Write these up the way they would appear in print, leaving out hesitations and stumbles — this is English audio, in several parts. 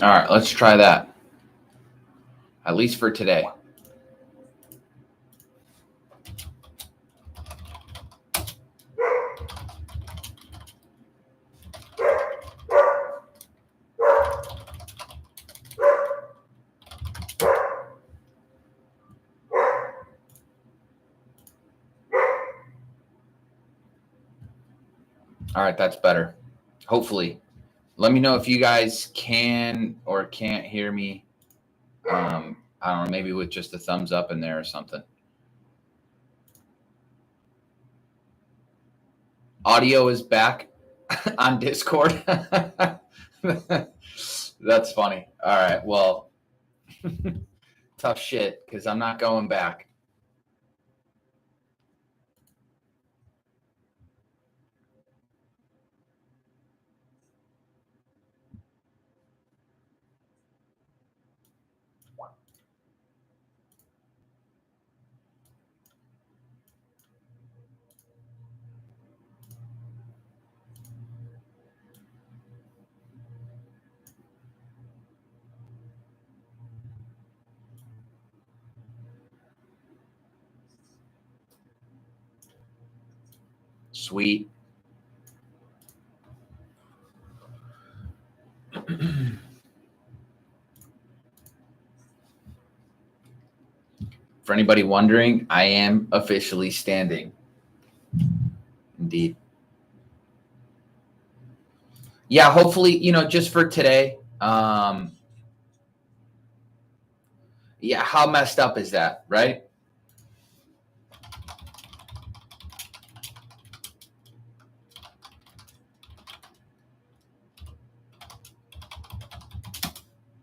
All right, let's try that. At least for today. All right, that's better. Hopefully. Let me know if you guys can or can't hear me. I don't know, maybe with just a thumbs up in there or something. Audio is back on Discord. That's funny. All right, well, tough shit because I'm not going back. Sweet. For anybody wondering, I am officially standing. Indeed. Yeah, hopefully, just for today. Yeah, how messed up is that, right?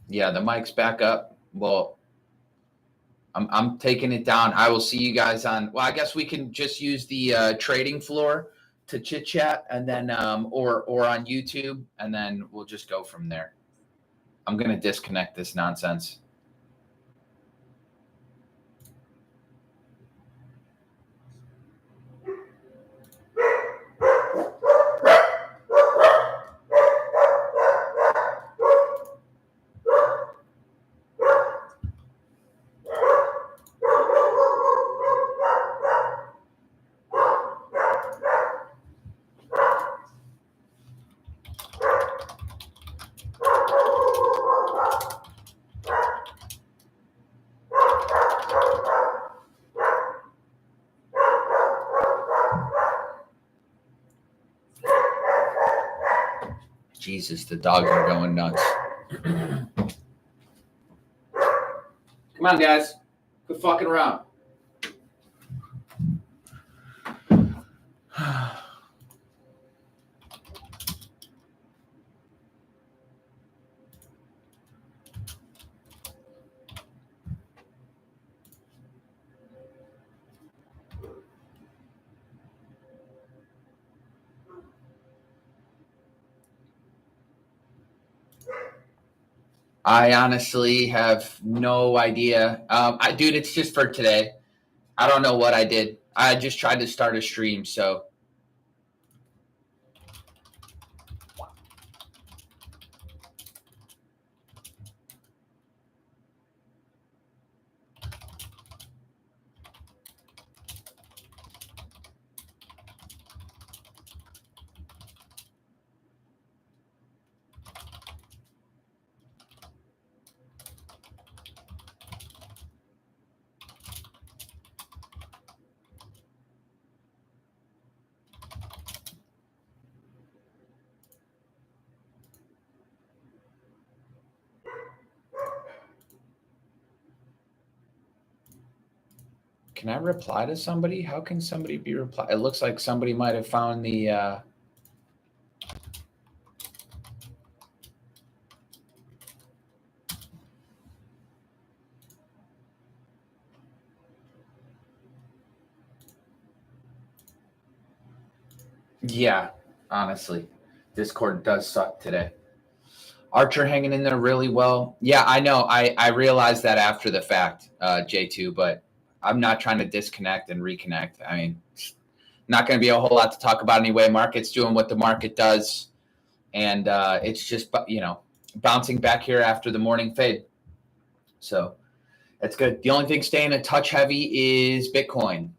Yeah, the mic's back up. Well, I'm taking it down. I will see you guys on. Well, I guess we can just use the trading floor to chit chat, and then or on YouTube, and then we'll just go from there. I'm gonna disconnect this nonsense. Jesus, the dogs are going nuts. Come on, guys. Quit fucking around. I honestly have no idea. Dude, it's just for today. I don't know what I did. I just tried to start a stream, so. Can I reply to somebody? How can somebody be reply? It looks like somebody might have found the. Yeah, honestly, Discord does suck today. Archer hanging in there really well. Yeah, I know. I realized that after the fact, J2, but I'm not trying to disconnect and reconnect. I mean, not going to be a whole lot to talk about anyway. Market's doing what the market does. And it's just, bouncing back here after the morning fade. So that's good. The only thing staying a touch heavy is Bitcoin.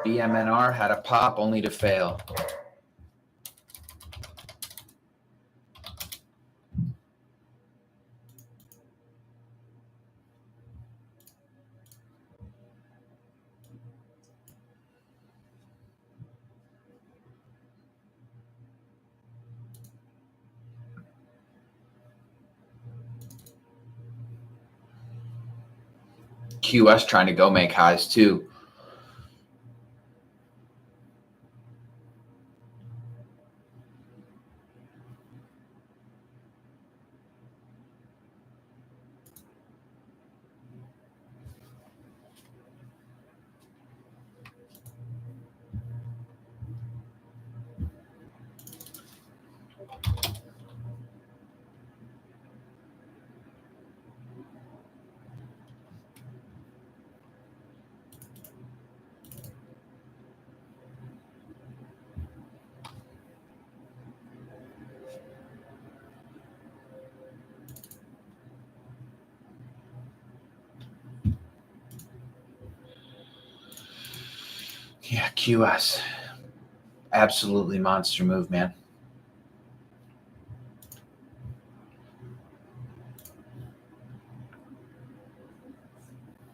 BMNR had a pop only to fail. QS trying to go make highs too. Yeah, QS. Absolutely monster move, man.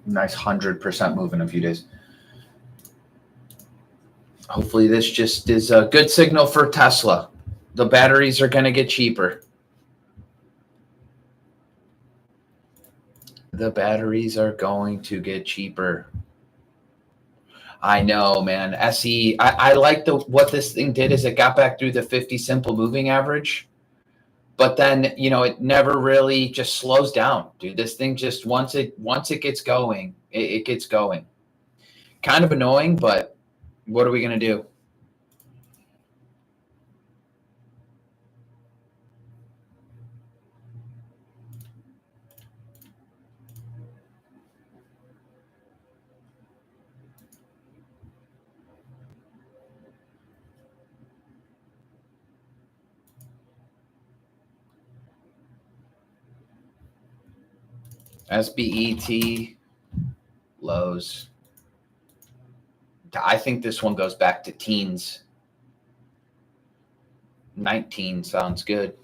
Nice 100% move in a few days. Hopefully this just is a good signal for Tesla. The batteries are going to get cheaper. The batteries are going to get cheaper. I know, man. SE, I like what this thing did is it got back through the 50 simple moving average. But then, it never really just slows down, dude. This thing just once it gets going, it gets going. Kind of annoying, but what are we going to do? SBET lows. I think this one goes back to teens. 19 sounds good.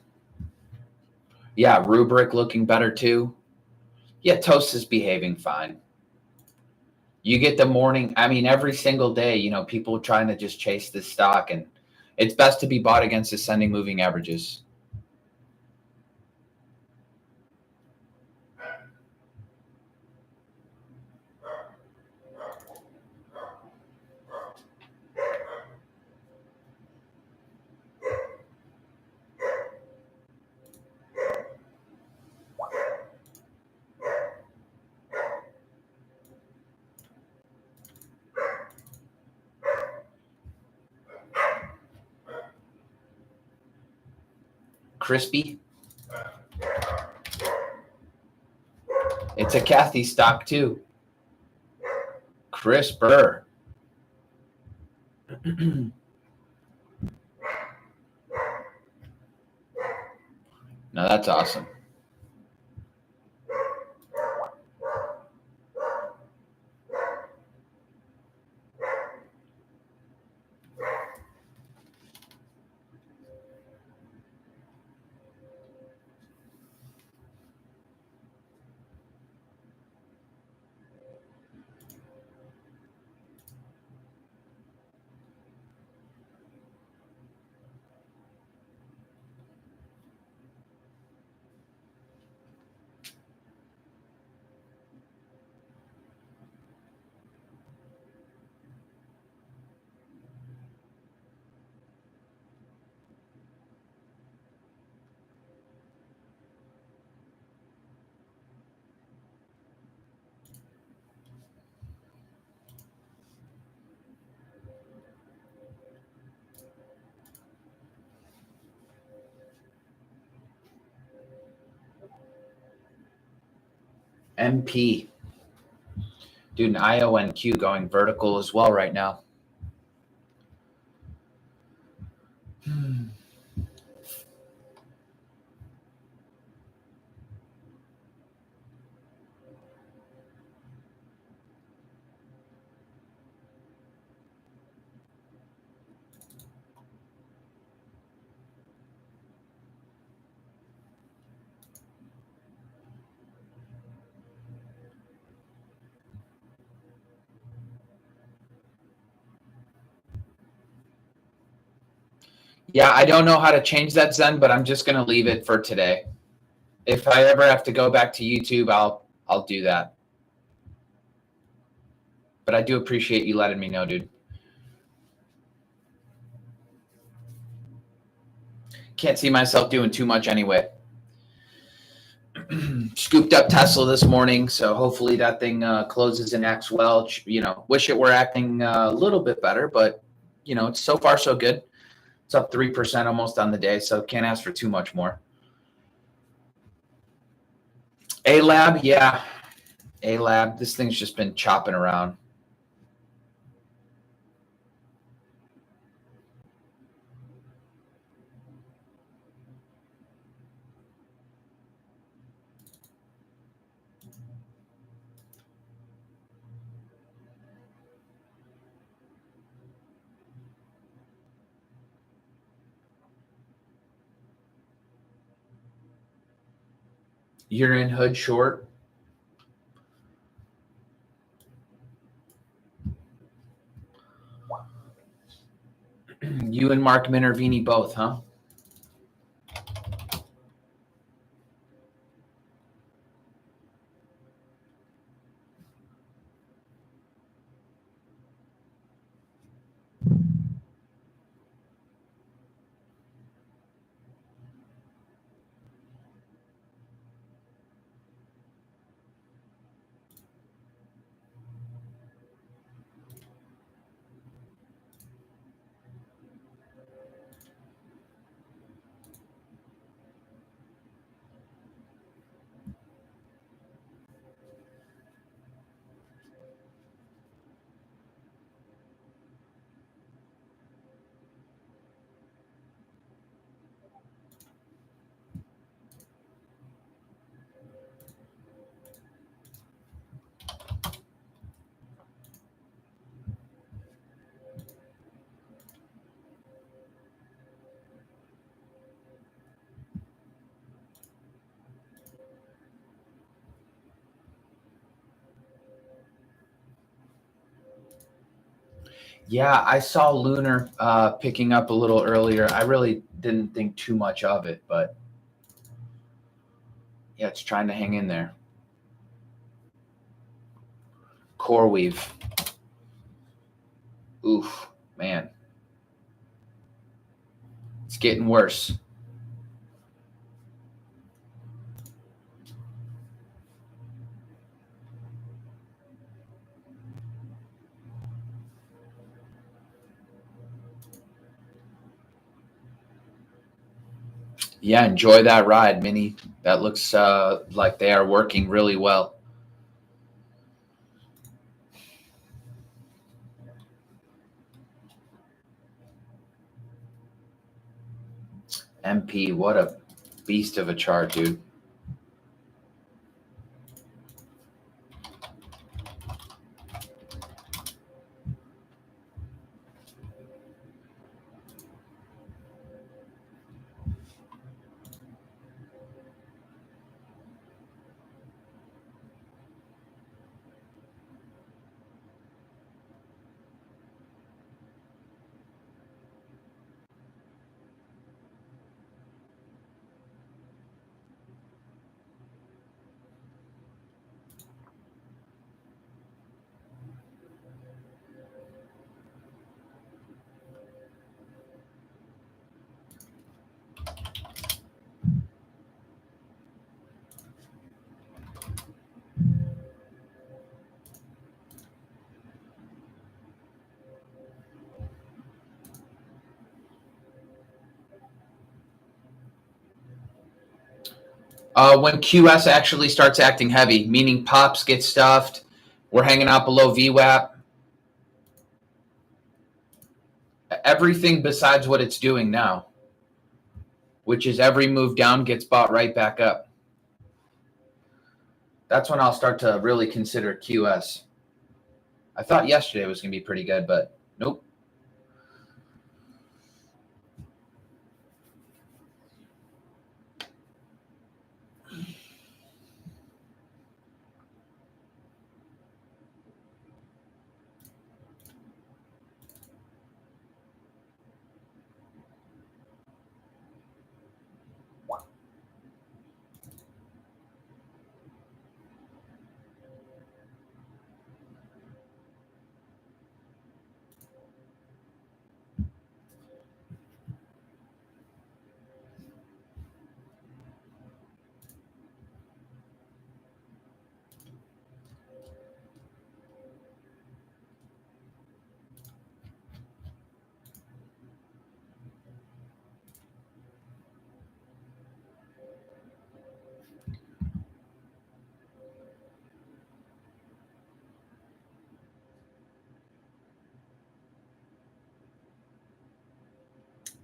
Yeah, Rubric looking better too. Yeah, Toast is behaving fine. You get the morning, every single day, people trying to just chase this stock, and it's best to be bought against ascending moving averages. Crispy. It's a Kathy stock too. Crisper. No, that's awesome. MP. Dude, an IONQ going vertical as well right now. Yeah, I don't know how to change that, Zen, but I'm just going to leave it for today. If I ever have to go back to YouTube, I'll do that. But I do appreciate you letting me know, dude. Can't see myself doing too much anyway. Scooped up Tesla this morning, so hopefully that thing closes and acts well. You know, wish it were acting a little bit better, but you know, it's so far so good. It's up 3% almost on the day, so can't ask for too much more. A-Lab, yeah. A-Lab, this thing's just been chopping around. You're in hood short. You and Mark Minervini both, huh? Yeah, I saw Lunar picking up a little earlier. I really didn't think too much of it, but yeah, it's trying to hang in there. Core weave. Oof, man. It's getting worse. Yeah, enjoy that ride, Minnie. That looks like they are working really well. MP, what a beast of a chart, dude. When QS actually starts acting heavy, meaning pops get stuffed, we're hanging out below VWAP. Everything besides what it's doing now, which is every move down gets bought right back up. That's when I'll start to really consider QS. I thought yesterday was going to be pretty good, but nope.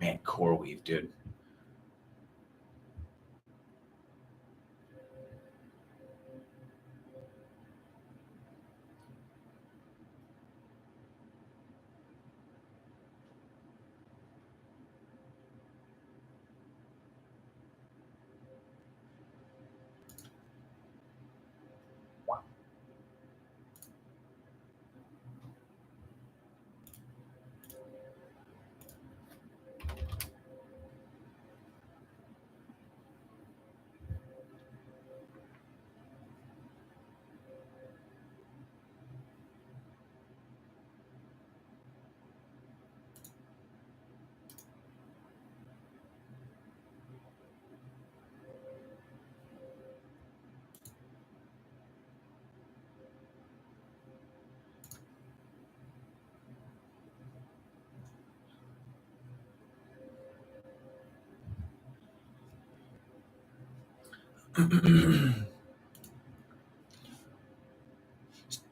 Man, core weave, dude.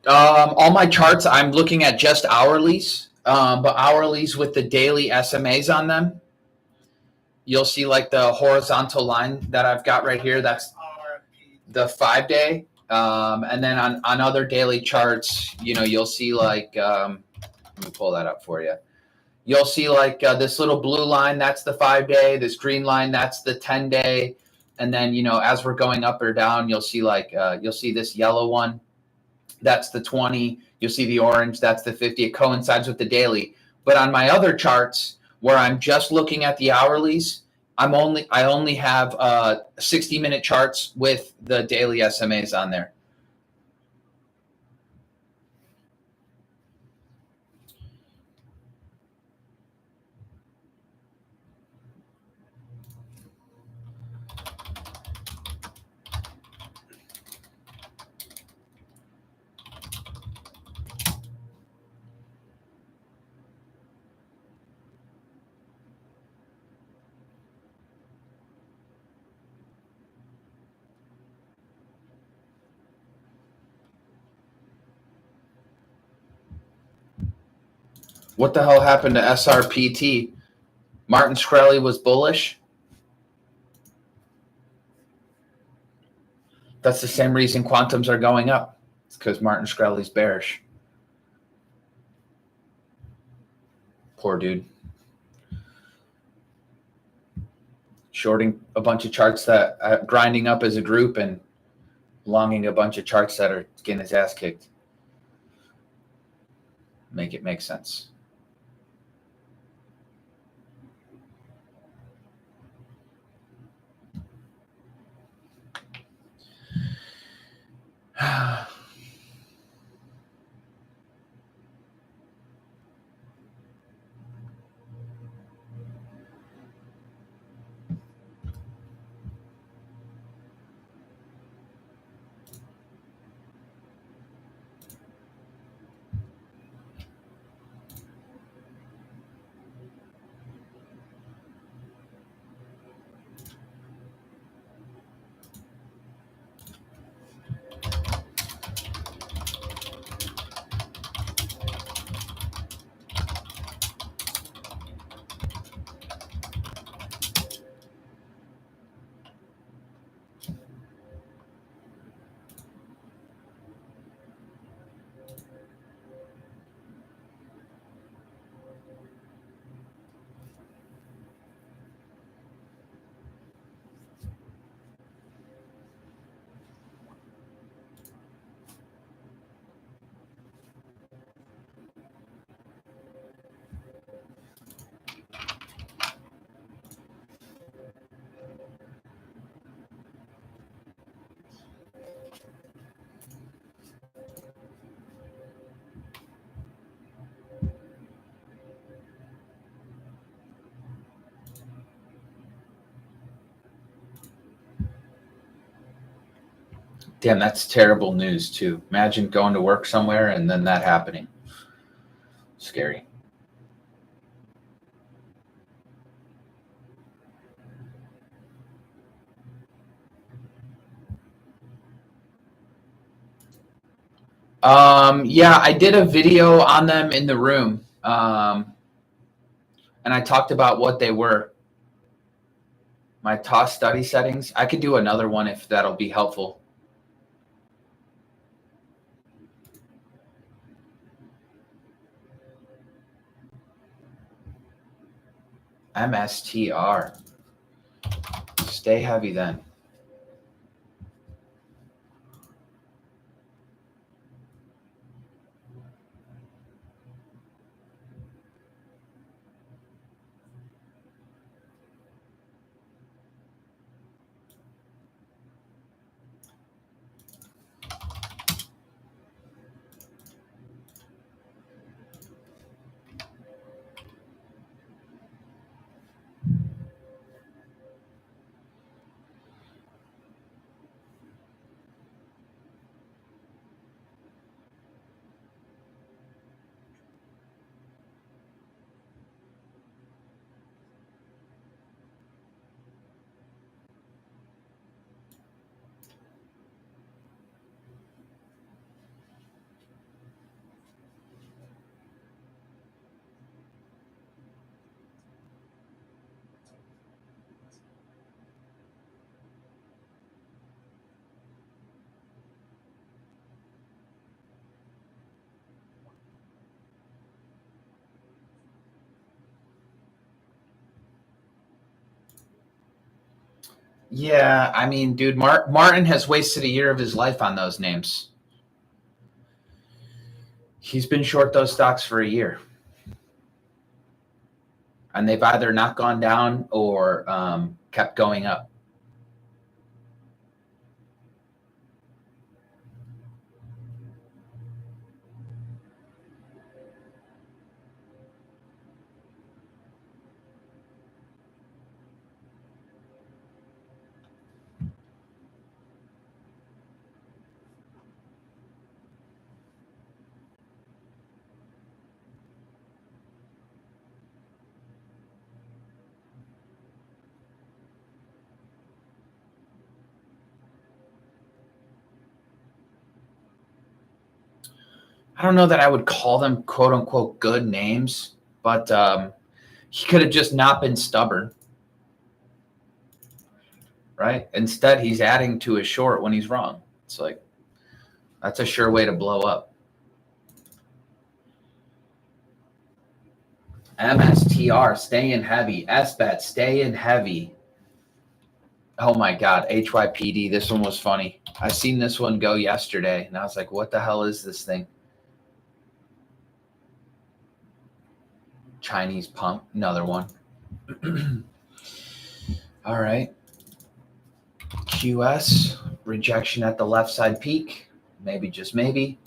All my charts, I'm looking at just hourlies, but hourlies with the daily SMAs on them. You'll see like the horizontal line that I've got right here. That's the 5-day. And then on other daily charts, you'll see like, let me pull that up for you. You'll see like this little blue line, that's the 5-day. This green line, that's the 10-day. And then, as we're going up or down, you'll see like, you'll see this yellow one. That's the 20. You'll see the orange. That's the 50. It coincides with the daily. But on my other charts, where I'm just looking at the hourlies, I only have 60-minute charts with the daily SMAs on there. What the hell happened to SRPT? Martin Shkreli was bullish. That's the same reason quantums are going up. It's because Martin Shkreli's bearish. Poor dude. Shorting a bunch of charts that grinding up as a group and longing a bunch of charts that are getting his ass kicked. Make it make sense. Damn, that's terrible news too. Imagine going to work somewhere and then that happening. Scary. Yeah, I did a video on them in the room. And I talked about what they were. My TOS study settings. I could do another one if that'll be helpful. MSTR. Stay heavy then. Yeah, I mean, dude, Martin has wasted a year of his life on those names. He's been short those stocks for a year. And they've either not gone down or kept going up. I don't know that I would call them quote unquote good names, but he could have just not been stubborn, right? Instead, he's adding to his short when he's wrong. It's like, that's a sure way to blow up. MSTR, stay in heavy. SBET, stay in heavy. Oh my God, HYPD, this one was funny. I seen this one go yesterday, and I was like, what the hell is this thing? Chinese pump, another one. All right. QS, rejection at the left side peak. Maybe, just maybe.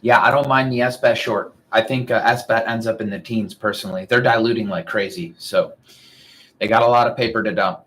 Yeah, I don't mind the SBET short. I think SBET ends up in the teens personally. They're diluting like crazy. So they got a lot of paper to dump.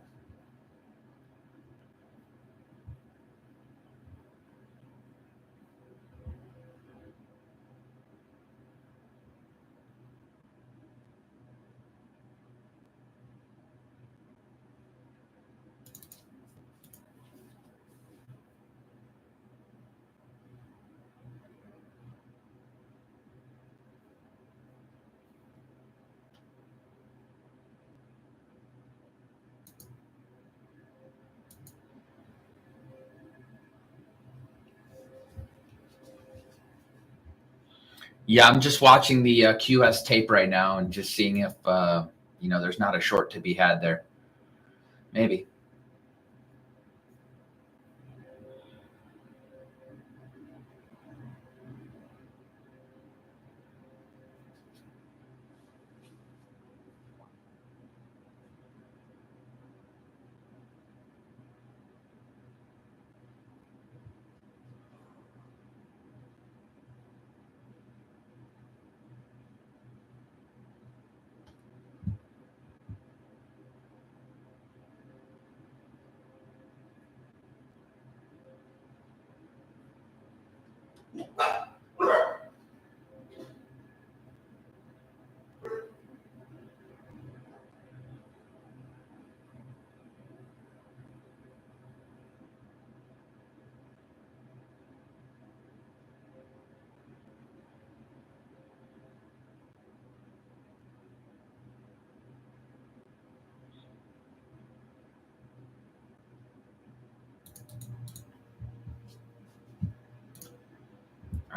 Yeah, I'm just watching the QS tape right now and just seeing if, there's not a short to be had there. Maybe.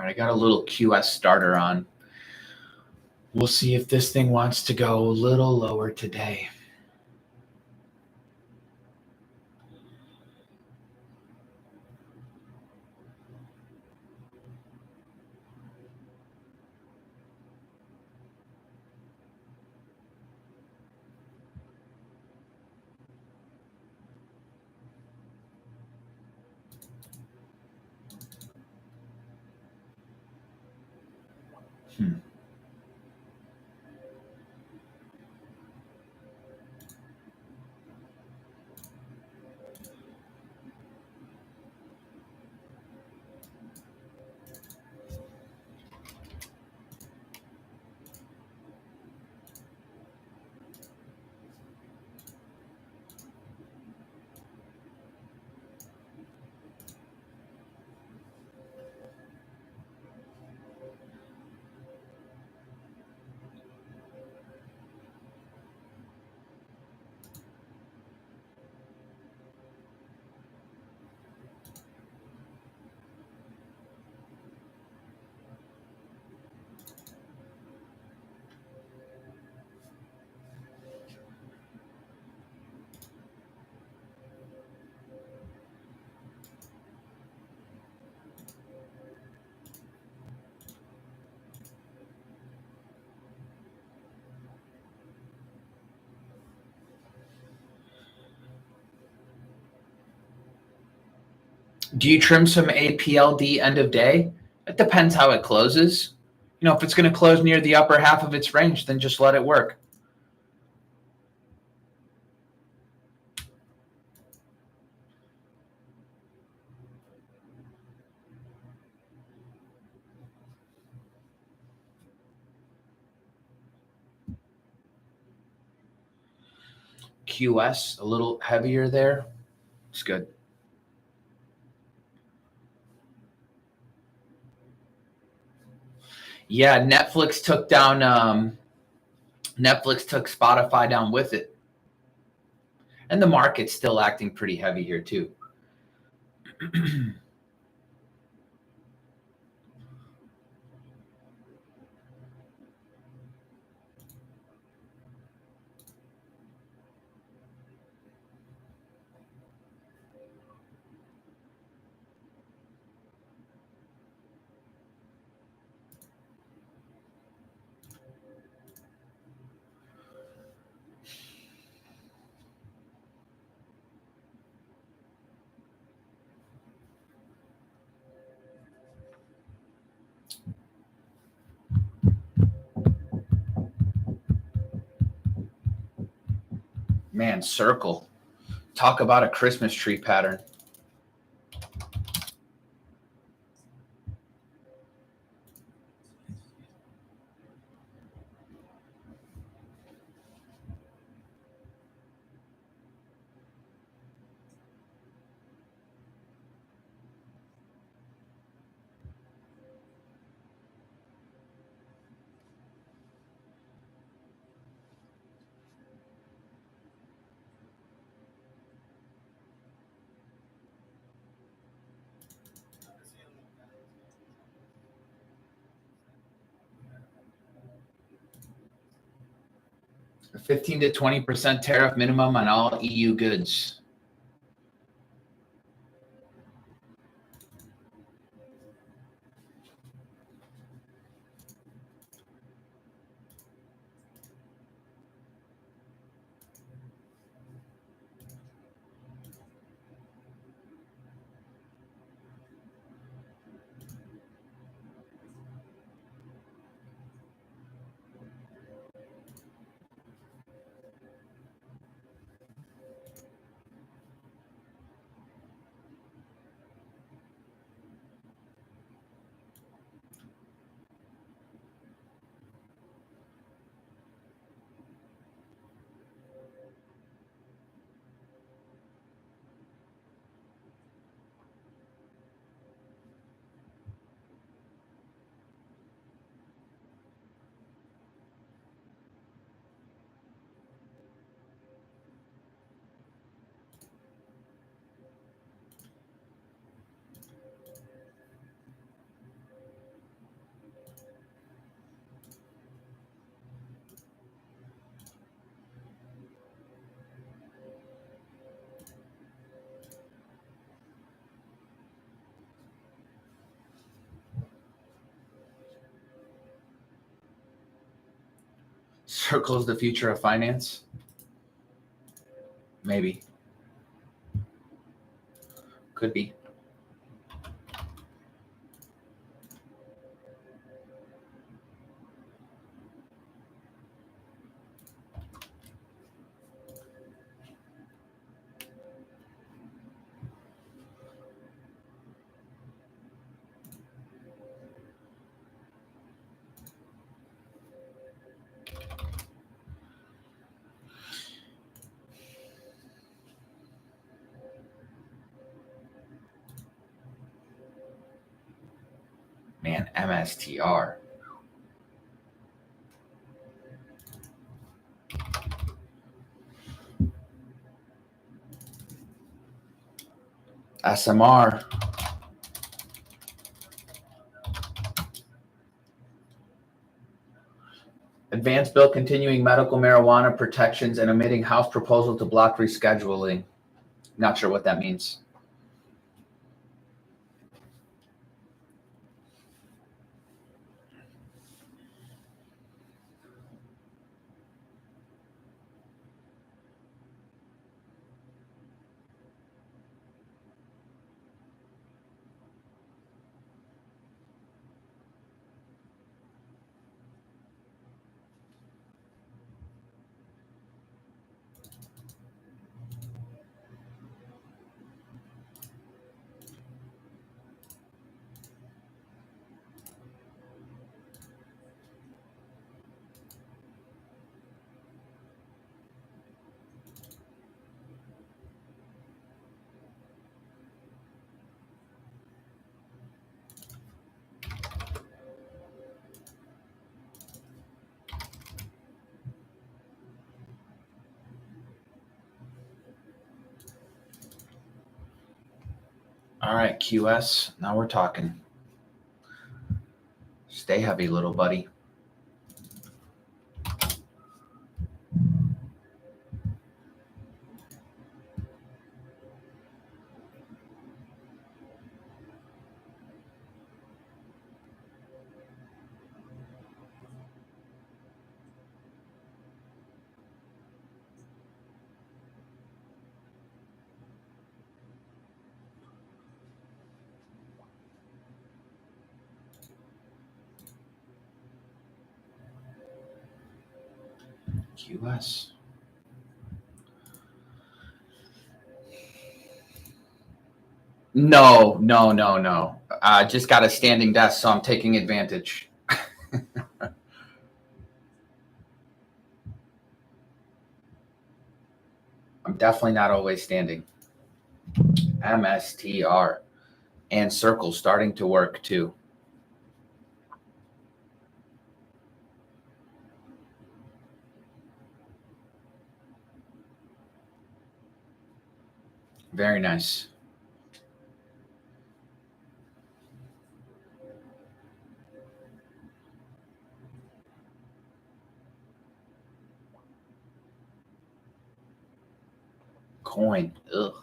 All right, I got a little QS starter on. We'll see if this thing wants to go a little lower today. Do you trim some APLD end of day? It depends how it closes. If it's going to close near the upper half of its range, then just let it work. QS a little heavier there. It's good. Yeah, Netflix took Spotify down with it. And the market's still acting pretty heavy here too. Man, circle. Talk about a Christmas tree pattern. A 15 to 20% tariff minimum on all EU goods. Circle's the future of finance? Maybe. Could be. Man, MSTR. SMR. Advanced bill continuing medical marijuana protections and omitting House proposal to block rescheduling. Not sure what that means. All right, QS. Now we're talking. Stay heavy, little buddy. QS. No. Just got a standing desk, so I'm taking advantage. I'm definitely not always standing. MSTR. And Circle starting to work too. Very nice. Coin. Ugh.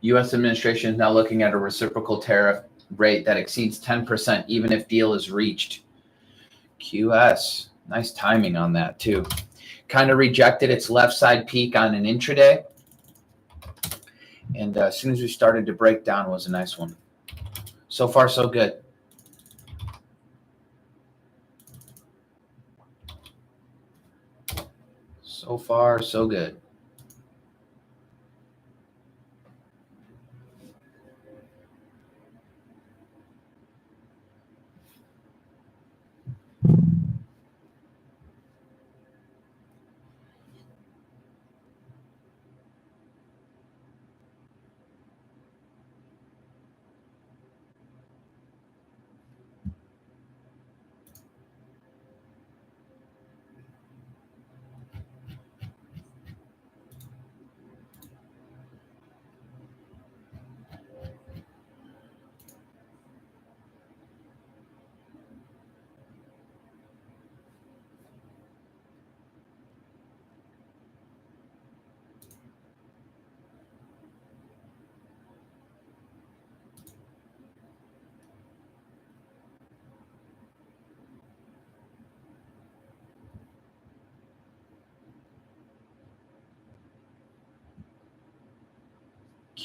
U.S. administration is now looking at a reciprocal tariff rate that exceeds 10%, even if deal is reached. QS. Nice timing on that, too. Kind of rejected its left side peak on an intraday. And as soon as we started to break down, was a nice one. So far, so good. So far, so good.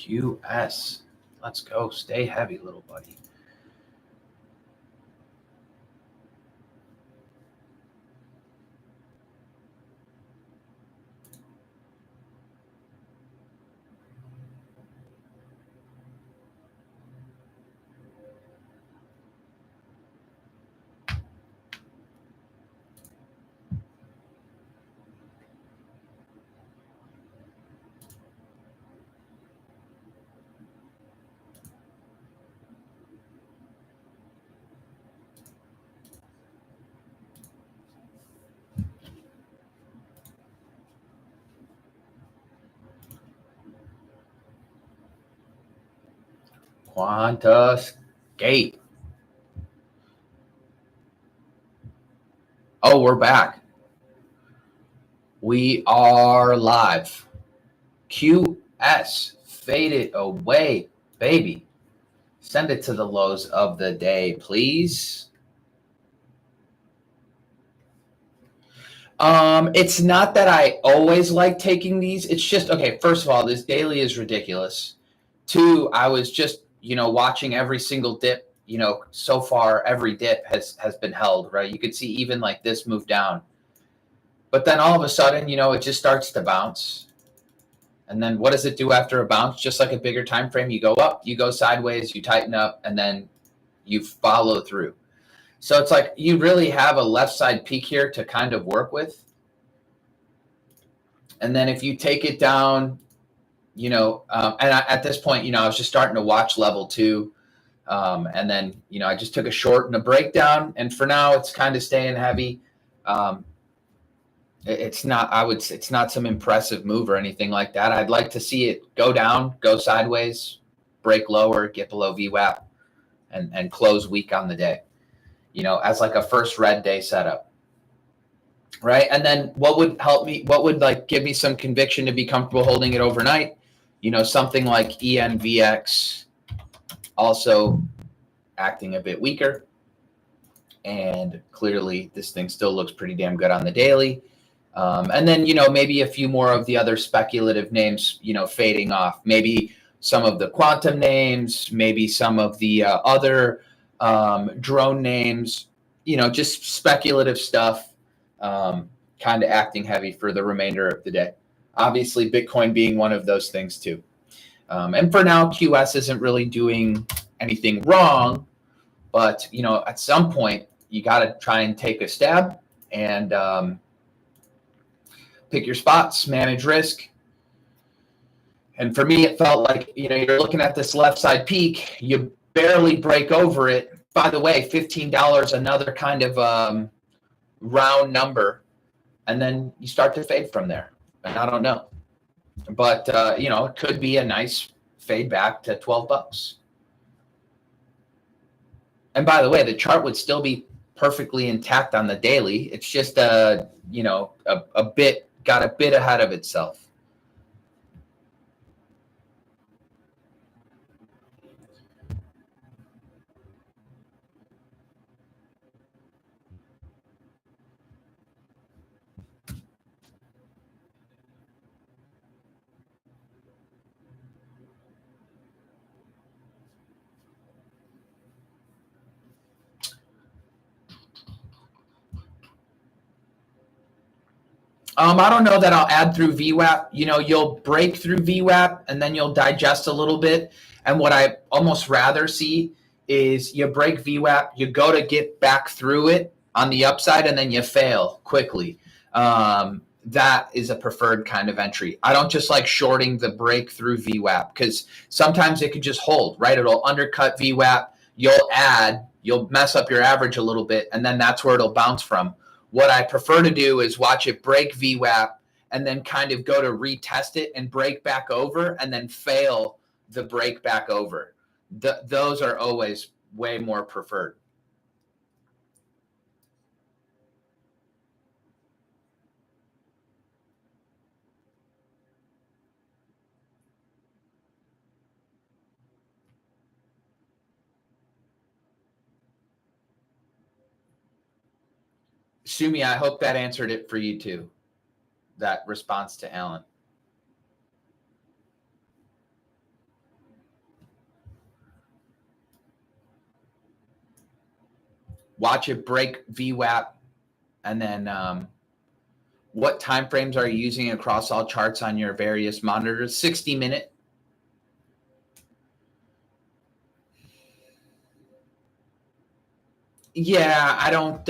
QS. Let's go. Stay heavy, little buddy. quantumscape. Oh, we're back. We are live. QS, fade it away, baby. Send it to the lows of the day, please. It's not that I always like taking these. It's just, okay, first of all, this daily is ridiculous. Two, I was just, watching every single dip, so far every dip has been held, right? You could see even like this move down. But then all of a sudden, it just starts to bounce. And then what does it do after a bounce? Just like a bigger time frame, you go up, you go sideways, you tighten up, and then you follow through. So it's like you really have a left side peak here to kind of work with. And then if you take it down, at this point, I was just starting to watch level 2. And then, I just took a short and a breakdown. And for now, it's kind of staying heavy. It's not some impressive move or anything like that. I'd like to see it go down, go sideways, break lower, get below VWAP, and close weak on the day, as like a first red day setup. Right. And then what would help me, what would like give me some conviction to be comfortable holding it overnight? Something like ENVX also acting a bit weaker. And clearly this thing still looks pretty damn good on the daily. And then, maybe a few more of the other speculative names, fading off. Maybe some of the quantum names, maybe some of the other drone names, just speculative stuff, kind of acting heavy for the remainder of the day. Obviously, Bitcoin being one of those things too. And for now, QS isn't really doing anything wrong. But, at some point, you got to try and take a stab and pick your spots, manage risk. And for me, it felt like, you're looking at this left side peak, you barely break over it. By the way, $15, another kind of round number. And then you start to fade from there. And I don't know. But, it could be a nice fade back to $12. And by the way, the chart would still be perfectly intact on the daily. It's just got a bit ahead of itself. I don't know that I'll add through VWAP. You'll break through VWAP and then you'll digest a little bit. And what I almost rather see is you break VWAP, you go to get back through it on the upside, and then you fail quickly. That is a preferred kind of entry. I don't just like shorting the breakthrough VWAP because sometimes it could just hold, right? It'll undercut VWAP. You'll mess up your average a little bit, and then that's where it'll bounce from. What I prefer to do is watch it break VWAP and then kind of go to retest it and break back over and then fail the break back over. Those are always way more preferred. Sumi, I hope that answered it for you too, that response to Alan. watch it break VWAP, and then what time frames are you using across all charts on your various monitors? 60-minute. Yeah, I don't.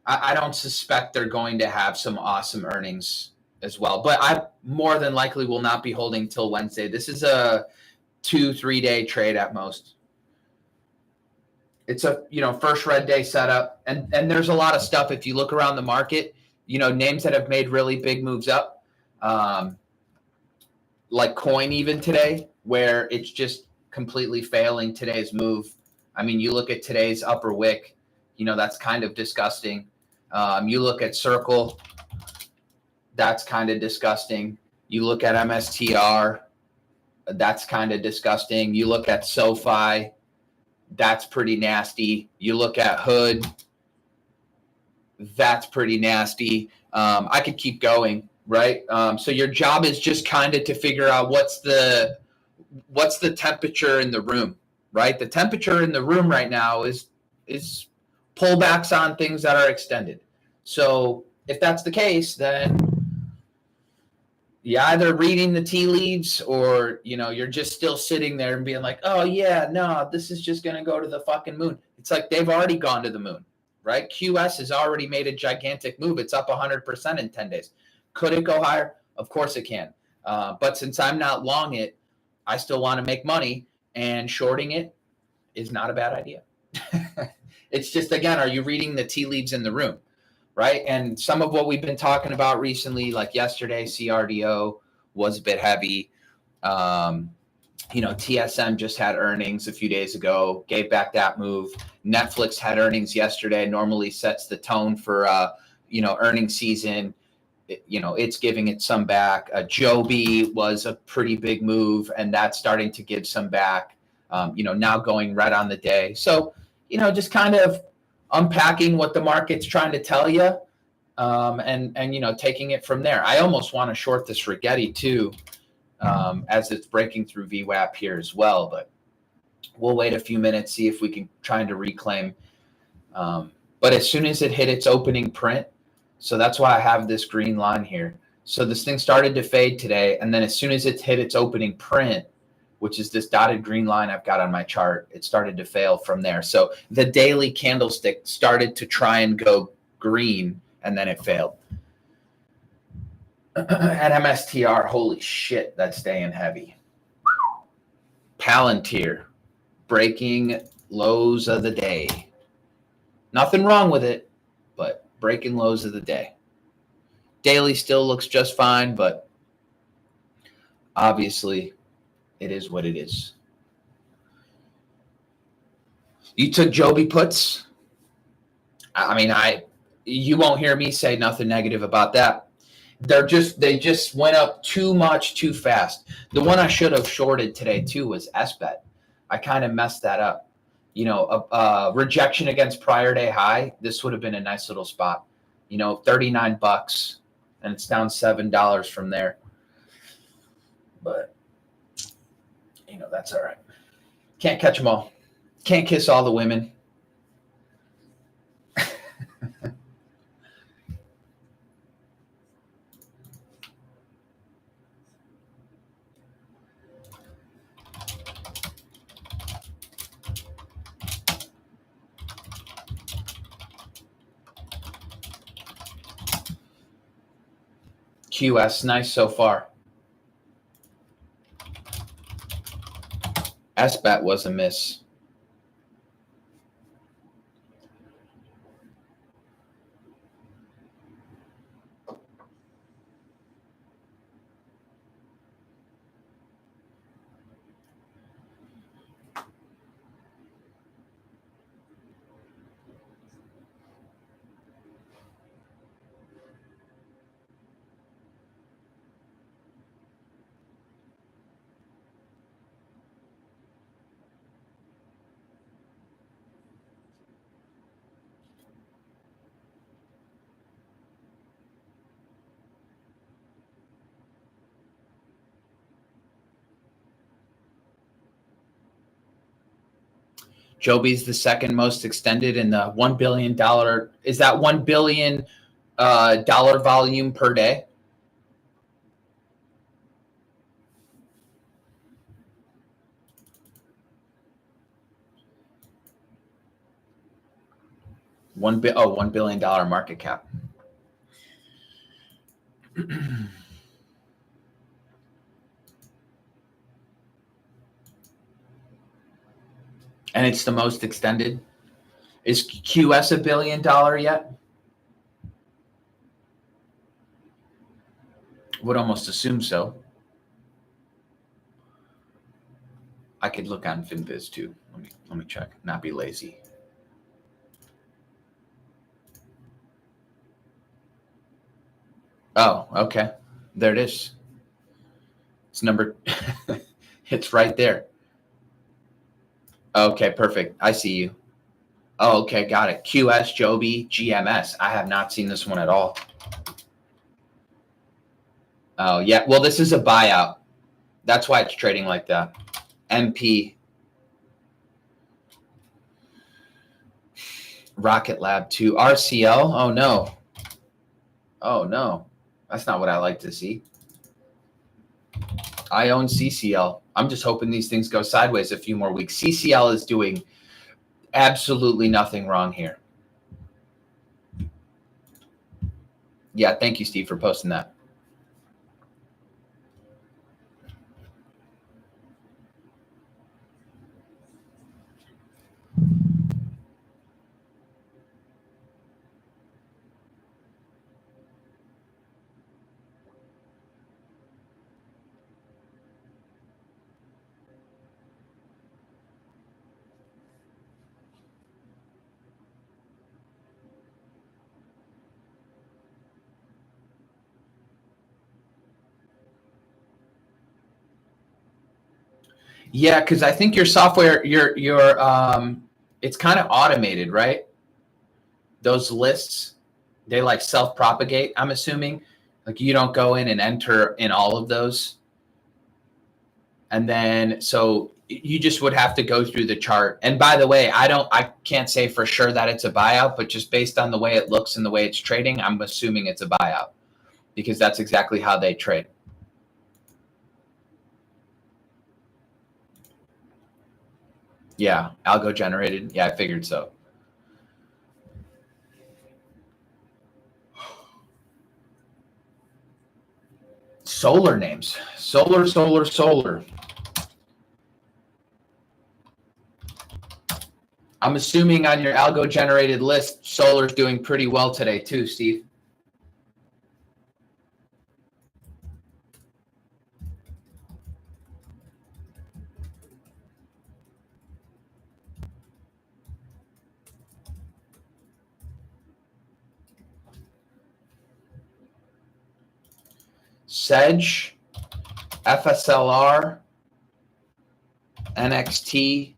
I don't suspect they're going to have some awesome earnings as well. But I more than likely will not be holding till Wednesday. This is a 2-3 day trade at most. It's a first red day setup, and there's a lot of stuff. If you look around the market, names that have made really big moves up, like coin even today, where it's just completely failing today's move. I mean, you look at today's upper wick, that's kind of disgusting. You look at Circle, that's kind of disgusting. You look at MSTR, that's kind of disgusting. You look at SoFi, that's pretty nasty. You look at Hood, that's pretty nasty. I could keep going, right? So your job is just kind of to figure out what's the temperature in the room, right? The temperature in the room right now is pullbacks on things that are extended. So if that's the case, then you're either reading the tea leaves or, you're just still sitting there and being like, oh, yeah, no, this is just going to go to the fucking moon. It's like they've already gone to the moon, right? QS has already made a gigantic move. It's up 100% in 10 days. Could it go higher? Of course it can. But since I'm not long it, I still want to make money, and shorting it is not a bad idea. It's just, again, are you reading the tea leaves in the room? Right. And some of what we've been talking about recently, like yesterday, CRDO was a bit heavy. TSM just had earnings a few days ago, gave back that move. Netflix had earnings yesterday, normally sets the tone for, earnings season. It's giving it some back. Joby was a pretty big move, and that's starting to give some back, now going right on the day. So, just kind of unpacking what the market's trying to tell you, and taking it from there. I almost want to short this Rigetti too, as it's breaking through VWAP here as well, but we'll wait a few minutes, see if we can try to reclaim. But as soon as it hit its opening print, so that's why I have this green line here. So this thing started to fade today, and then as soon as it hit its opening print, which is this dotted green line I've got on my chart, it started to fail from there. So the daily candlestick started to try and go green, and then it failed. At MSTR, holy shit, that's staying heavy. Palantir, breaking lows of the day. Nothing wrong with it, but breaking lows of the day. Daily still looks just fine, but obviously it is what it is. You took Joby puts. I mean, you won't hear me say nothing negative about that. They just went up too much too fast. The one I should have shorted today too was SBET. I kind of messed that up. Rejection against prior day high. This would have been a nice little spot. $39, and it's down $7 from there. But that's all right. Can't catch them all. Can't kiss all the women. QS, nice so far. SBET was a miss. Joby's the second most extended in the $1 billion. Is that $1 billion dollar volume per day? $1 billion market cap. And it's the most extended. Is QS $1 billion yet? Would almost assume so. I could look on FinViz too. Let me check. Not be lazy. Oh, okay. There it is. It's number. It's right there. Okay, perfect. I see you. Oh, okay, got it. QS, Joby, GMS. I have not seen this one at all. Oh, yeah. Well, this is a buyout. That's why it's trading like that. MP. Rocket Lab 2. RCL. Oh, no. Oh, no. That's not what I like to see. I own CCL. I'm just hoping these things go sideways a few more weeks. CCL is doing absolutely nothing wrong here. Yeah, thank you, Steve, for posting that. Yeah, because I think your software, it's kind of automated, right? Those lists, they like self-propagate, I'm assuming. Like you don't go in and enter in all of those. And then, so you just would have to go through the chart. And by the way, I can't say for sure that it's a buyout, but just based on the way it looks and the way it's trading, I'm assuming it's a buyout because that's exactly how they trade. Yeah, algo generated. Yeah, I figured so. Solar names. Solar. I'm assuming on your algo generated list, solar's doing pretty well today too, Steve. Sedge, FSLR, NXT,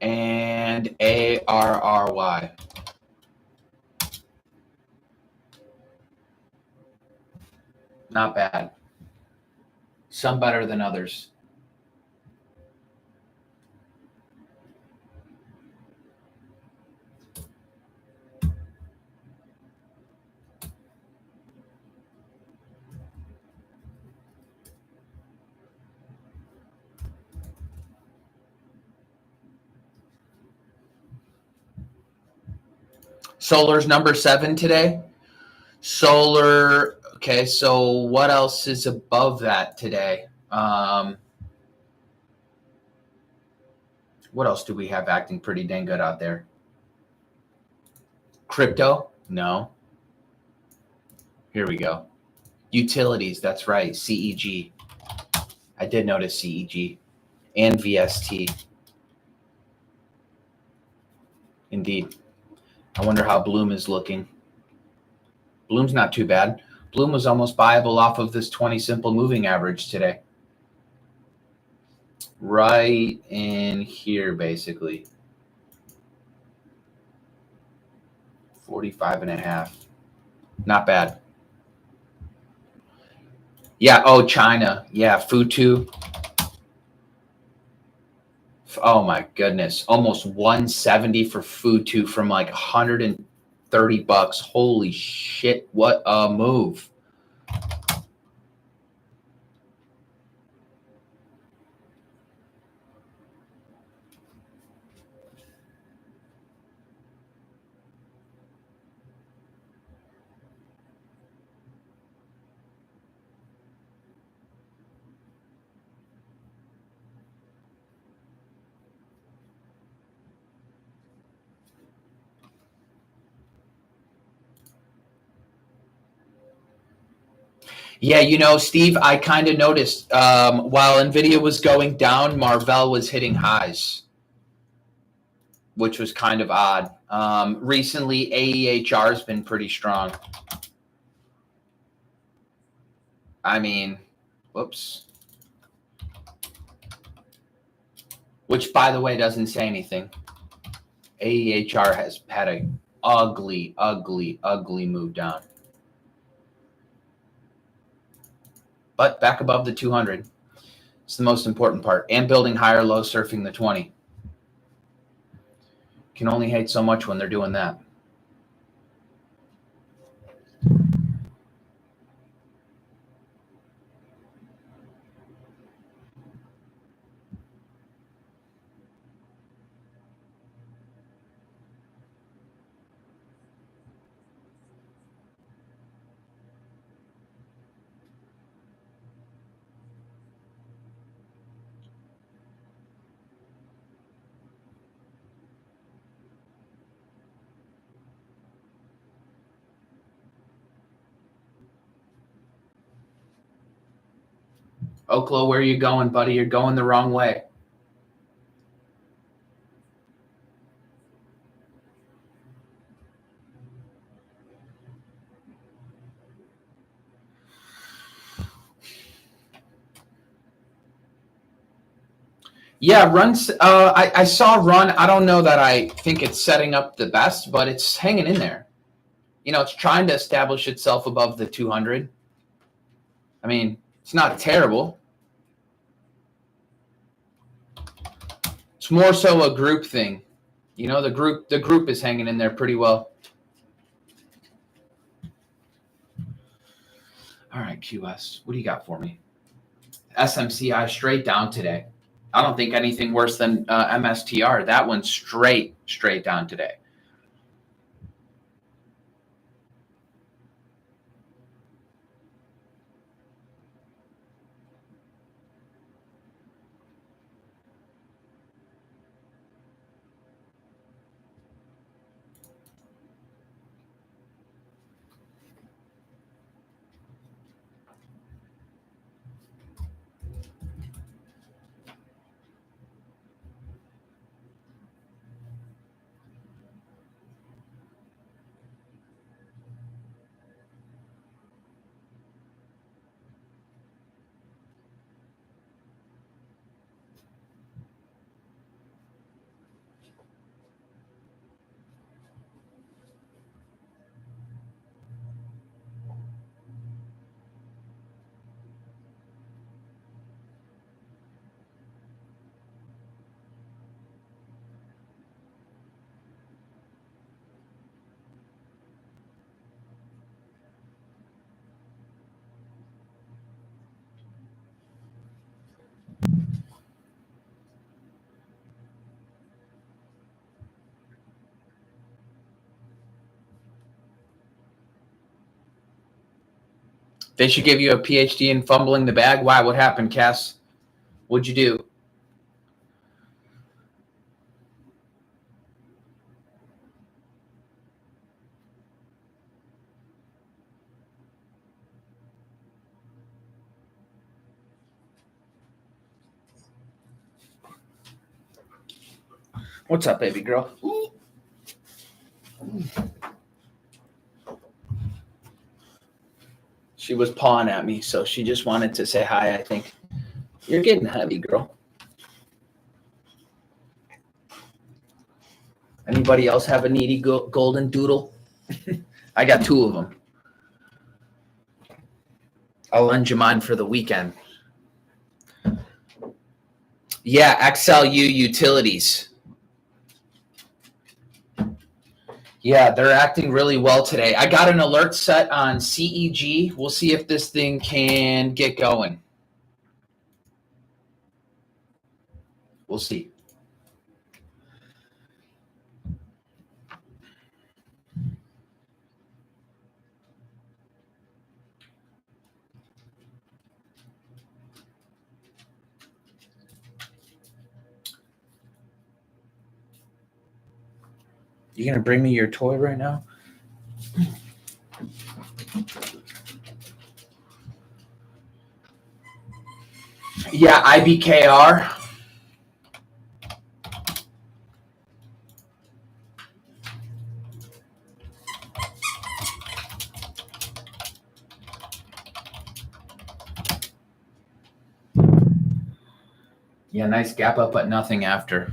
and ARRY. Not bad. Some better than others. Solar's number 7 today. Solar, okay, so what else is above that today? What else do we have acting pretty dang good out there? Crypto? No. Here we go. Utilities, that's right, CEG. I did notice CEG and VST. Indeed. I wonder how Bloom is looking. Bloom's not too bad. Bloom was almost buyable off of this 20 simple moving average today. Right in here, basically. 45.5. Not bad. Yeah. Oh, China. Yeah. Futu. Oh my goodness. Almost 170 for food too from like $130. Holy shit. What a move. Yeah, you know, Steve, I kind of noticed while NVIDIA was going down, Marvell was hitting highs, which was kind of odd. Recently, AEHR has been pretty strong. I mean, whoops. Which, by the way, doesn't say anything. AEHR has had a ugly, ugly, ugly move down. But back above the 200. It's the most important part. And building higher low, surfing the 20. Can only hate so much when they're doing that. Oklo, where are you going, buddy? You're going the wrong way. Yeah, runs. I saw run. I don't know that I think it's setting up the best, but it's hanging in there. You know, it's trying to establish itself above the 200. I mean, it's not terrible. It's more so a group thing. You know, the group is hanging in there pretty well. All right, QS, what do you got for me? SMCI straight down today. I don't think anything worse than MSTR. That one's straight down today. They should give you a PhD in fumbling the bag. Why? What happened, Cass? What'd you do? What's up, baby girl? Ooh. She was pawing at me, so she just wanted to say hi, I think. You're getting heavy, girl. Anybody else have a needy golden doodle? I got 2 of them. I'll lend you mine for the weekend. Yeah, XLU Utilities. Yeah, they're acting really well today. I got an alert set on CEG. We'll see if this thing can get going. We'll see. You gonna bring me your toy right now? Yeah, IBKR. Yeah, nice gap up, but nothing after.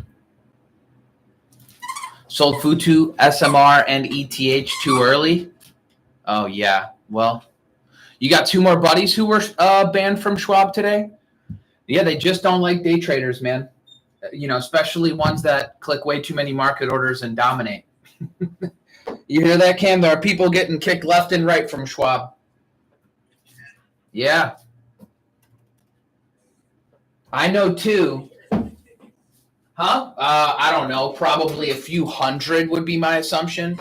Sold Futu, SMR, and ETH too early. Oh, yeah. Well, you got two more buddies who were banned from Schwab today? Yeah, they just don't like day traders, man. You know, especially ones that click way too many market orders and dominate. You hear that, Cam? There are people getting kicked left and right from Schwab. Yeah. I know too. Huh? I don't know. Probably a few hundred would be my assumption.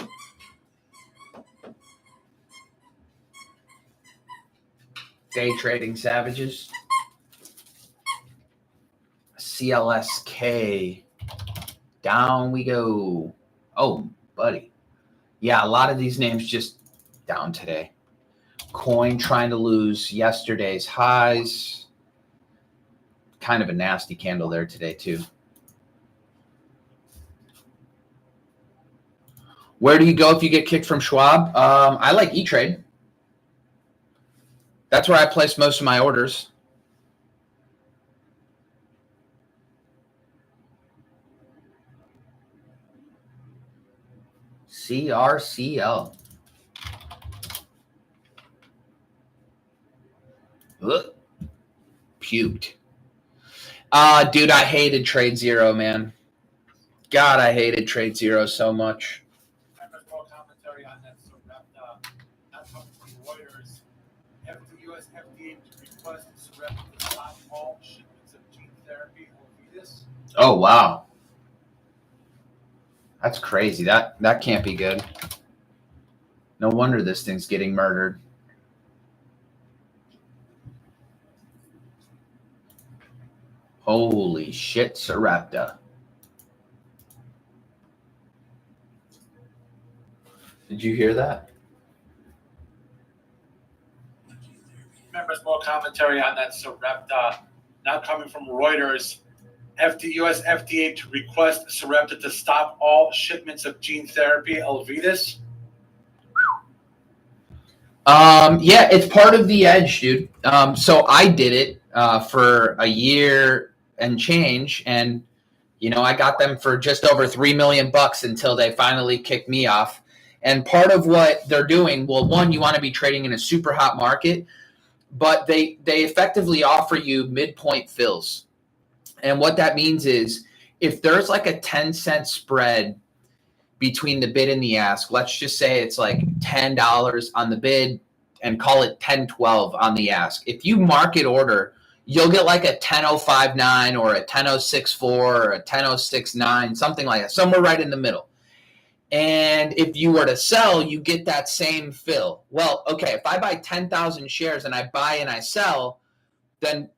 Day trading savages. CLSK. Down we go. Oh, buddy. Yeah, a lot of these names just down today. Coin trying to lose yesterday's highs. Kind of a nasty candle there today, too. Where do you go if you get kicked from Schwab? I like E-Trade. That's where I place most of my orders. CRCL. Ugh. Puked. Dude, I hated Trade Zero, man. God, I hated Trade Zero so much. Commentary on that, so not coming from Reuters. The U.S. FDA request Sarepta to stop all shipments of gene therapy or fetus. Oh, wow. That's crazy. That can't be good. No wonder this thing's getting murdered. Holy shit, Sarepta. Did you hear that? Members, more commentary on that Sarepta, not coming from Reuters. U.S. FDA to request Sarepta to stop all shipments of gene therapy, Elvitas. Yeah, it's part of the edge, dude. So I did it for a year and change, and I got them for just over $3 million until they finally kicked me off. And part of what they're doing, well, one, you want to be trading in a super hot market, but they effectively offer you midpoint fills. And what that means is if there's like a 10-cent spread between the bid and the ask, let's just say it's like $10 on the bid and call it $10.12 on the ask. If you market order, you'll get like a 10.059 or a 10.064 or a 10.069, something like that, somewhere right in the middle. And if you were to sell, you get that same fill. Well, okay, if I buy 10,000 shares and I buy and I sell, then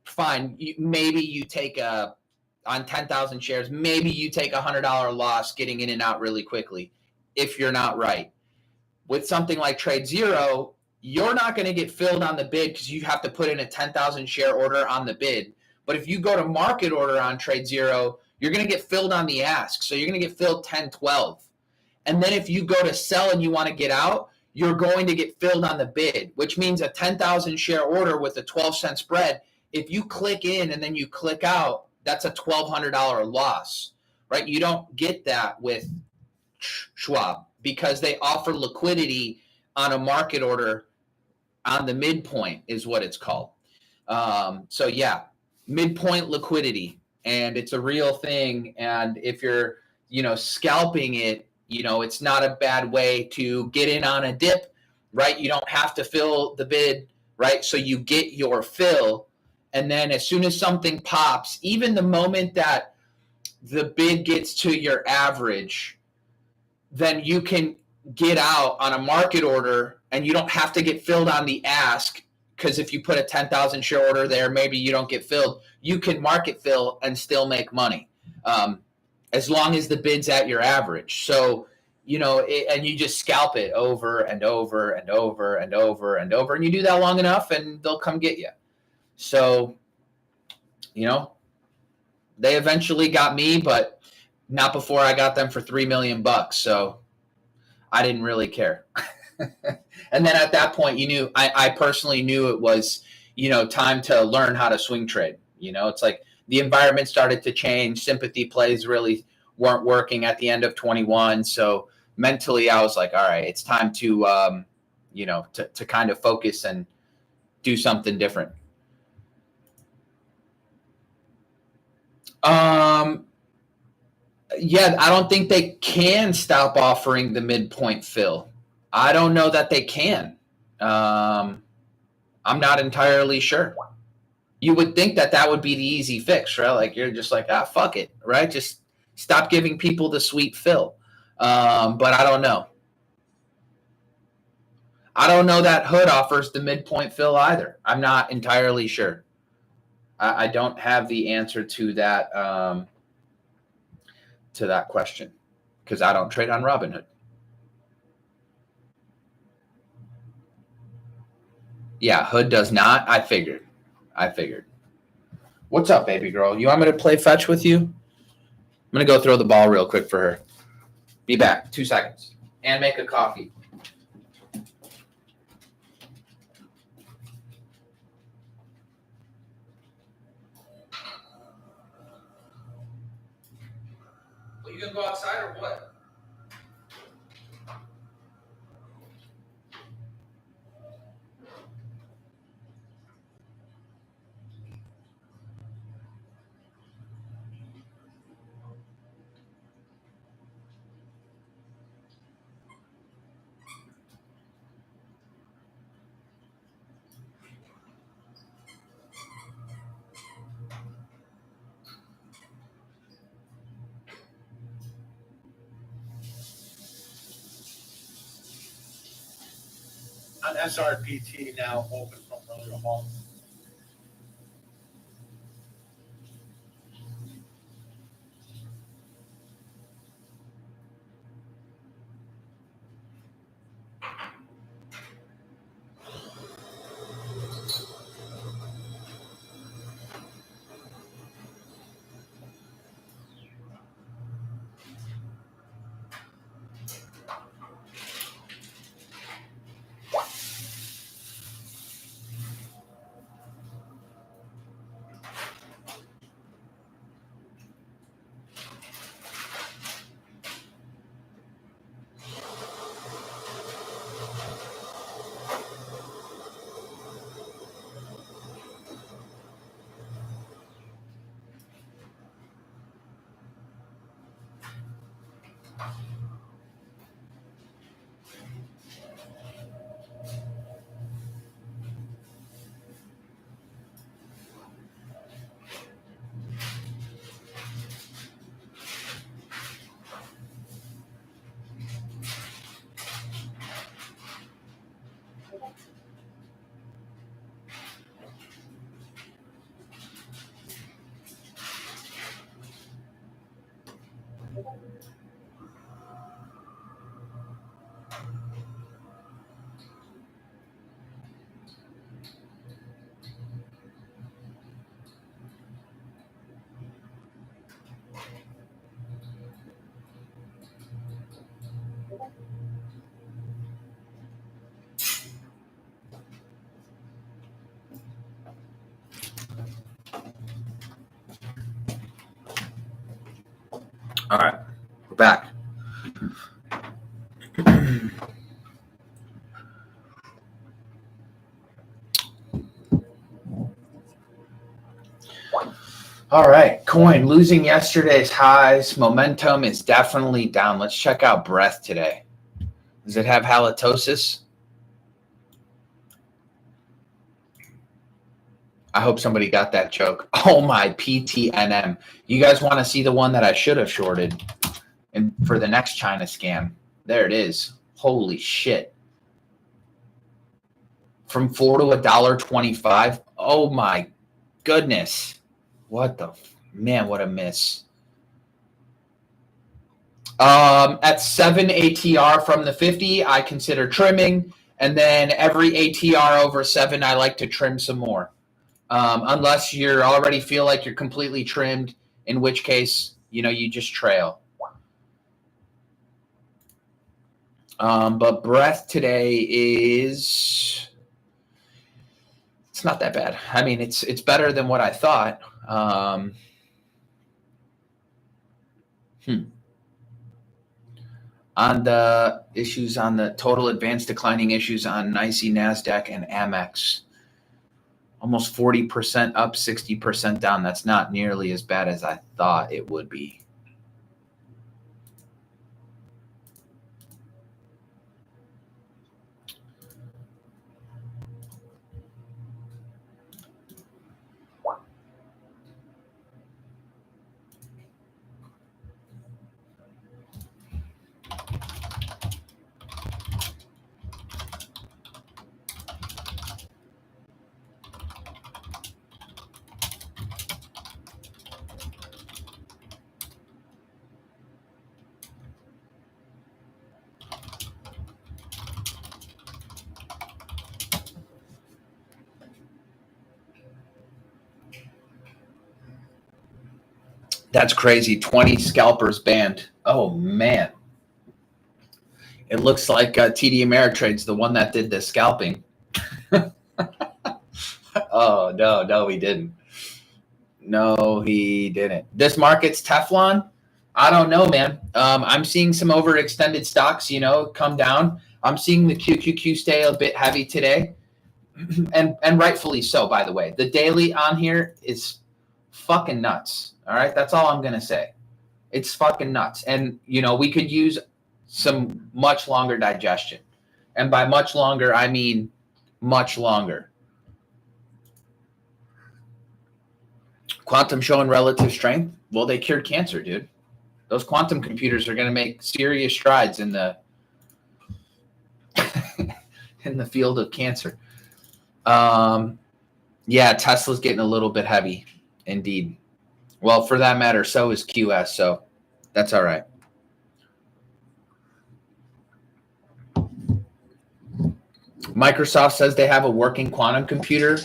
fine. Maybe you take on 10,000 shares, maybe you take $100 loss getting in and out really quickly if you're not right. With something like Trade Zero, you're not going to get filled on the bid because you have to put in a 10,000 share order on the bid. But if you go to market order on Trade Zero, you're going to get filled on the ask. So you're going to get filled 10.12. And then if you go to sell and you want to get out, you're going to get filled on the bid, which means a 10,000 share order with a 12-cent spread. If you click in and then you click out, that's a $1,200 loss, right? You don't get that with Schwab because they offer liquidity on a market order on the midpoint is what it's called. So yeah, midpoint liquidity. and it's a real thing. And if you're, scalping it, it's not a bad way to get in on a dip, right? You don't have to fill the bid, right? So you get your fill. And then as soon as something pops, even the moment that the bid gets to your average, then you can get out on a market order and you don't have to get filled on the ask. Because if you put a 10,000 share order there, maybe you don't get filled. You can market fill and still make money, as long as the bid's at your average. So, and you just scalp it over and over and over and over and over. And you do that long enough and they'll come get you. So, they eventually got me, but not before I got them for $3 million. So I didn't really care. And then at that point, I personally knew it was, time to learn how to swing trade. It's like the environment started to change. Sympathy plays really weren't working at the end of 21. So mentally I was like, all right, it's time to, to kind of focus and do something different. Yeah, I don't think they can stop offering the midpoint fill. I don't know that they can. I'm not entirely sure. You would think that would be the easy fix, right? Like you're just like, fuck it, right? Just stop giving people the sweet fill. But I don't know. I don't know that Hood offers the midpoint fill either. I'm not entirely sure. I don't have the answer to that question because I don't trade on Robinhood. Yeah, Hood does not. I figured. What's up, baby girl? You want me to play fetch with you? I'm going to go throw the ball real quick for her. Be back. 2 seconds. And make a coffee. Well, you going to go outside or what? On SRPT now open from earlier home. All right, we're back. All right, coin losing yesterday's highs. Momentum is definitely down. Let's check out breath today. Does it have halitosis? I hope somebody got that joke. Oh my PTNM. You guys want to see the one that I should have shorted and for the next China scam? There it is. Holy shit. From $4 to $1.25. Oh my goodness. What the man, what a miss. At 7 ATR from the 50, I consider trimming. And then every ATR over 7, I like to trim some more. Unless you already feel like you're completely trimmed, in which case, you just trail. But breath today it's not that bad. I mean, it's better than what I thought. On the issues on the total advanced declining issues on NYSE, NASDAQ, and Amex. Almost 40% up, 60% down. That's not nearly as bad as I thought it would be. That's crazy. 20 scalpers banned. Oh, man. It looks like TD Ameritrade's the one that did the scalping. Oh, no, he didn't. No, he didn't. This market's Teflon? I don't know, man. I'm seeing some overextended stocks, come down. I'm seeing the QQQ stay a bit heavy today. And rightfully so, by the way. The daily on here is fucking nuts. All right? That's all I'm going to say. It's fucking nuts. And, we could use some much longer digestion. And by much longer, I mean much longer. Quantum showing relative strength. Well, they cured cancer, dude. Those quantum computers are going to make serious strides in the in the field of cancer. Yeah, Tesla's getting a little bit heavy, indeed. Well, for that matter, so is QS, so that's all right. Microsoft says they have a working quantum computer.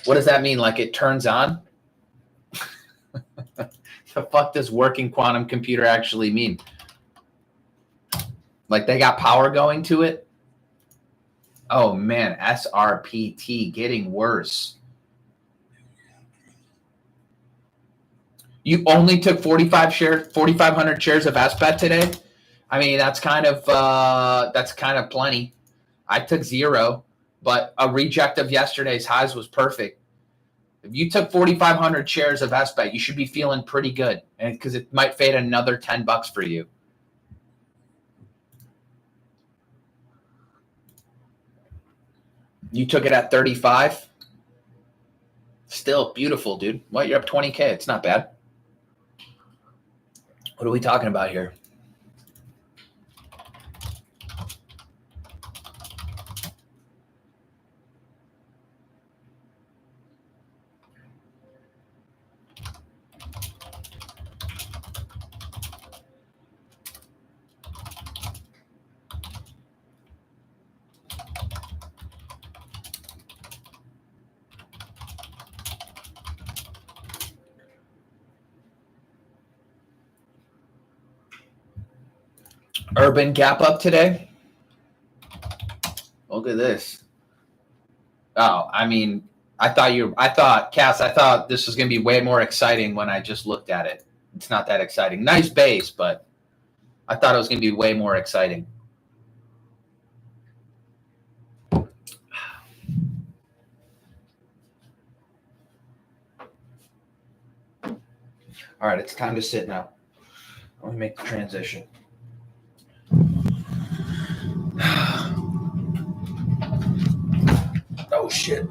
What does that mean? Like it turns on? The fuck does working quantum computer actually mean? Like they got power going to it? Oh man, SRPT getting worse. You only took 4,500 shares of SBET today? I mean, that's kind of plenty. I took 0, but a reject of yesterday's highs was perfect. If you took 4,500 shares of SBET, you should be feeling pretty good, and because it might fade another $10 for you. You took it at 35. Still beautiful, dude. What? You're up 20K. It's not bad. What are we talking about here? Urban gap up today. Look at this. Oh, I mean, I thought this was going to be way more exciting when I just looked at it. It's not that exciting. Nice base, but I thought it was going to be way more exciting. All right, it's time to sit now. Let me make the transition. Oh, shit.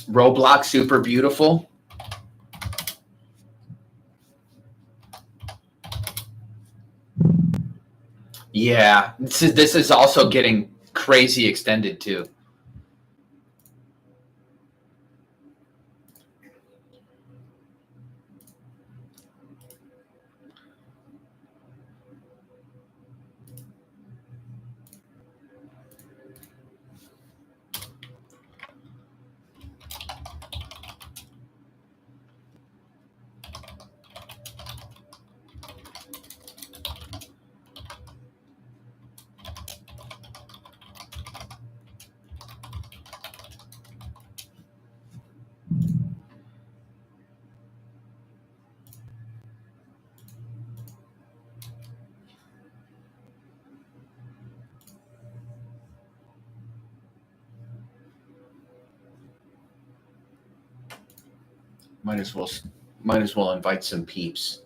Roblox super beautiful. Yeah, this is also getting crazy extended too. Might as well invite some peeps.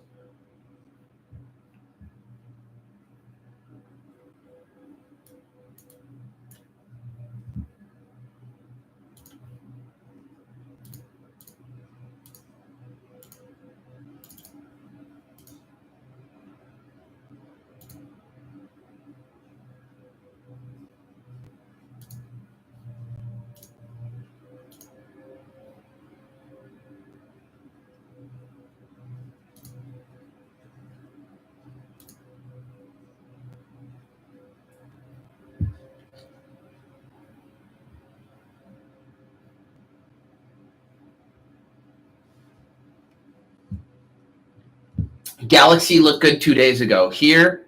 Galaxy looked good 2 days ago. Here,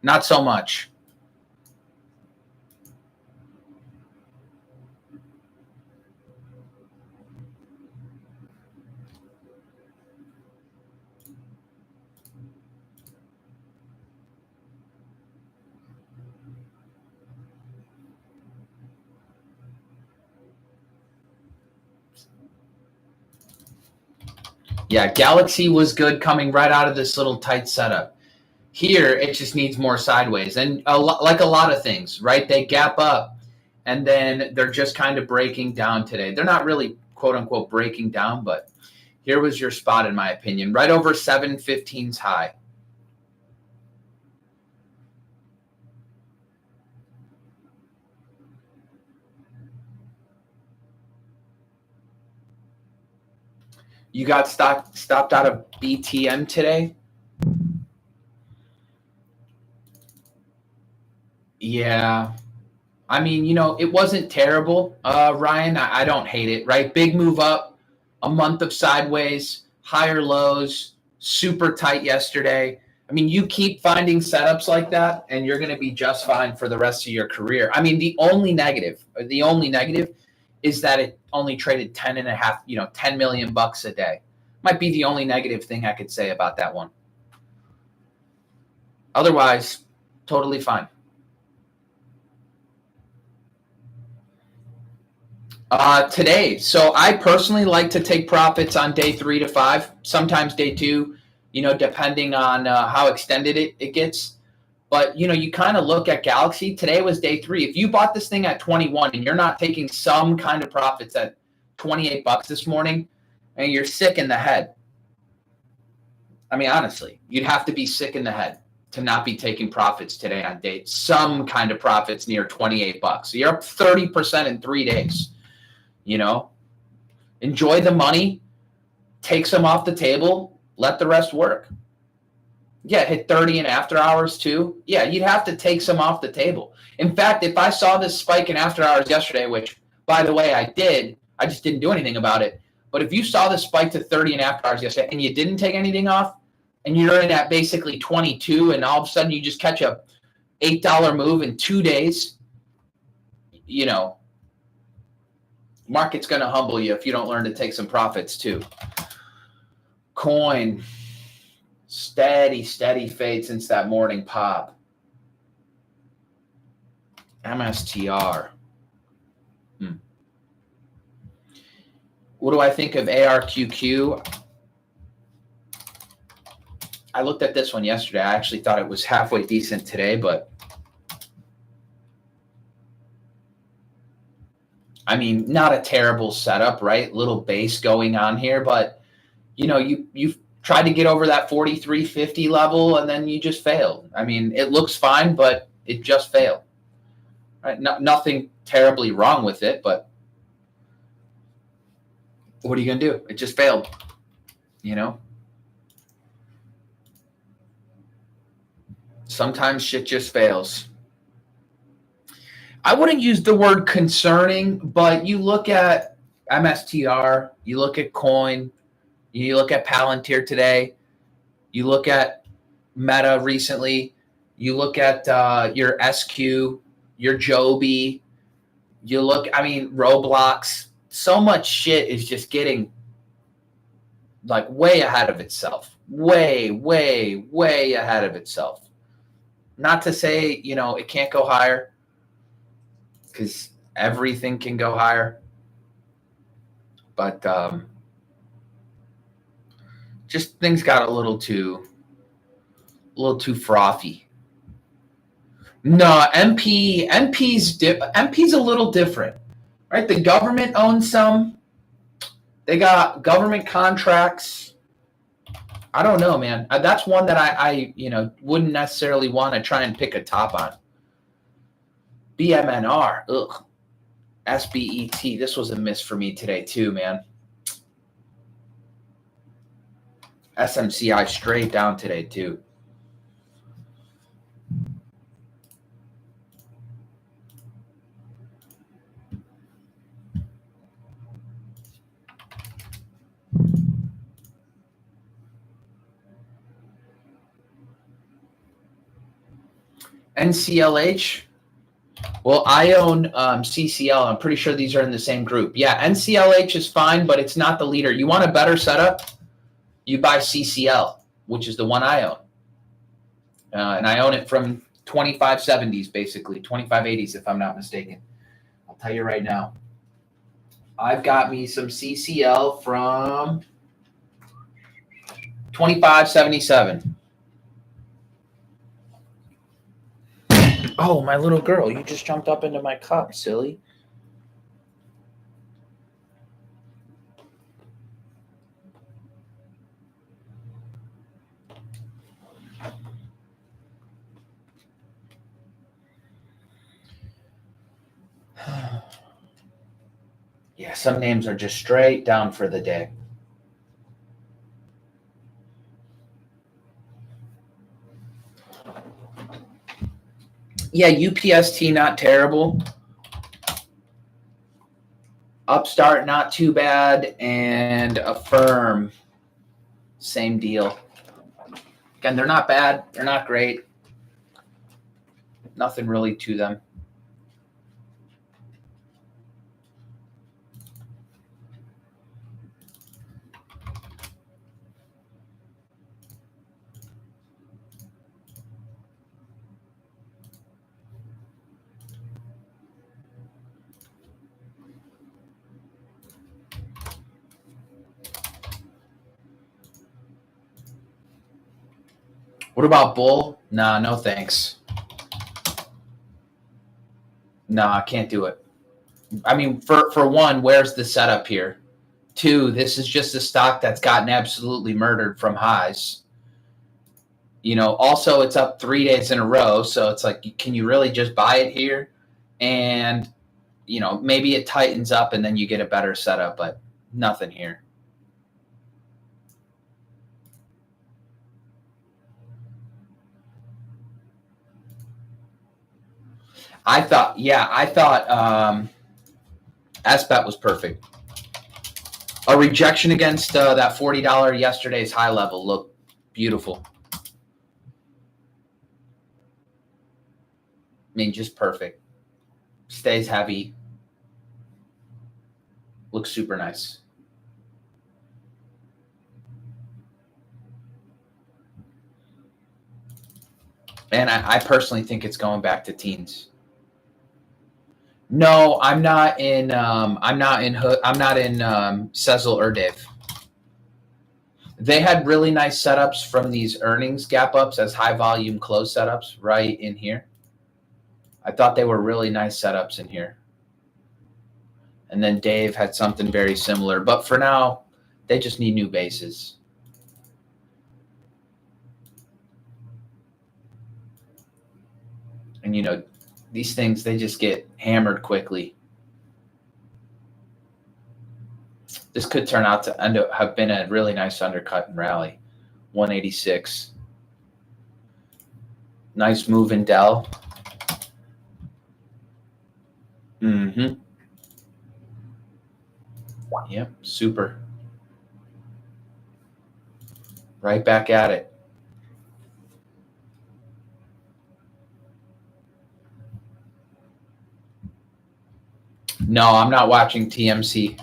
not so much. Yeah, Galaxy was good coming right out of this little tight setup. Here, it just needs more sideways. And like a lot of things, right? They gap up, and then they're just kind of breaking down today. They're not really, quote unquote, breaking down, but here was your spot, in my opinion, right over 715's high. You got stopped out of BTM today? Yeah. I mean, it wasn't terrible, Ryan. I don't hate it, right? Big move up, a month of sideways, higher lows, super tight yesterday. I mean, you keep finding setups like that, and you're going to be just fine for the rest of your career. I mean, the only negative is that it only traded 10 million bucks a day. Might be the only negative thing I could say about that one. Otherwise, totally fine. Today. So I personally like to take profits on day 3 to 5, sometimes day 2, depending on how extended it gets. But, you kind of look at Galaxy. Today was day 3. If you bought this thing at 21 and you're not taking some kind of profits at 28 bucks this morning, and you're sick in the head. I mean, honestly, you'd have to be sick in the head to not be taking profits today on day, some kind of profits near 28 bucks. So you're up 30% in 3 days. Enjoy the money, take some off the table, let the rest work. Yeah, hit 30 in after hours too. Yeah, you'd have to take some off the table. In fact, if I saw this spike in after hours yesterday, which, by the way, I did, I just didn't do anything about it. But if you saw the spike to 30 in after hours yesterday and you didn't take anything off, and you're in at basically 22, and all of a sudden you just catch a $8 move in 2 days, you know, market's going to humble you if you don't learn to take some profits too. Coin, steady fade since that morning pop. MSTR. What do I think of ARQQ? I looked at this one yesterday. I actually thought it was halfway decent today, but I mean, not a terrible setup, right? Little base going on here, but you know, you've tried to get over that 43.50 level and then you just failed. I mean, it looks fine, but it just failed. Right? Nothing terribly wrong with it, but what are you going to do? It just failed, you know? Sometimes shit just fails. I wouldn't use the word concerning, but you look at MSTR, you look at Coin, you look at Palantir today, you look at Meta recently, you look at your SQ, your Joby, you look, I mean, Roblox. So much shit is just getting like way ahead of itself. Way ahead of itself. Not to say, you know, it can't go higher, because everything can go higher. But just things got a little too frothy. No, MP's a little different, right? The government owns some. They got government contracts. I don't know, man. That's one that I wouldn't necessarily want to try and pick a top on. BMNR, ugh. SBET, this was a miss for me today too, man. SMCI straight down today too. NCLH. Well, I own CCL. I'm pretty sure these are in the same group. Yeah, NCLH is fine, but it's not the leader. You want a better setup? You buy CCL, which is the one I own. And I own it from 2570s, basically, 2580s, if I'm not mistaken. I'll tell you right now. I've got me some CCL from 2577. Oh, my little girl, you just jumped up into my cup, silly. Yeah, some names are just straight down for the day. Yeah, UPST, not terrible. Upstart, not too bad. And Affirm, same deal. Again, they're not bad. They're not great. Nothing really to them. What about Bull? Nah, no thanks. Nah, I can't do it. I mean, for one, where's the setup here? Two, this is just a stock that's gotten absolutely murdered from highs. You know, also it's up 3 days in a row, so it's like, can you really just buy it here? And, you know, maybe it tightens up and then you get a better setup, but Nothing here. I thought SBET was perfect. A rejection against that $40 yesterday's high level looked beautiful. I mean, just perfect. Stays heavy. Looks super nice. And I personally think it's going back to teens. No, I'm not in Sezzle or Dave. They had really nice setups from these earnings gap ups as high volume close setups right in here. I thought they were really nice setups in here. And then Dave had something very similar. But for now, they just need new bases. And, you know, these things, they just get hammered quickly. This could turn out to have been a really nice undercut and rally. 186. Nice move in Dell. Mm-hmm. Yep, super. Right back at it. No, I'm not watching TMC.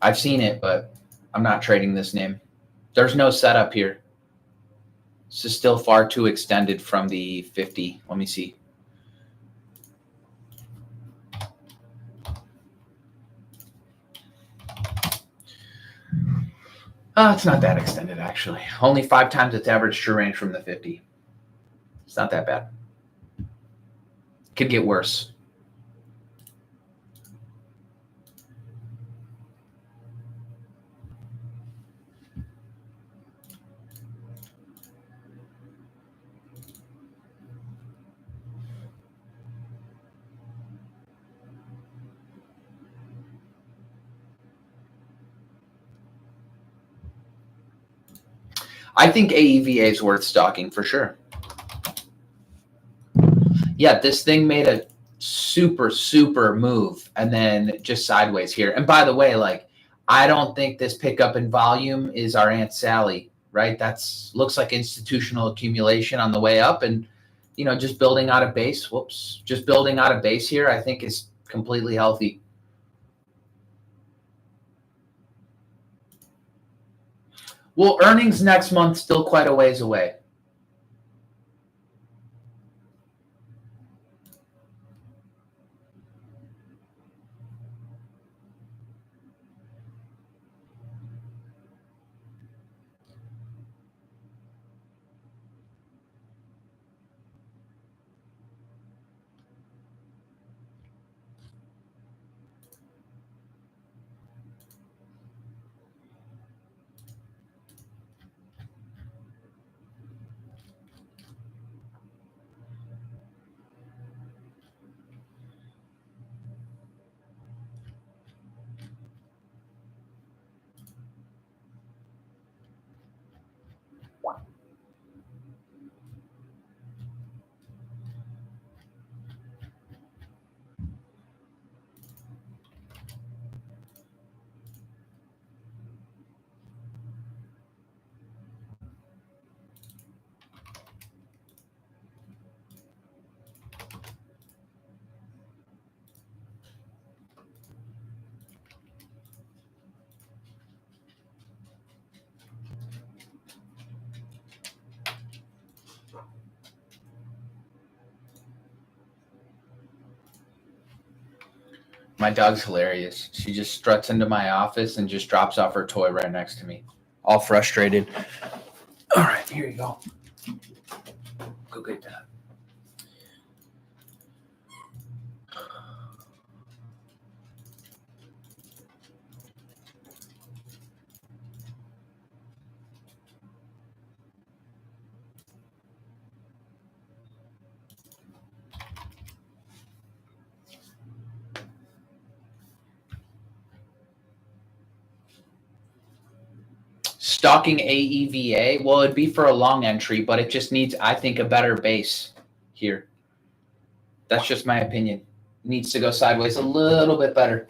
I've seen it, but I'm not trading this name. There's no setup here. This is still far too extended from the 50. Let me see. It's not that extended, actually. Only 5 times its average true range from the 50. It's not that bad. Could get worse. I think AEVA is worth stalking for sure. Yeah, this thing made a super, super move and then just sideways here. And by the way, like, I don't think this pickup in volume is our Aunt Sally, right? That's looks like institutional accumulation on the way up. And, you know, just building out a base. Just building out a base here, I think is completely healthy. Well, earnings next month still quite a ways away. My dog's hilarious. She just struts into my office and just drops off her toy right next to me, all frustrated. All right, here you go. Go get that. Stalking AEVA. Well, it'd be for a long entry, but it just needs, I think, a better base here. That's just my opinion. It needs to go sideways a little bit better.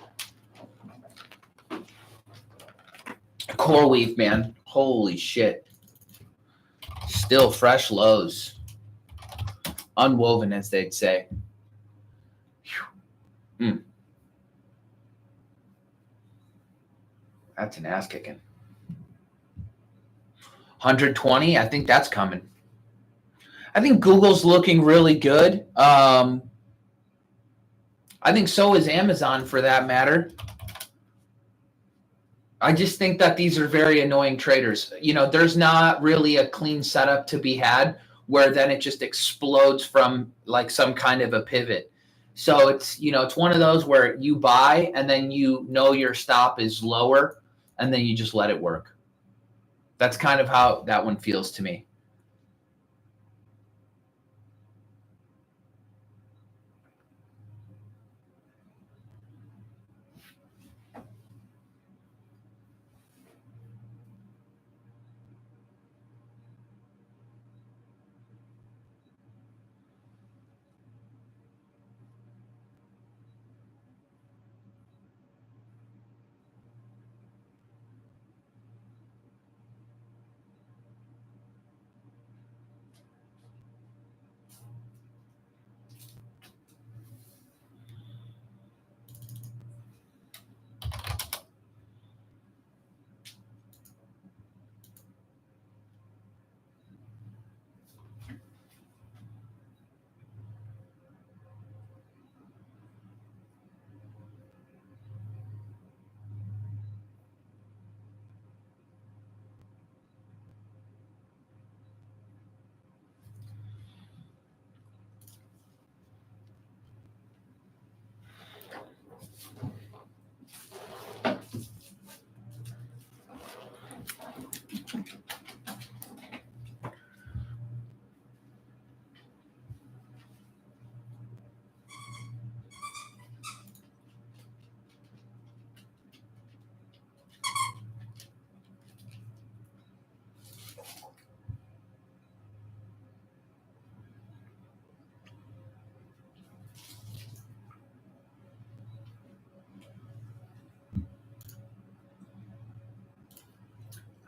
Core weave, man. Holy shit. Still fresh lows. Unwoven, as they'd say. That's an ass kicking. 120, I think that's coming. I think Google's looking really good. I think so is Amazon, for that matter. I just think that these are very annoying traders. You know, there's not really a clean setup to be had where then it just explodes from like some kind of a pivot. So it's, you know, it's one of those where you buy and then you know your stop is lower and then you just let it work. That's kind of how that one feels to me.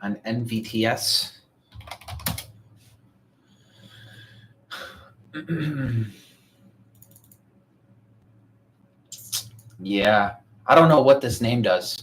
On NVTS. Yeah, I don't know what this name does.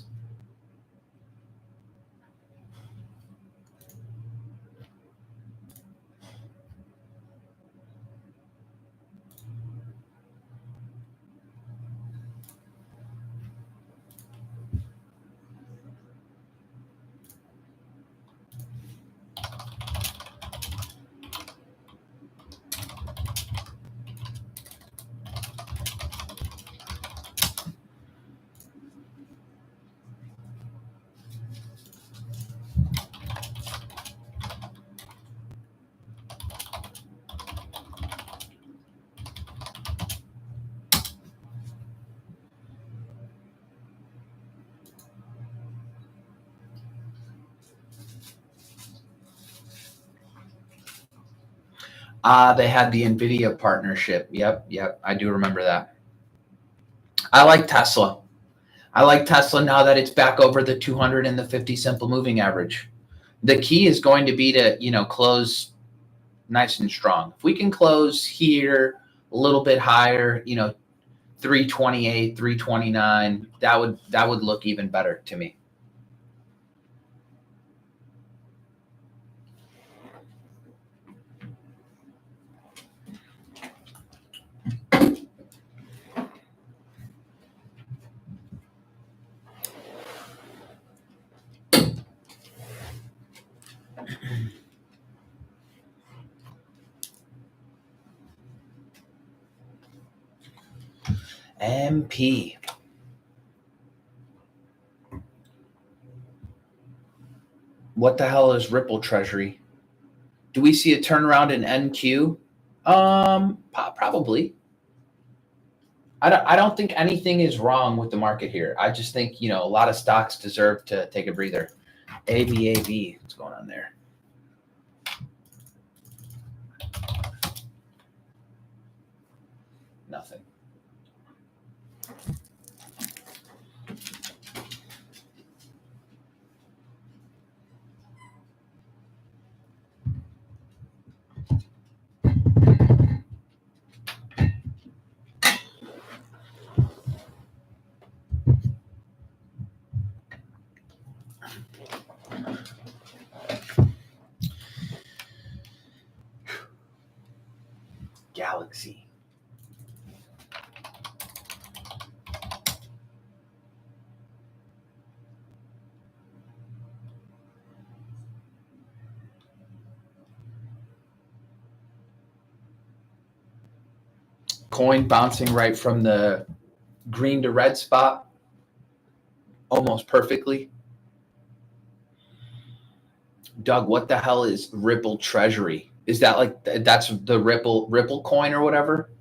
They had the NVIDIA partnership. Yep, I do remember that. I like Tesla. I like Tesla now that it's back over the 200 and the 50 simple moving average. The key is going to be to, you know, close nice and strong. If we can close here a little bit higher, you know, 328, 329, that would look even better to me. MP. What the hell is Ripple Treasury? Do we see a turnaround in NQ? Probably. I don't think anything is wrong with the market here. I just think, you know, a lot of stocks deserve to take a breather. ABAB. What's going on there? Nothing. Galaxy. Coin bouncing right from the green to red spot almost perfectly. Doug, what the hell is Ripple Treasury? Is that like that's the Ripple coin or whatever?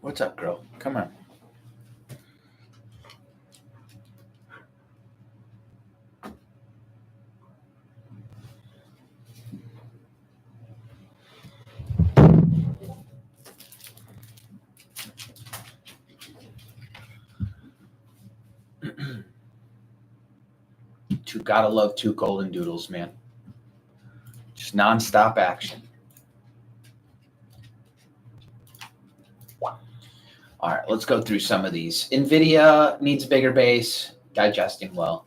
What's up, girl? Come on. Gotta love two golden doodles, man. Just nonstop action. All right, let's go through some of these. NVIDIA needs a bigger base, digesting well.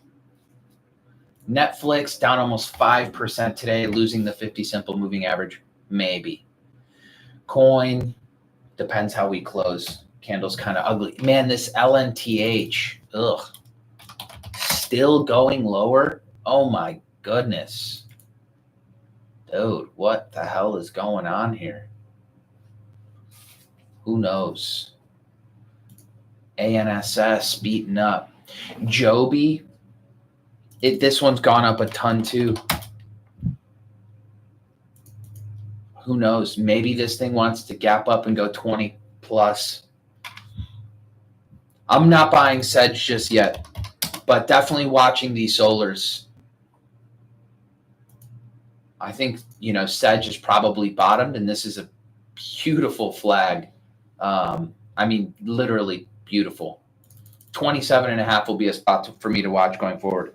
Netflix down almost 5% today, losing the 50 simple moving average, maybe. Coin, depends how we close. Candle's kind of ugly. Man, this LNTH, ugh. Still going lower? Oh my goodness. Dude, what the hell is going on here? Who knows? ANSS beaten up. Joby, this one's gone up a ton too. Who knows? Maybe this thing wants to gap up and go 20 plus. I'm not buying Sedge just yet, but definitely watching these solars. I think, Sedge is probably bottomed, and this is a beautiful flag. I mean, literally beautiful. 27.5 will be a spot for me to watch going forward.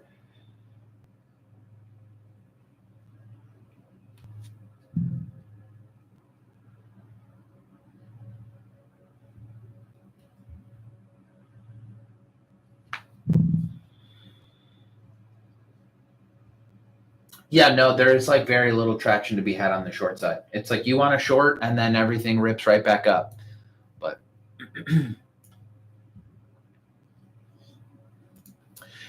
Yeah, no, there's like very little traction to be had on the short side. It's like you want a short and then everything rips right back up. But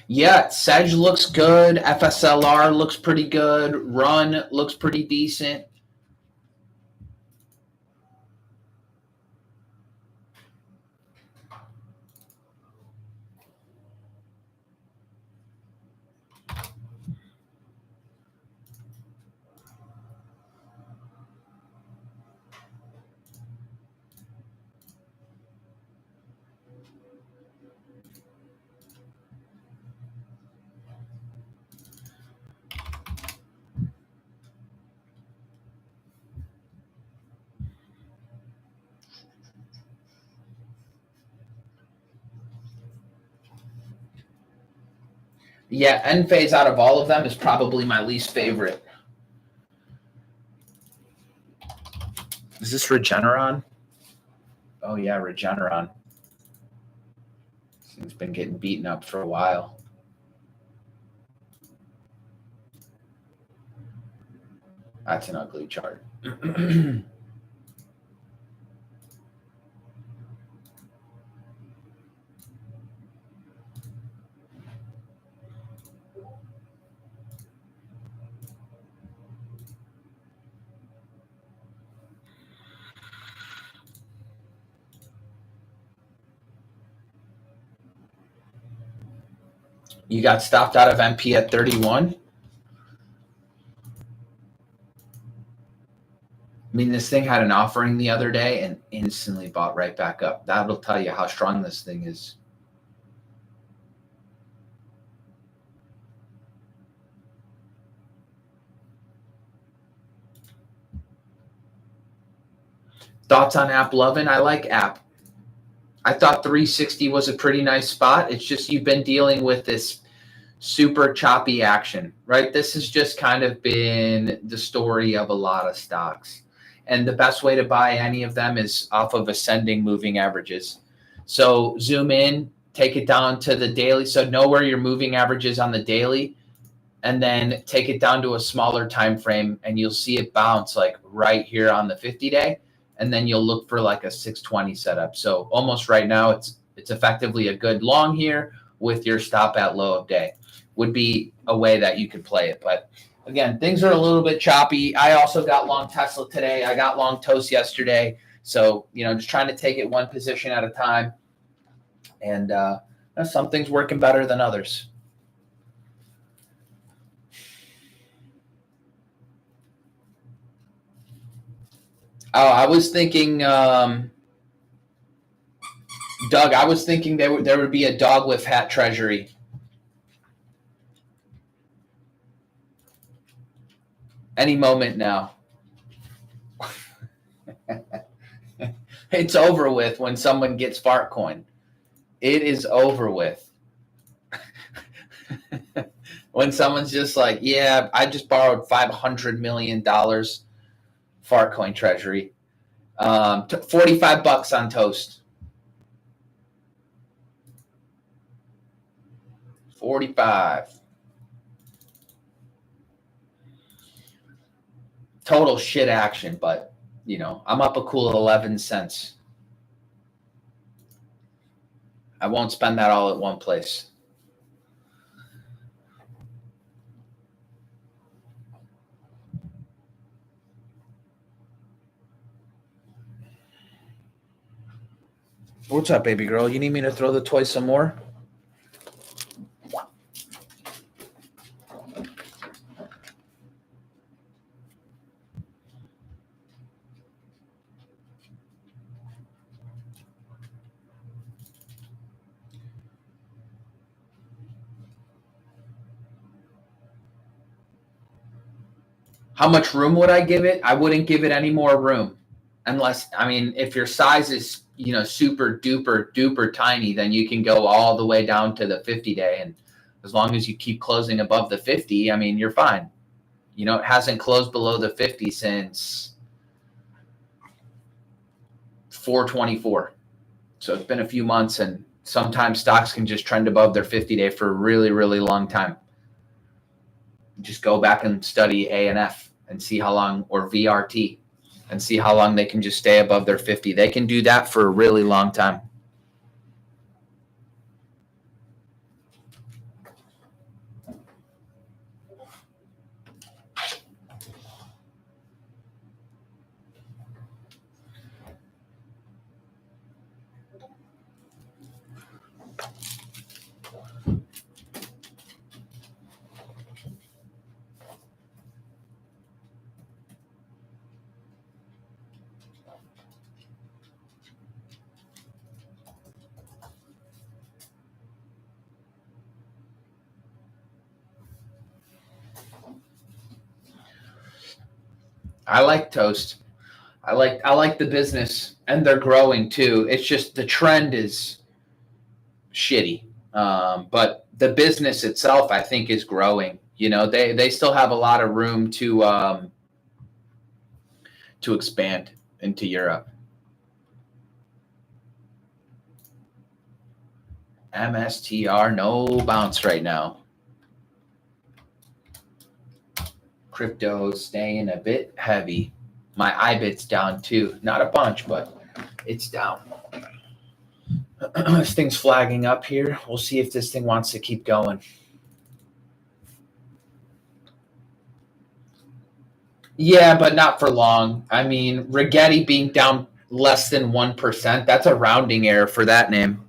yeah, Sedge looks good. FSLR looks pretty good. Run looks pretty decent. Yeah, end phase out of all of them is probably my least favorite. Is this Regeneron? Oh yeah, Regeneron. This thing's been getting beaten up for a while. That's an ugly chart. You got stopped out of MP at 31. I mean, this thing had an offering the other day and instantly bought right back up. That'll tell you how strong this thing is. Thoughts on App Lovin'? I like App. I thought 360 was a pretty nice spot. It's just you've been dealing with this super choppy action, right? This has just kind of been the story of a lot of stocks. And the best way to buy any of them is off of ascending moving averages. So zoom in, take it down to the daily. So know where your moving average is on the daily, and then take it down to a smaller time frame, and you'll see it bounce like right here on the 50-day. And then you'll look for like a 620 setup. So almost right now, it's effectively a good long here with your stop at low of day would be a way that you could play it. But again, things are a little bit choppy. I also got long Tesla today. I got long Toast yesterday. So, just trying to take it one position at a time. And some things working better than others. Oh, I was thinking, Doug, I was thinking there would be a dog with hat treasury. Any moment now. It's over with when someone gets fart coin. It is over with. When someone's just like, yeah, I just borrowed $500 million fart coin treasury. $45 on Toast. 45. Total shit action, but I'm up a cool 11 cents. I won't spend that all at one place. What's up, baby girl? You need me to throw the toy some more? How much room would I give it? I wouldn't give it any more room unless, if your size is, super duper tiny, then you can go all the way down to the 50-day. And as long as you keep closing above the 50, you're fine. It hasn't closed below the 50 since 424. So it's been a few months, and sometimes stocks can just trend above their 50-day for a really, really long time. Just go back and study ANF and see how long, or VRT, and see how long they can just stay above their 50. They can do that for a really long time. I like Toast. I like the business, and they're growing too. It's just the trend is shitty. But the business itself, I think, is growing. They still have a lot of room to expand into Europe. MSTR, no bounce right now. Crypto staying a bit heavy. My IBIT's down too. Not a bunch, but it's down. This thing's flagging up here. We'll see if this thing wants to keep going. Yeah, but not for long. Rigetti being down less than 1%, that's a rounding error for that name.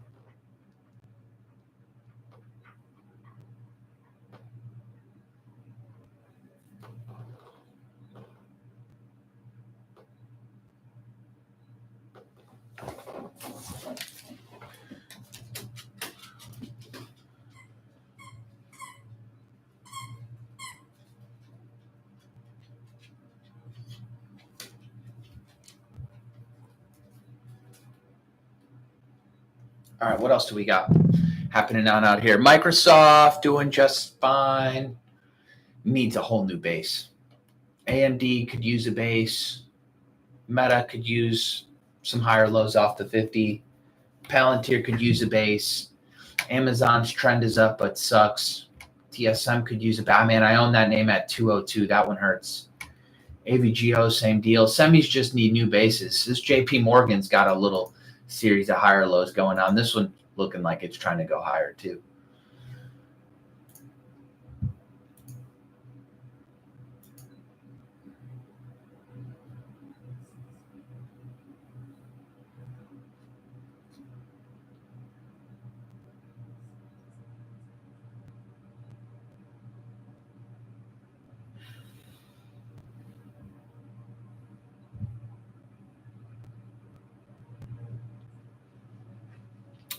All right, what else do we got happening on out here? Microsoft doing just fine. Needs a whole new base. AMD could use a base. Meta could use some higher lows off the 50. Palantir could use a base. Amazon's trend is up, but sucks. TSM could use a base. Man, I own that name at 202. That one hurts. AVGO, same deal. Semis just need new bases. This JP Morgan's got a little series of higher lows going on. This one looking like it's trying to go higher too.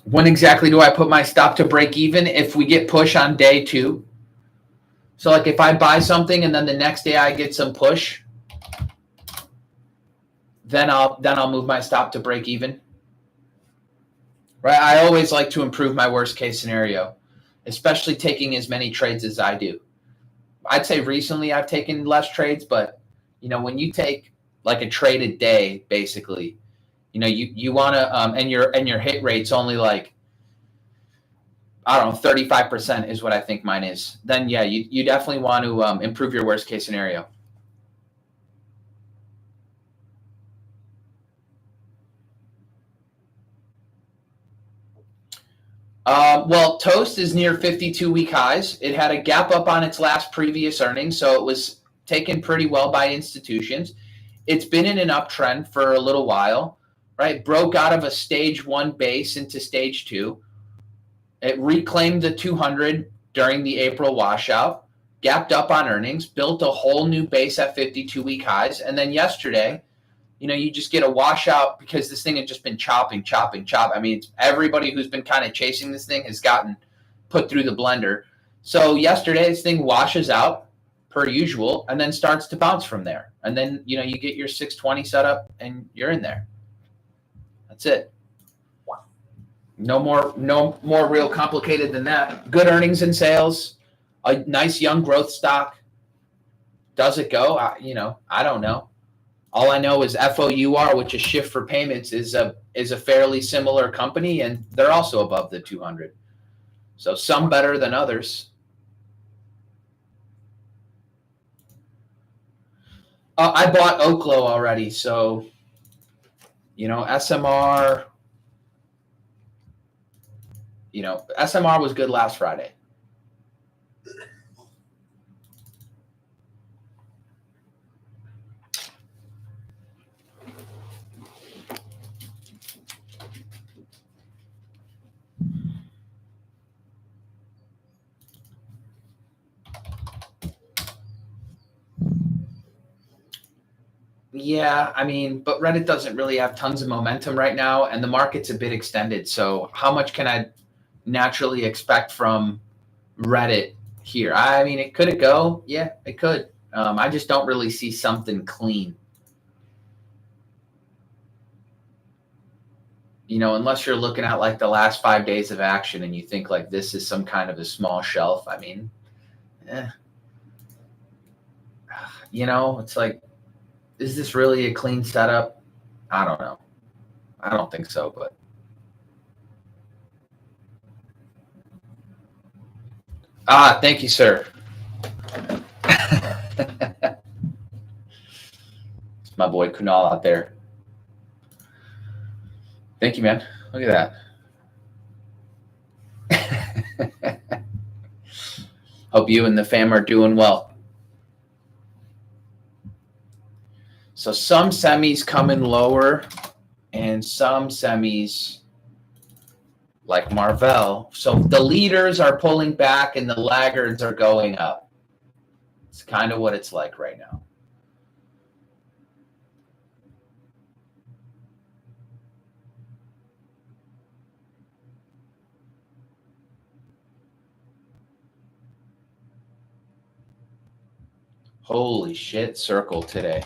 When exactly do I put my stop to break even? If we get push on day 2. So like if I buy something and then the next day I get some push, then I'll move my stop to break even. Right? I always like to improve my worst case scenario, especially taking as many trades as I do. I'd say recently I've taken less trades, but when you take like a trade a day, basically, you want to and your hit rate's only like, I don't know, 35% is what I think mine is. Then yeah, you definitely want to improve your worst case scenario. Well, Toast is near 52-week highs. It had a gap up on its last previous earnings, so it was taken pretty well by institutions. It's been in an uptrend for a little while, right? Broke out of a stage 1 base into stage 2. It reclaimed the 200 during the April washout, gapped up on earnings, built a whole new base at 52-week highs, and then yesterday, you just get a washout because this thing had just been chopping. I mean, everybody who's been kind of chasing this thing has gotten put through the blender. So yesterday, this thing washes out per usual and then starts to bounce from there. And then, you get your 620 set up and you're in there. That's it. No more real complicated than that. Good earnings and sales, a nice young growth stock. Does it go? I don't know. All I know is FOUR, which is Shift for Payments, is a fairly similar company, and they're also above the 200. So some better than others. I bought Oklo already, so SMR. SMR was good last Friday. Yeah, I mean, but Reddit doesn't really have tons of momentum right now, and the market's a bit extended. So how much can I naturally expect from Reddit here? I mean, could it go? Yeah, it could. I just don't really see something clean. Unless you're looking at like the last 5 days of action and you think like this is some kind of a small shelf. I mean, it's like, is this really a clean setup? I don't know. I don't think so, but. Thank you, sir. It's my boy Kunal out there. Thank you, man. Look at that. Hope you and the fam are doing well. So some semis coming lower and some semis like Marvell. So the leaders are pulling back and the laggards are going up. It's kind of what it's like right now. Holy shit, Circle today.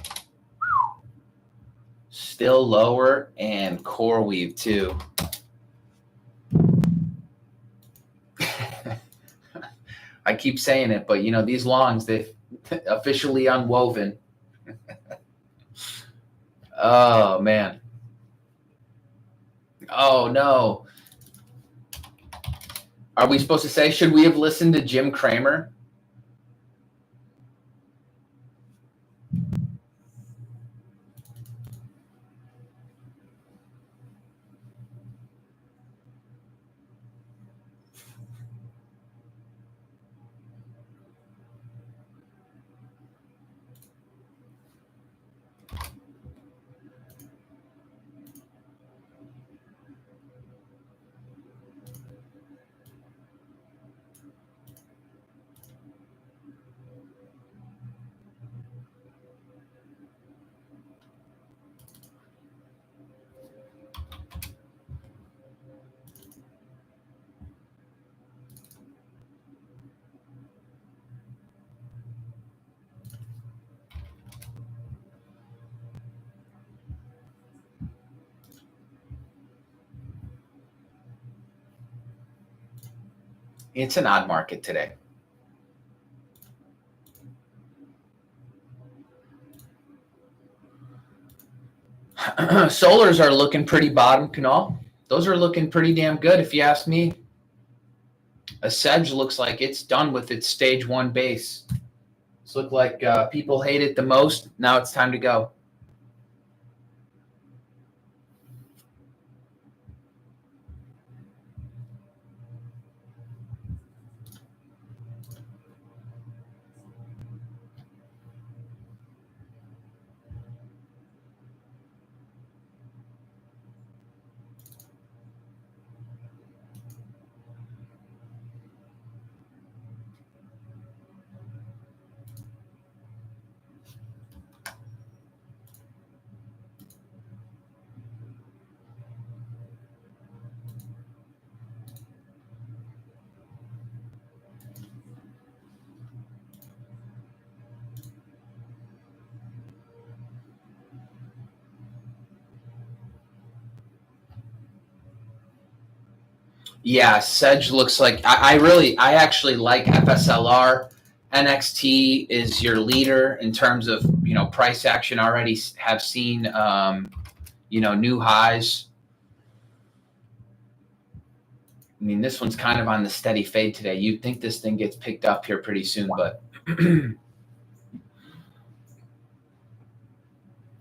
Still lower, and CoreWeave too. keep saying it, but these longs, they've officially unwoven. Oh man. Oh no. Are we supposed to say, should we have listened to Jim Cramer? It's an odd market today. Solars are looking pretty bottom, Canal. Those are looking pretty damn good, if you ask me. A sedge looks like it's done with its stage 1 base. It's looked like people hate it the most. Now it's time to go. Yeah, Sedge looks like I actually like FSLR. NXT is your leader in terms of price action. Already have seen new highs. I mean, this one's kind of on the steady fade today. You'd think this thing gets picked up here pretty soon, but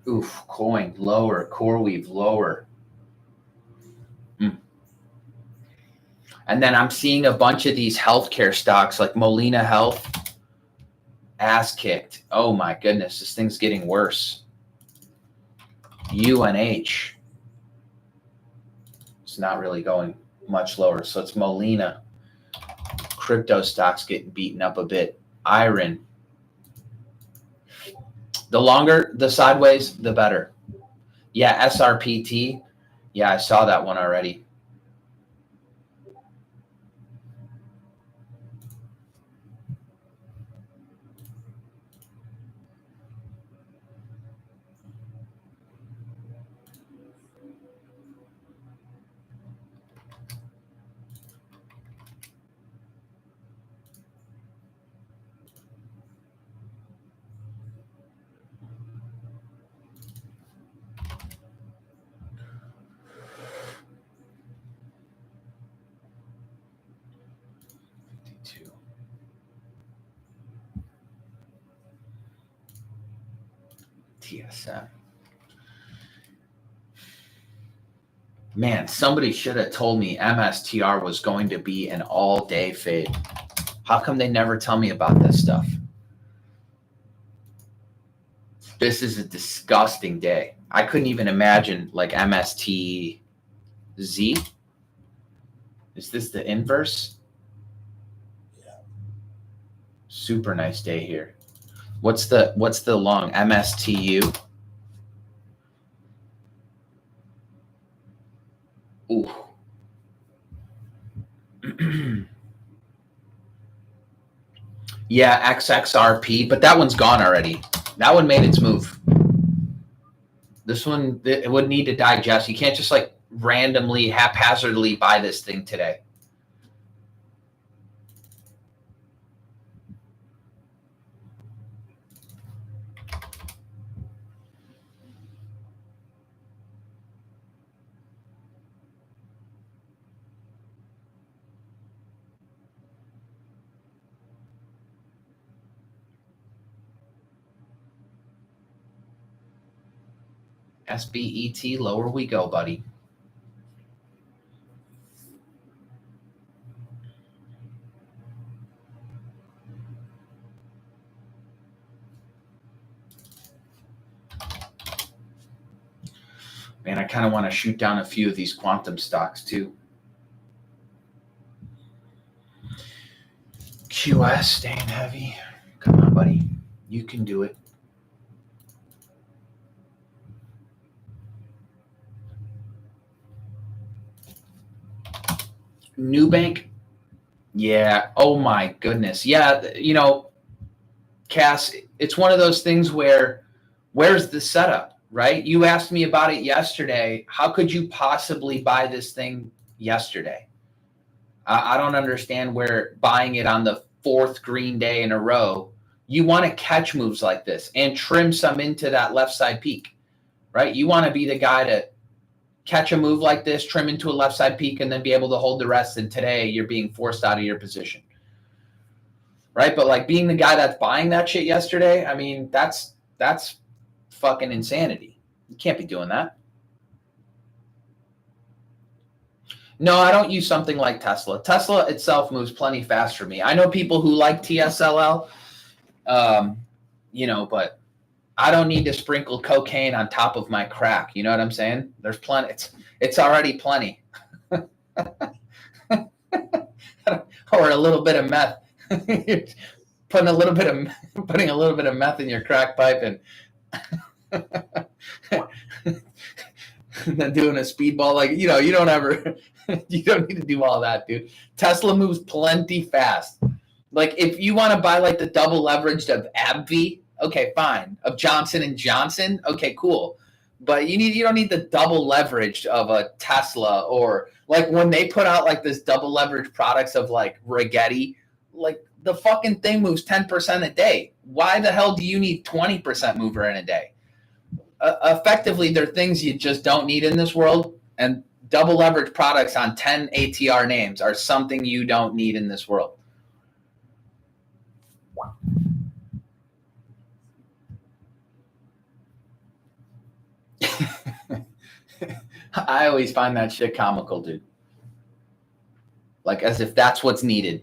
oof, coin lower, CoreWeave lower. And then I'm seeing a bunch of these healthcare stocks like Molina Health, ass kicked. Oh my goodness, this thing's getting worse. UNH. It's not really going much lower. So it's Molina. Crypto stocks getting beaten up a bit. Iron. The longer the sideways, the better. Yeah, SRPT. Yeah, I saw that one already. TSM. Man, somebody should have told me MSTR was going to be an all-day fade. How come they never tell me about this stuff? This is a disgusting day. I couldn't even imagine like MSTZ. Is this the inverse? Yeah. Super nice day here. What's the long MSTU? Ooh. Yeah, XXRP, but that one's gone already. That one made its move. This one, it would need to digest. You can't just like randomly, haphazardly buy this thing today. SBET, lower we go, buddy. Man, I kind of want to shoot down a few of these quantum stocks too. QS staying heavy. Come on, buddy. You can do it. Nubank. Yeah. Oh my goodness. Yeah. You know, Cass, it's one of those things where where's the setup, right? You asked me about it yesterday. How could you possibly buy this thing yesterday? I don't understand where buying it on the fourth green day in a row. You want to catch moves like this and trim some into that left side peak, right? You want to be the guy to catch a move like this, trim into a left side peak, and then be able to hold the rest. And today you're being forced out of your position, right? But like being the guy that's buying that shit yesterday, I mean, that's fucking insanity. You can't be doing that. No, I don't use something like Tesla. Tesla itself moves plenty fast for me. I know people who like TSLL, you know, but I don't need to sprinkle cocaine on top of my crack. You know what I'm saying? There's plenty. It's already plenty. Or a little bit of meth. putting a little bit of meth in your crack pipe and then doing a speedball, like, you know, you don't need to do all that, dude. Tesla moves plenty fast. Like if you want to buy like the double leveraged of AbbVie, okay, fine. Of Johnson & Johnson, okay, cool. But you don't need the double leveraged of a Tesla, or like when they put out like this double leveraged products of like Rigetti, like the fucking thing moves 10% a day. Why the hell do you need 20% mover in a day? Effectively, they're things you just don't need in this world, and double leverage products on 10 ATR names are something you don't need in this world. I always find that shit comical, dude. Like as if that's what's needed.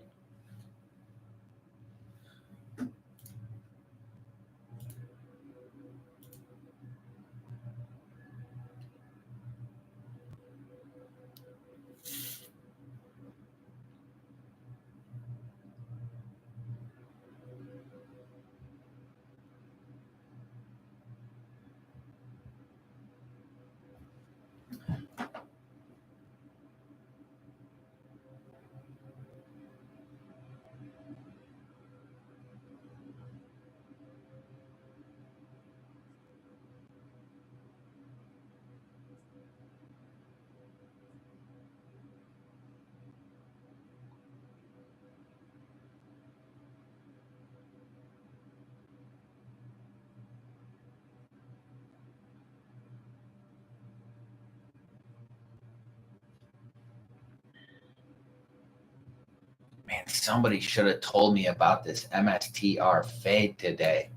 Man, somebody should have told me about this MSTR fade today.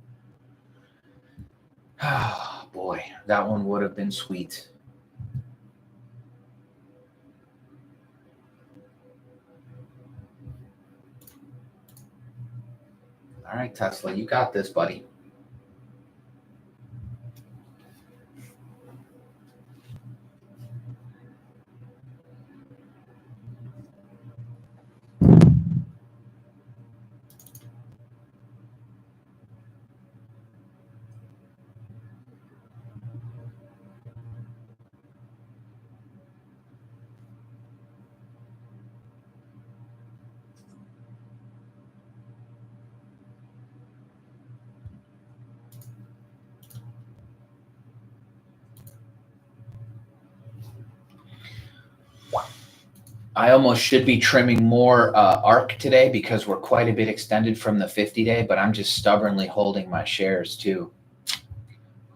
Oh, boy, that one would have been sweet. All right, Tesla, you got this, buddy. I almost should be trimming more ARC today because we're quite a bit extended from the 50-day, but I'm just stubbornly holding my shares too.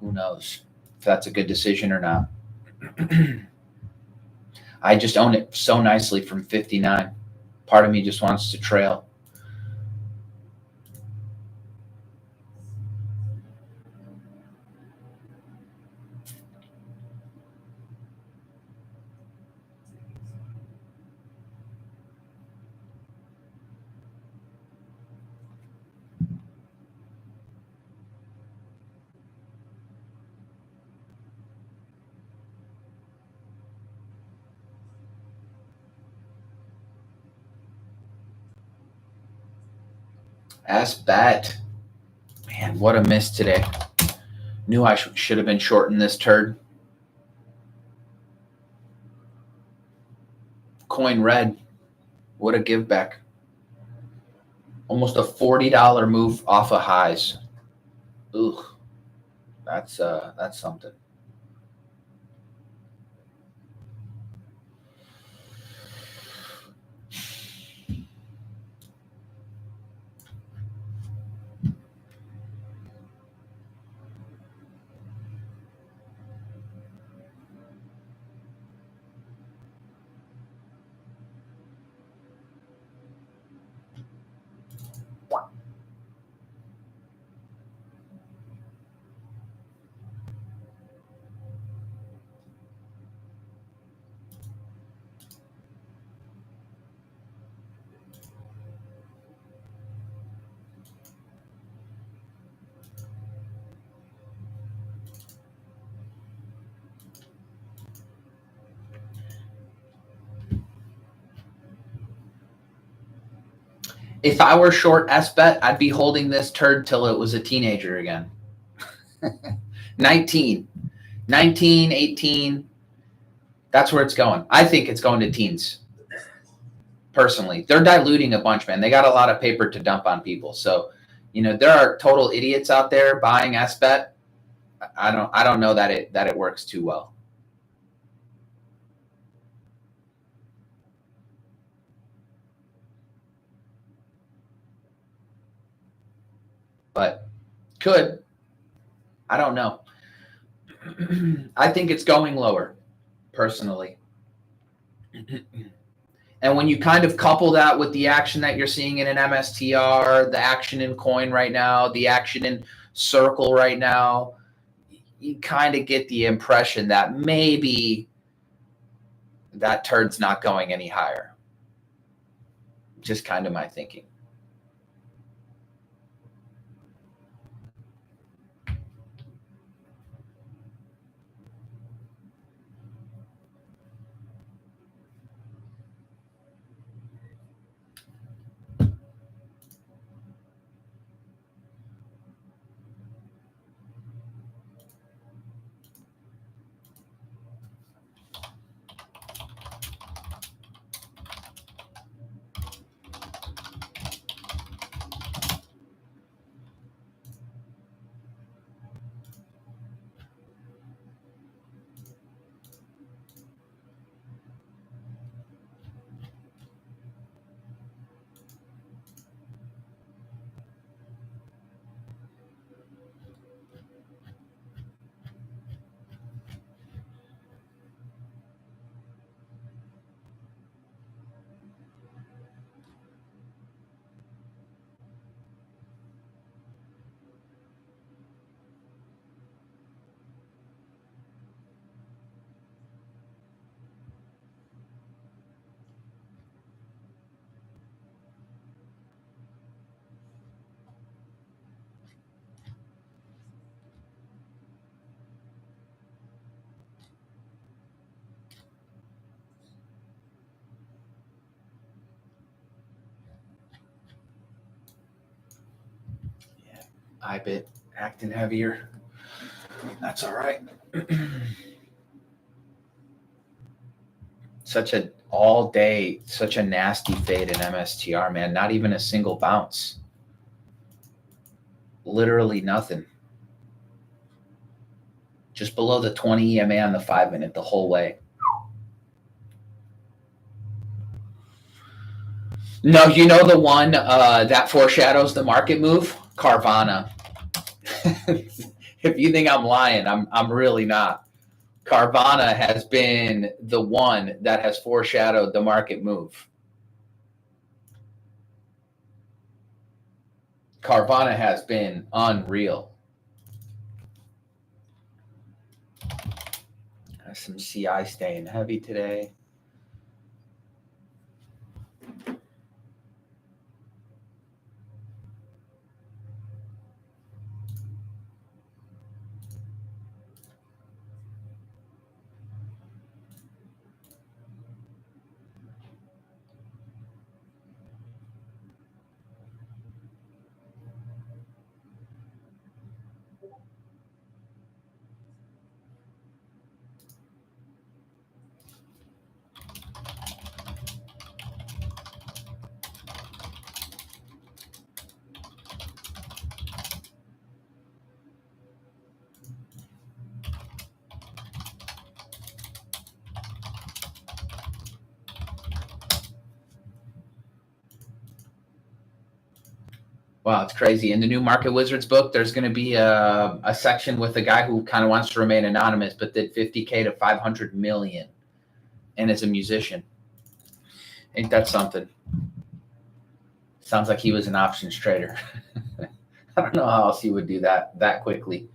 Who knows if that's a good decision or not. I just own it so nicely from 59. Part of me just wants to trail. bet. Man, what a miss today. Knew I should have been shorting this turd. Coin red. What a give back. Almost a $40 move off of highs. Ugh. That's something. If I were short SBET, I'd be holding this turd till it was a teenager again. 19, 18. That's where it's going. I think it's going to teens. Personally, they're diluting a bunch, man. They got a lot of paper to dump on people. So, there are total idiots out there buying SBET. I don't know that it works too well. But could. I don't know. I think it's going lower, personally. And when you kind of couple that with the action that you're seeing in an MSTR, the action in coin right now, the action in circle right now, you kind of get the impression that maybe that turd's not going any higher. Just kind of my thinking. IBIT acting heavier. That's all right. Such a all day, such a nasty fade in MSTR, man. Not even a single bounce. Literally nothing. Just below the 20 EMA on the 5-minute the whole way. No, you know the one that foreshadows the market move? Carvana. If you think I'm lying, I'm really not. Carvana has been the one that has foreshadowed the market move. Carvana has been unreal. Some CI staying heavy today. Wow, it's crazy. In the new Market Wizards book, there's going to be a section with a guy who kind of wants to remain anonymous, but did 50K to 500 million, and is a musician. Ain't that something? Sounds like he was an options trader. I don't know how else he would do that quickly.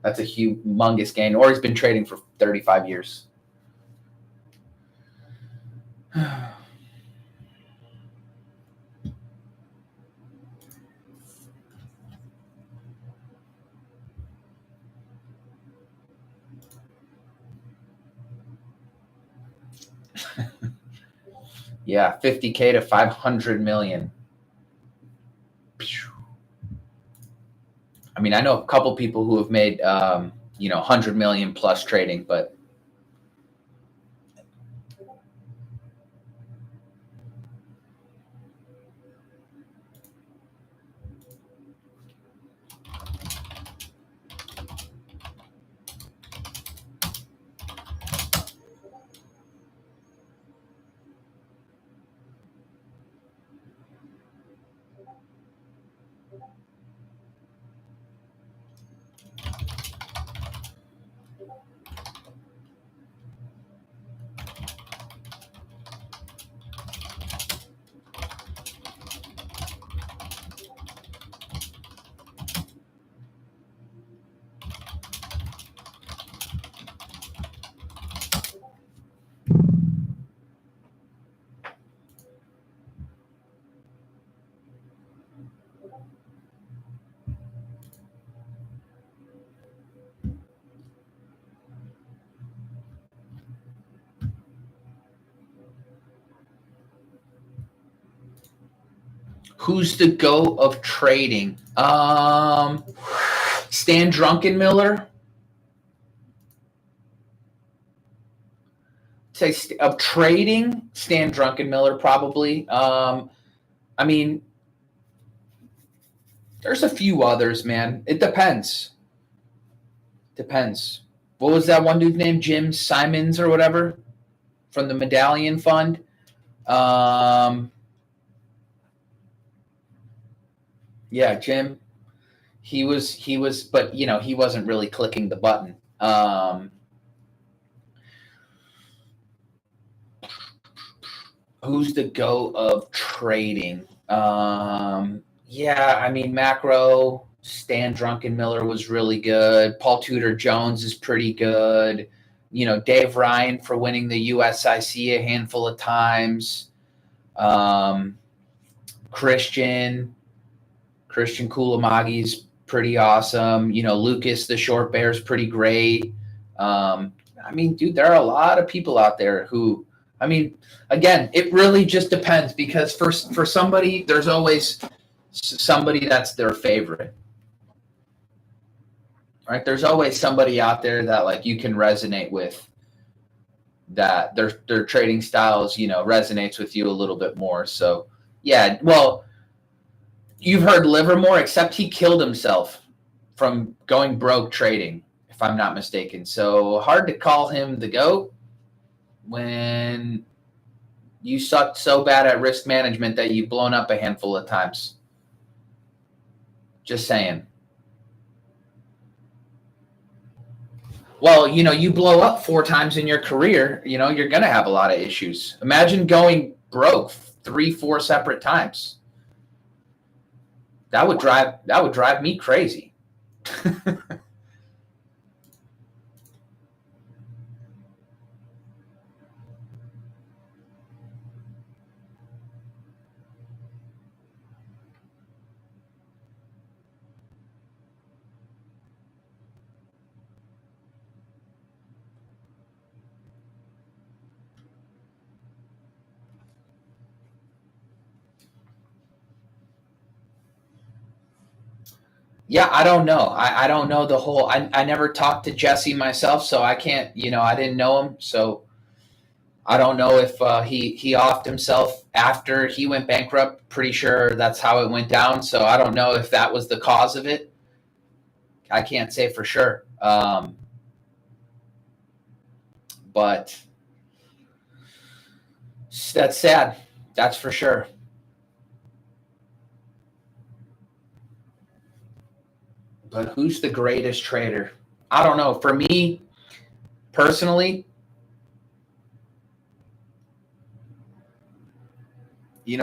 That's a humongous gain. Or he's been trading for 35 years. Yeah, 50K to 500 million. I mean, I know a couple people who have made 100 million plus trading, but who's the GOAT of trading? Stan Druckenmiller. Say of trading, Stan Druckenmiller probably. I mean, there's a few others, man. It depends. Depends. What was that one dude's name? Jim Simons or whatever from the Medallion Fund. Yeah, Jim. He was, but he wasn't really clicking the button. Who's the GOAT of trading? Yeah, I mean, macro, Stan Druckenmiller was really good. Paul Tudor Jones is pretty good. Dave Ryan for winning the USIC a handful of times. Christian Kulamagi's pretty awesome. Lucas the Short Bear's pretty great. I mean, dude, there are a lot of people out there who, I mean, again, it really just depends because for somebody, there's always somebody that's their favorite, right? There's always somebody out there that like you can resonate with, that their trading styles, resonates with you a little bit more. So yeah, well, you've heard Livermore, except he killed himself from going broke trading, if I'm not mistaken. So hard to call him the GOAT when you sucked so bad at risk management that you've blown up a handful of times. Just saying. Well, you blow up 4 times in your career, you're going to have a lot of issues. Imagine going broke 3-4 separate times. That would drive me crazy. Yeah, I don't know. I don't know the whole. I never talked to Jesse myself, so I can't. I didn't know him, so I don't know if he offed himself after he went bankrupt. Pretty sure that's how it went down. So I don't know if that was the cause of it. I can't say for sure. But that's sad. That's for sure. But who's the greatest trader? I don't know. For me personally,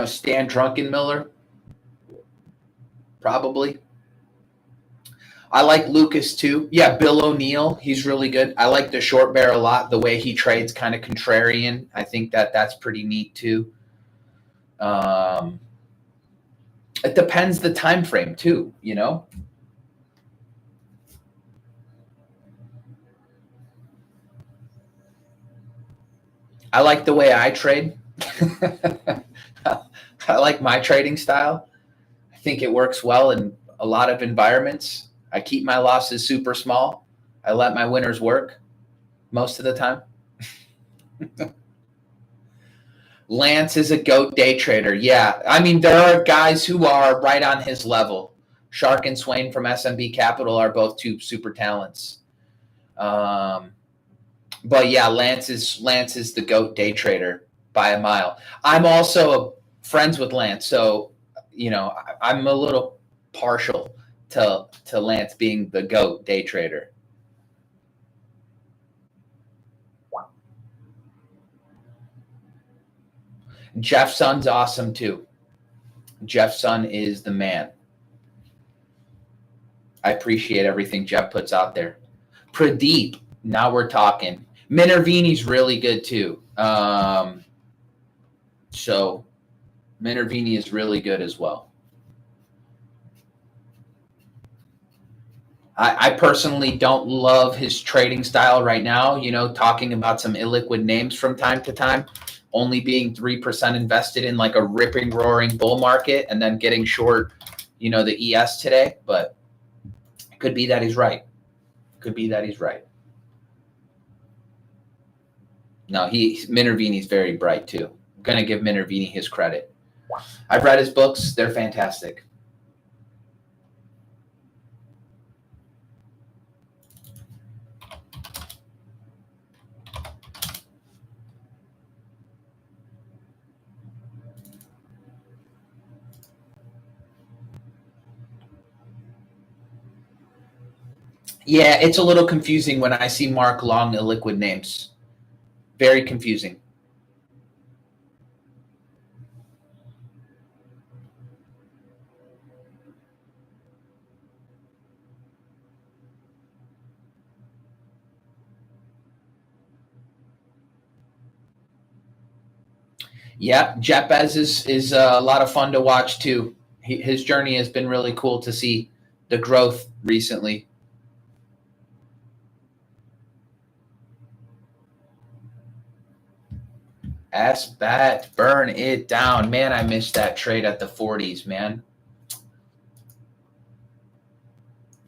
Stan Druckenmiller, probably. I like Lucas too. Yeah, Bill O'Neill, he's really good. I like the short bear a lot. The way he trades, kind of contrarian. I think that's pretty neat too. It depends the time frame too. I like the way I trade. I like my trading style. I think it works well in a lot of environments. I keep my losses super small. I let my winners work most of the time. Lance is a GOAT day trader. Yeah. I mean, there are guys who are right on his level. Shark and Swain from SMB Capital are both two super talents. But yeah, Lance is the GOAT day trader by a mile. I'm also friends with Lance, so I'm a little partial to Lance being the GOAT day trader. Jeff Sun's awesome too. Jeff Sun is the man. I appreciate everything Jeff puts out there. Pradeep, now we're talking. Minervini's really good too. So Minervini is really good as well. I personally don't love his trading style right now, talking about some illiquid names from time to time, only being 3% invested in like a ripping, roaring bull market and then getting short, the ES today. But it could be that he's right. No, Minervini's very bright too. I'm going to give Minervini his credit. I've read his books. They're fantastic. Yeah, it's a little confusing when I see Mark long illiquid names. Very confusing. Yeah, Japez is a lot of fun to watch too. His journey has been really cool to see the growth recently. S-BAT, burn it down. Man, I missed that trade at the 40s, man.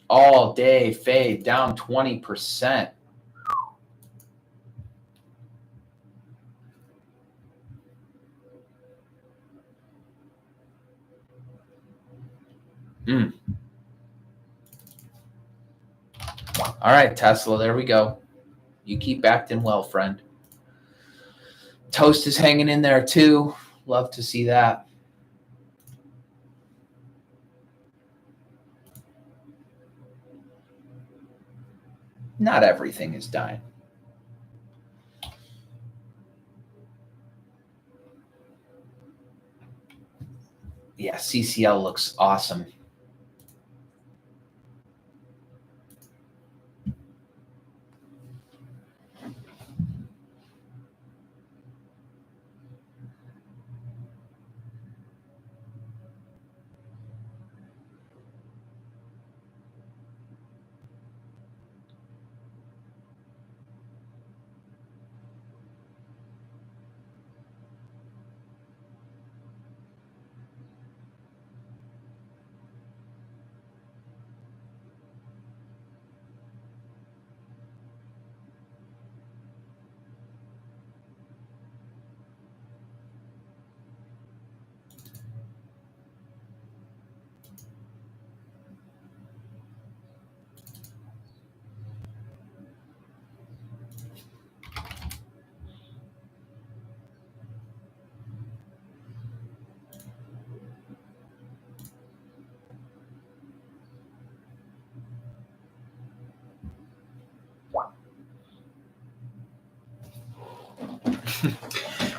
All day fade down 20%. All right, Tesla, there we go. You keep acting well, friend. Toast is hanging in there too. Love to see that. Not everything is dying. Yeah, CCL looks awesome.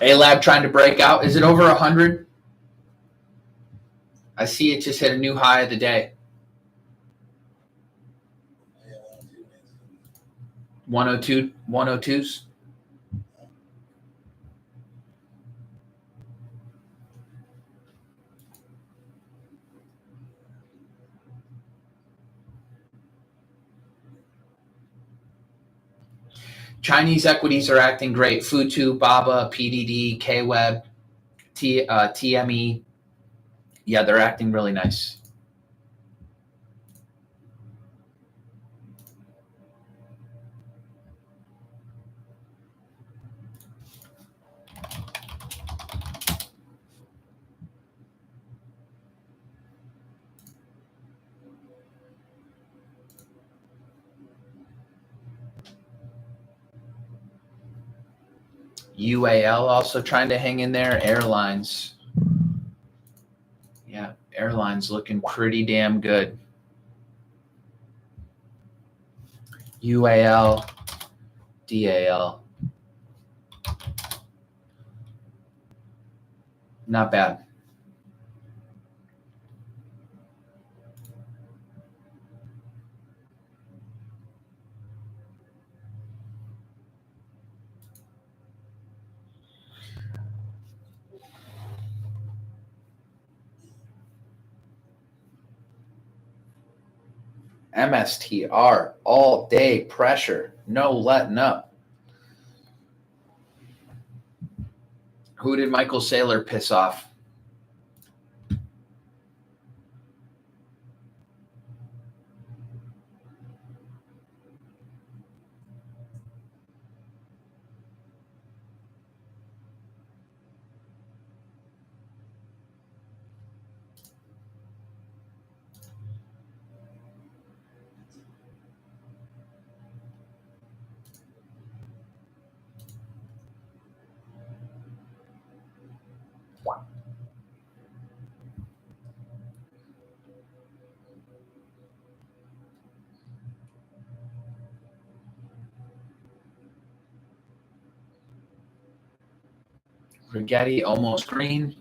A-Lab trying to break out. Is it over 100? I see it just hit a new high of the day. 102, 102s. Chinese equities are acting great. Futu, BABA, PDD, KWeb, TME. Yeah, they're acting really nice. UAL also trying to hang in there. Airlines. Yeah, airlines looking pretty damn good. UAL, DAL. Not bad. MSTR all day pressure, no letting up. Who did Michael Saylor piss off? Rigetti almost green.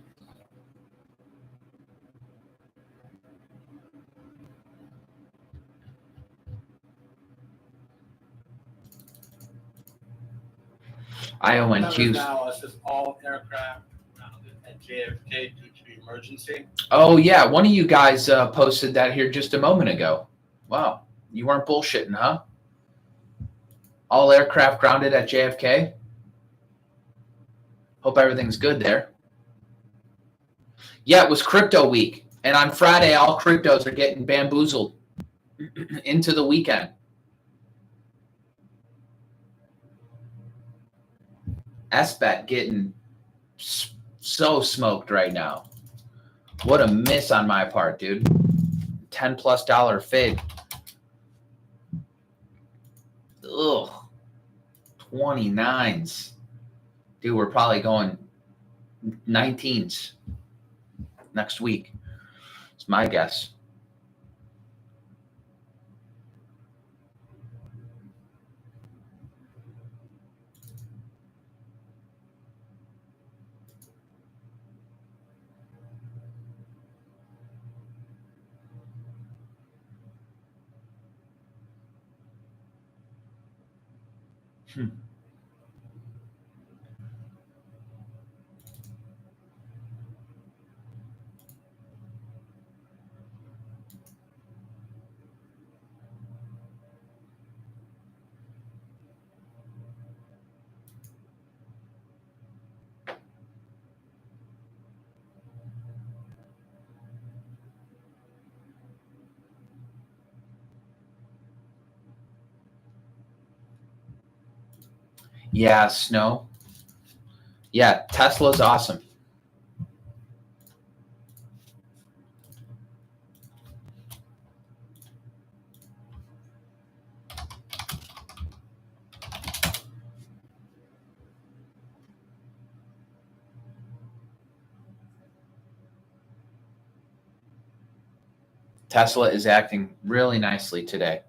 IONQs. Now it says all aircraft grounded at JFK due to emergency. Oh, yeah. One of you guys posted that here just a moment ago. Wow. You weren't bullshitting, huh? All aircraft grounded at JFK. Hope everything's good there. Yeah, it was crypto week. And on Friday, all cryptos are getting bamboozled into the weekend. SBET getting so smoked right now. What a miss on my part, dude. $10+ fig. Ugh. 29s. Dude, we're probably going 19s next week. It's my guess. Yeah, snow. Yeah, Tesla's awesome. Tesla is acting really nicely today.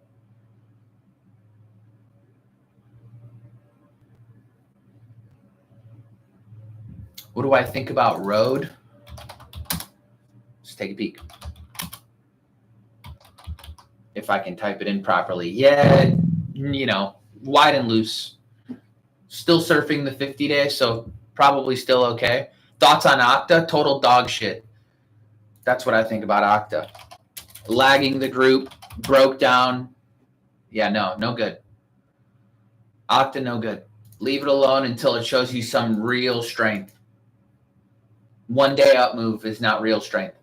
What do I think about Rode? Let's take a peek. If I can type it in properly. Yeah, you know, wide and loose. Still surfing the 50-day, so probably still okay. Thoughts on Okta? Total dog shit. That's what I think about Okta. Lagging the group, broke down. Yeah, no good. Okta, no good. Leave it alone until it shows you some real strength. 1 day up move is not real strength.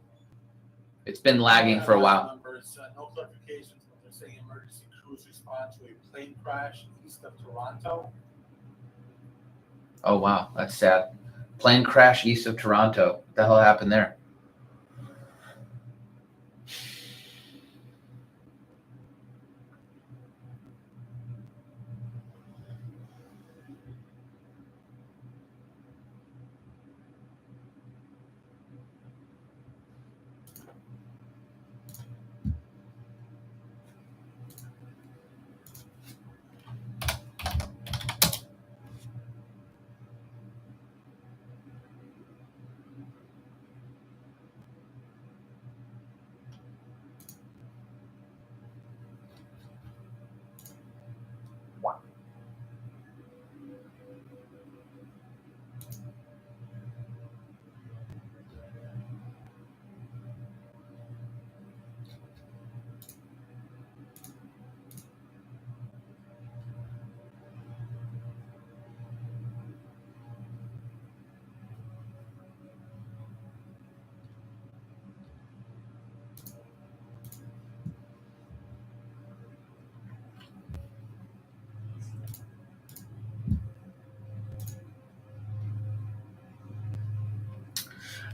It's been lagging for a while. Numbers, no clarifications, but they're saying emergency crews respond to a plane crash east of Toronto. Oh, wow. That's sad. Plane crash east of Toronto. What the hell happened there?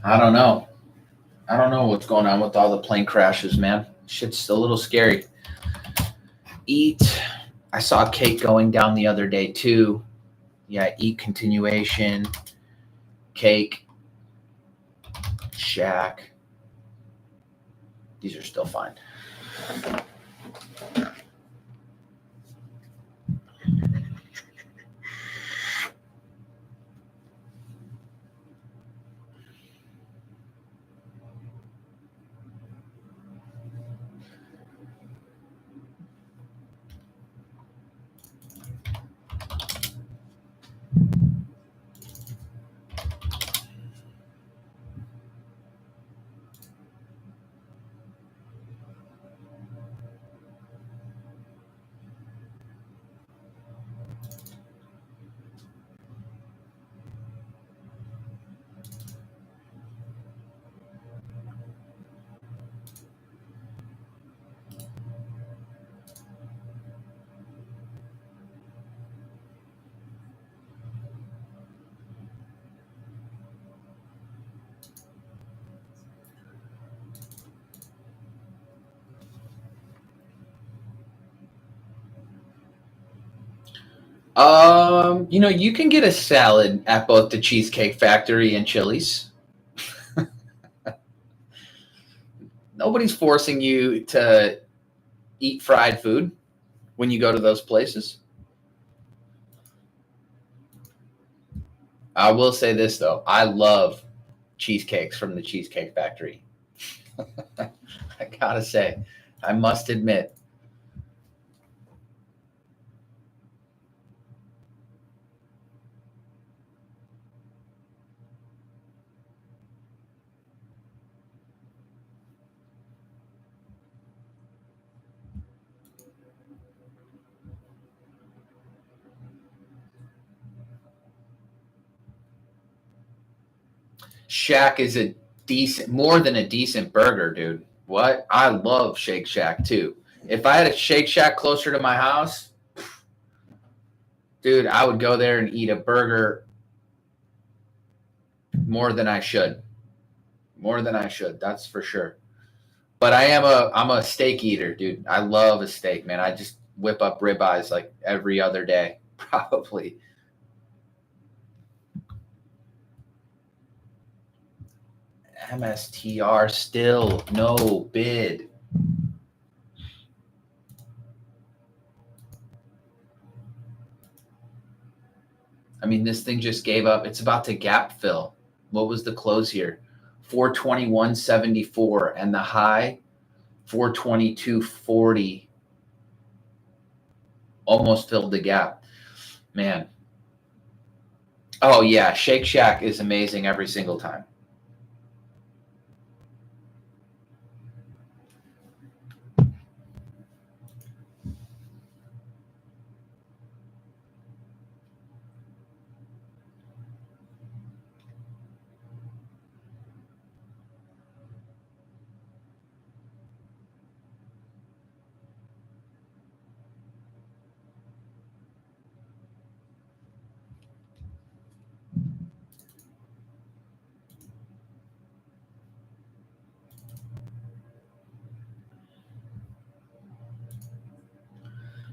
I don't know. I don't know what's going on with all the plane crashes, man. Shit's a little scary. Eat. I saw Cake going down the other day too. Yeah, Eat continuation. Cake. Shack. These are still fine. You know, you can get a salad at both the Cheesecake Factory and Chili's. Nobody's forcing you to eat fried food when you go to those places. I will say this though, I love cheesecakes from the Cheesecake Factory. I gotta say, I must admit. Shack is a decent, more than a decent burger, dude. What? I love Shake Shack too. If I had a Shake Shack closer to my house, dude, I would go there and eat a burger more than I should. More than I should, that's for sure. But I'm a steak eater, dude. I love a steak, man. I just whip up ribeyes like every other day, probably. MSTR still no bid. I mean, this thing just gave up. It's about to gap fill. What was the close here? 421.74 and the high 422.40. Almost filled the gap. Man. Oh yeah, Shake Shack is amazing every single time.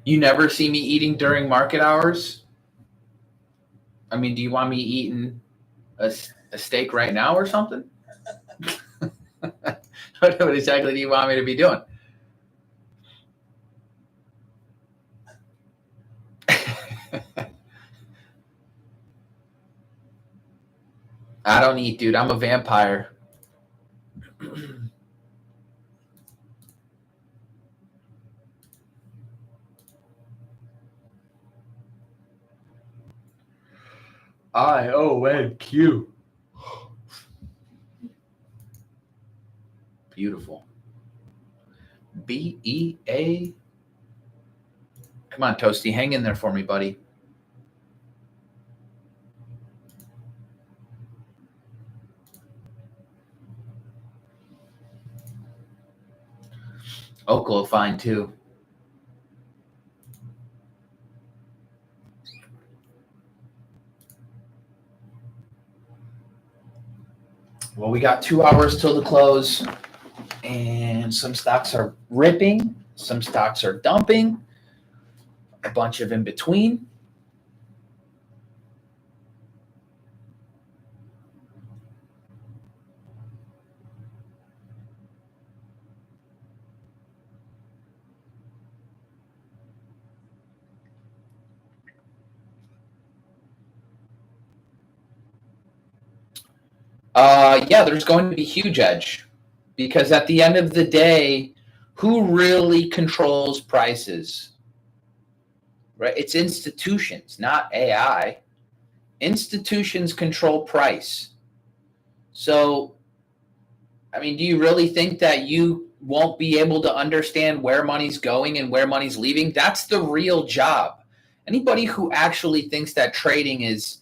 You never see me eating during market hours? I mean, do you want me eating a steak right now or something? What exactly do you want me to be doing? I don't eat, dude. I'm a vampire. IONQ. Beautiful. BEA. Come on, Toasty. Hang in there for me, buddy. Oklo fine too. Well, we got 2 hours till the close, and some stocks are ripping, some stocks are dumping, a bunch of in between. Yeah, there's going to be huge edge because at the end of the day, who really controls prices? Right? It's institutions, not AI. Institutions control price. So, I mean, do you really think that you won't be able to understand where money's going and where money's leaving? That's the real job. Anybody who actually thinks that trading is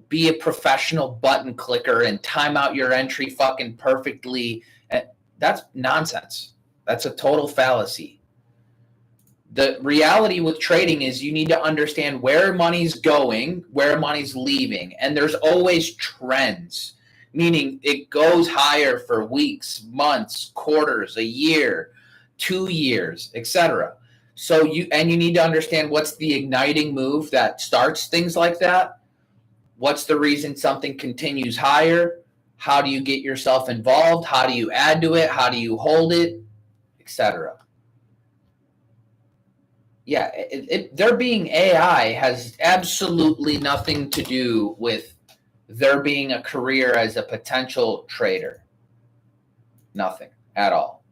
be a professional button clicker and time out your entry fucking perfectly, that's nonsense. That's a total fallacy. The reality with trading is you need to understand where money's going, where money's leaving, and there's always trends, meaning it goes higher for weeks, months, quarters, a year, 2 years, etc. So you need to understand what's the igniting move that starts things like that. What's the reason something continues higher? How do you get yourself involved? How do you add to it? How do you hold it, etc.? Yeah, there being AI has absolutely nothing to do with there being a career as a potential trader. Nothing at all.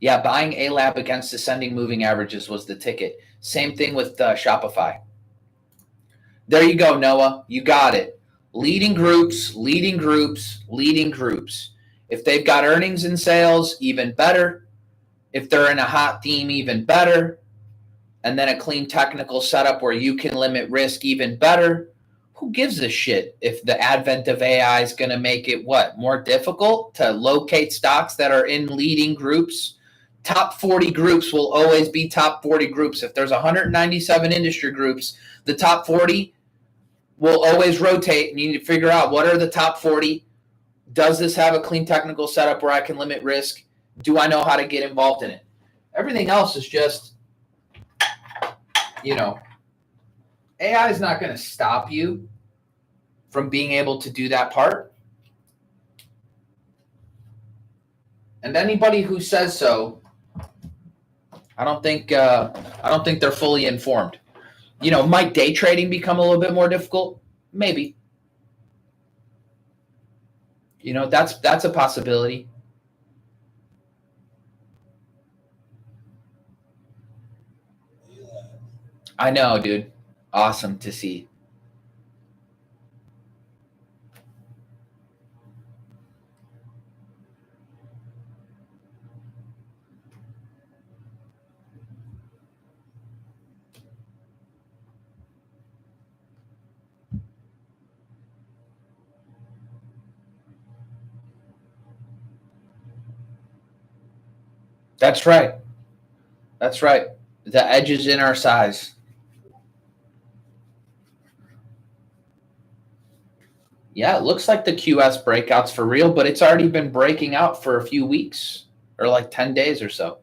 Yeah, buying A-Lab against descending moving averages was the ticket. Same thing with Shopify. There you go, Noah. You got it. Leading groups, leading groups, leading groups. If they've got earnings and sales, even better. If they're in a hot theme, even better. And then a clean technical setup where you can limit risk, even better. Who gives a shit if the advent of AI is going to make it more difficult to locate stocks that are in leading groups? Top 40 groups will always be top 40 groups. If there's 197 industry groups, the top 40 will always rotate, and you need to figure out what are the top 40. Does this have a clean technical setup where I can limit risk? Do I know how to get involved in it? Everything else is just, AI is not going to stop you from being able to do that part. And anybody who says so, I don't think they're fully informed. Might day trading become a little bit more difficult? Maybe. That's a possibility. I know, dude. Awesome to see. That's right. That's right. The edge is in our size. Yeah, it looks like the QS breakout's for real, but it's already been breaking out for a few weeks or like 10 days or so.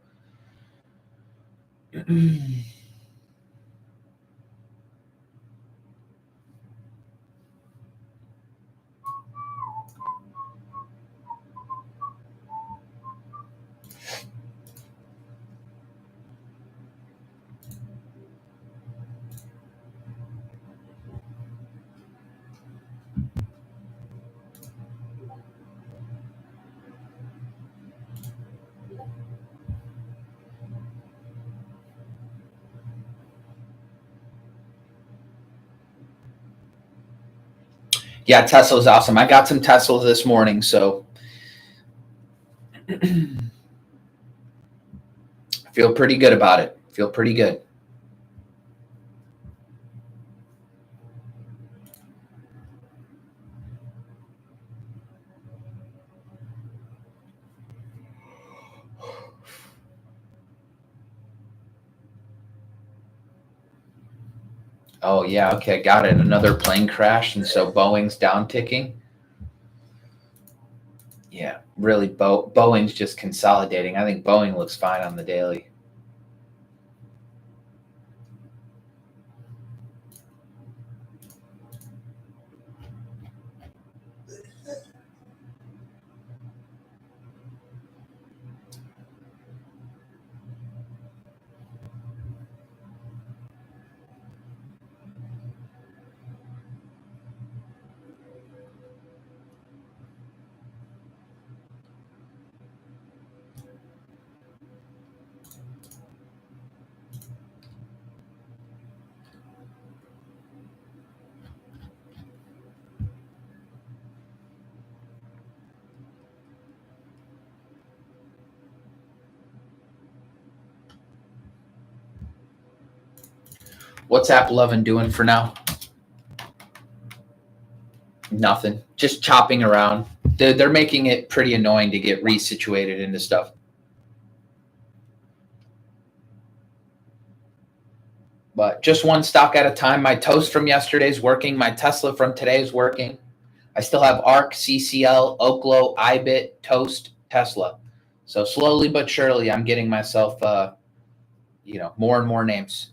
Yeah, Tesla's awesome. I got some Tesla this morning, so I feel pretty good about it. Feel pretty good. Oh yeah, okay, got it. Another plane crash, and so Boeing's down ticking. Yeah, really, Boeing's just consolidating. I think Boeing looks fine on the daily. What's AppLovin doing for now? Nothing. Just chopping around. They're making it pretty annoying to get resituated into stuff. But just one stock at a time. My toast from yesterday's working. My Tesla from today is working. I still have ARC, CCL, Oklo, iBit, Toast, Tesla. So slowly but surely, I'm getting myself, more and more names.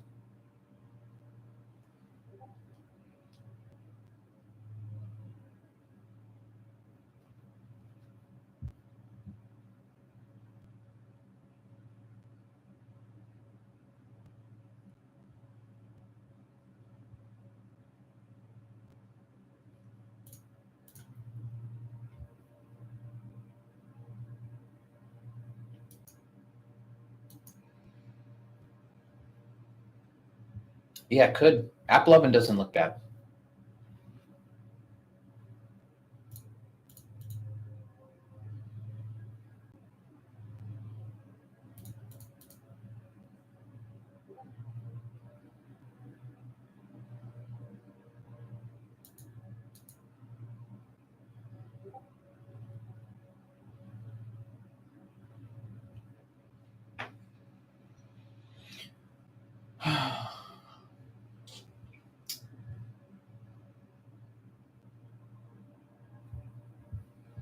Yeah, it could. AppLovin doesn't look bad.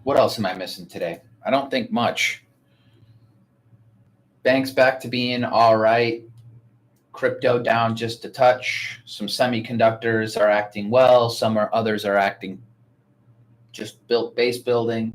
What else am I missing today? I don't think much. Banks back to being all right. Crypto down just a touch. Some semiconductors are acting well. Others are acting just base building.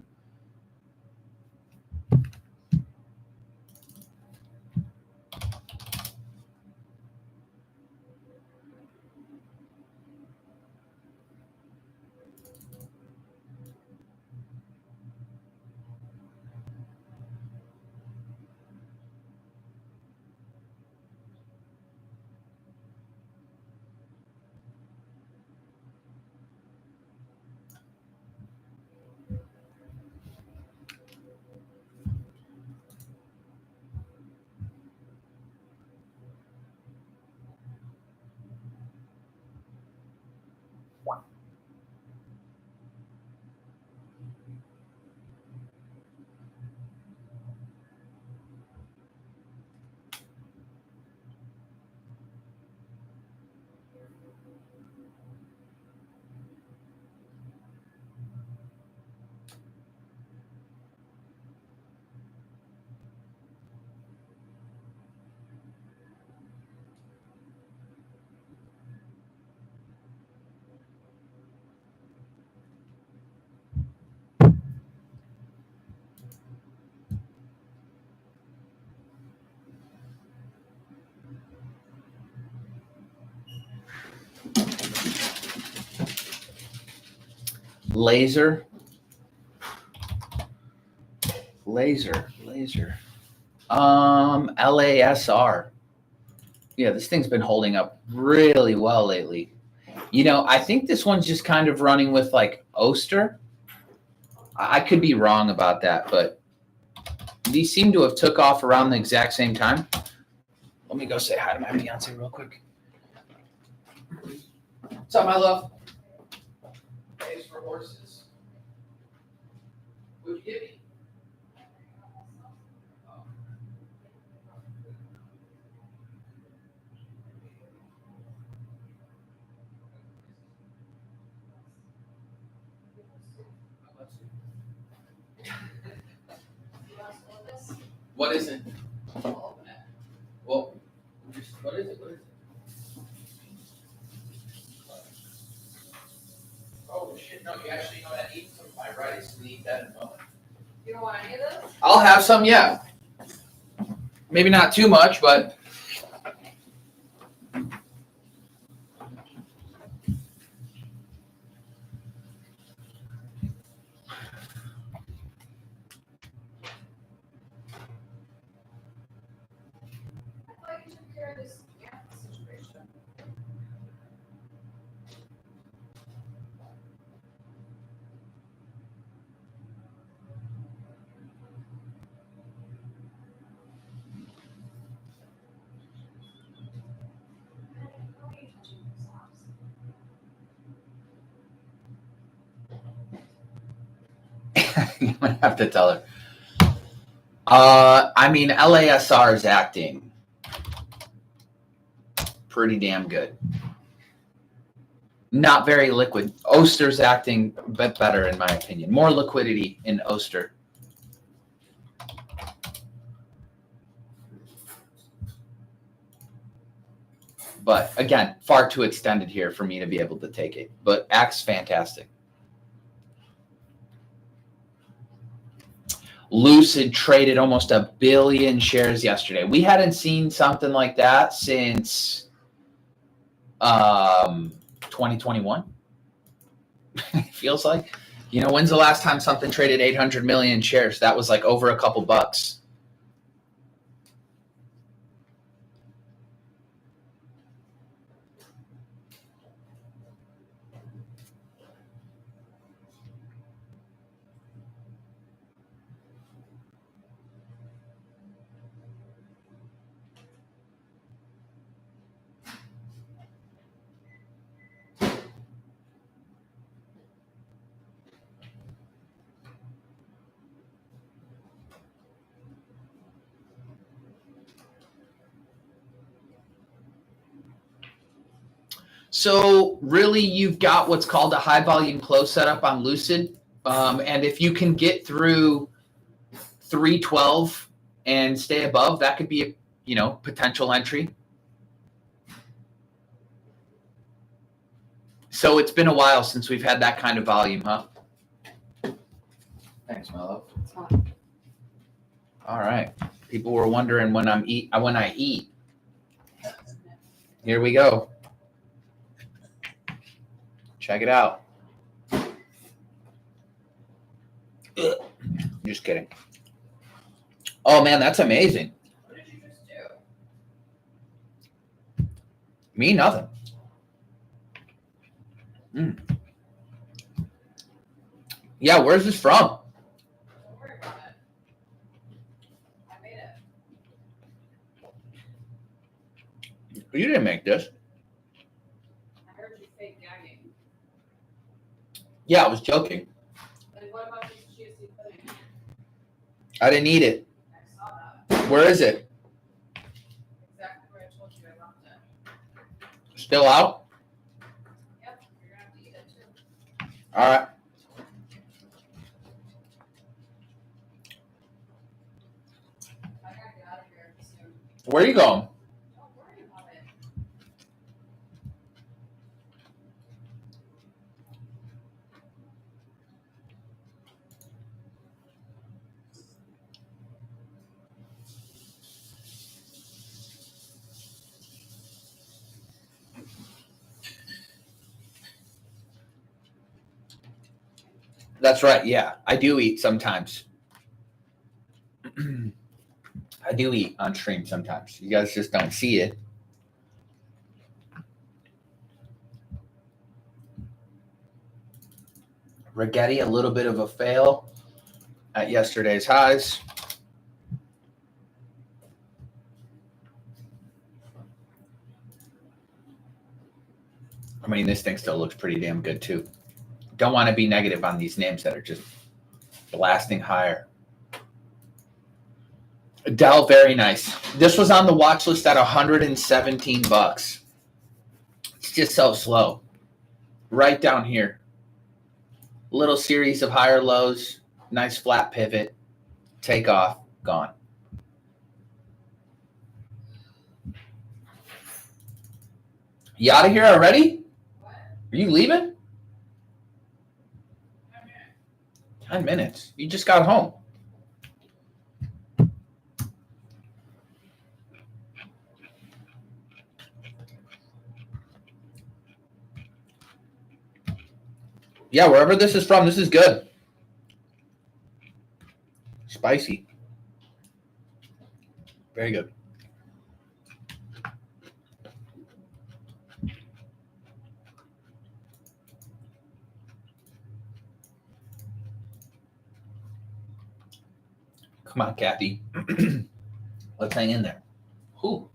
Laser. LASR. Yeah, this thing's been holding up really well lately. You know, I think this one's just kind of running with like Oster. I could be wrong about that, but these seem to have took off around the exact same time. Let me go say hi to my fiance real quick. What's up, my love? Thanks for horses. What'd you give me? What is it? Well, what is it? Oh shit! No, you actually know that eat some of my rice. We eat that in a moment. You don't want any of this? I'll have some. Yeah. Maybe not too much, but. I thought you took care of this situation. You might have to tell her. I mean, LASR is acting pretty damn good. Not very liquid. Oster's acting a bit better, in my opinion. More liquidity in Oster. But again, far too extended here for me to be able to take it. But acts fantastic. Lucid traded almost 1 billion shares yesterday. We hadn't seen something like that since 2021. It feels like. You know, when's the last time something traded 800 million shares? That was like over a couple bucks. So really, you've got what's called a high volume close setup on Lucid. And if you can get through 312 and stay above, that could be a potential entry. So it's been a while since we've had that kind of volume, huh? Thanks, my love. All right. People were wondering when I eat. Here we go. Check it out. Just kidding. Oh man, that's amazing. What did you just do? Me, nothing. Yeah, where's this from? Don't worry about it. I made it. You didn't make this. I heard you fake gagging. Yeah, I was joking. Then what about this chia seed pudding? I didn't eat it. I saw that. Where is it? Exactly where I told you I left it. Still out? Yep, you're gonna have to eat it too. All right. I gotta get out of here soon. Where are you going? Don't worry about it. That's right. Yeah, I do eat sometimes. I do eat on stream sometimes. You guys just don't see it. Rigetti, a little bit of a fail at yesterday's highs. I mean, this thing still looks pretty damn good too. Don't want to be negative on these names that are just blasting higher. Dell, very nice. This was on the watch list at $117. It's just so slow. Right down here. Little series of higher lows. Nice flat pivot. Take off. Gone. You out of here already? What? Are you leaving? 10 minutes. You just got home. Yeah, wherever this is from, this is good. Spicy. Very good. Come on, Kathy. Let's hang in there. Whew.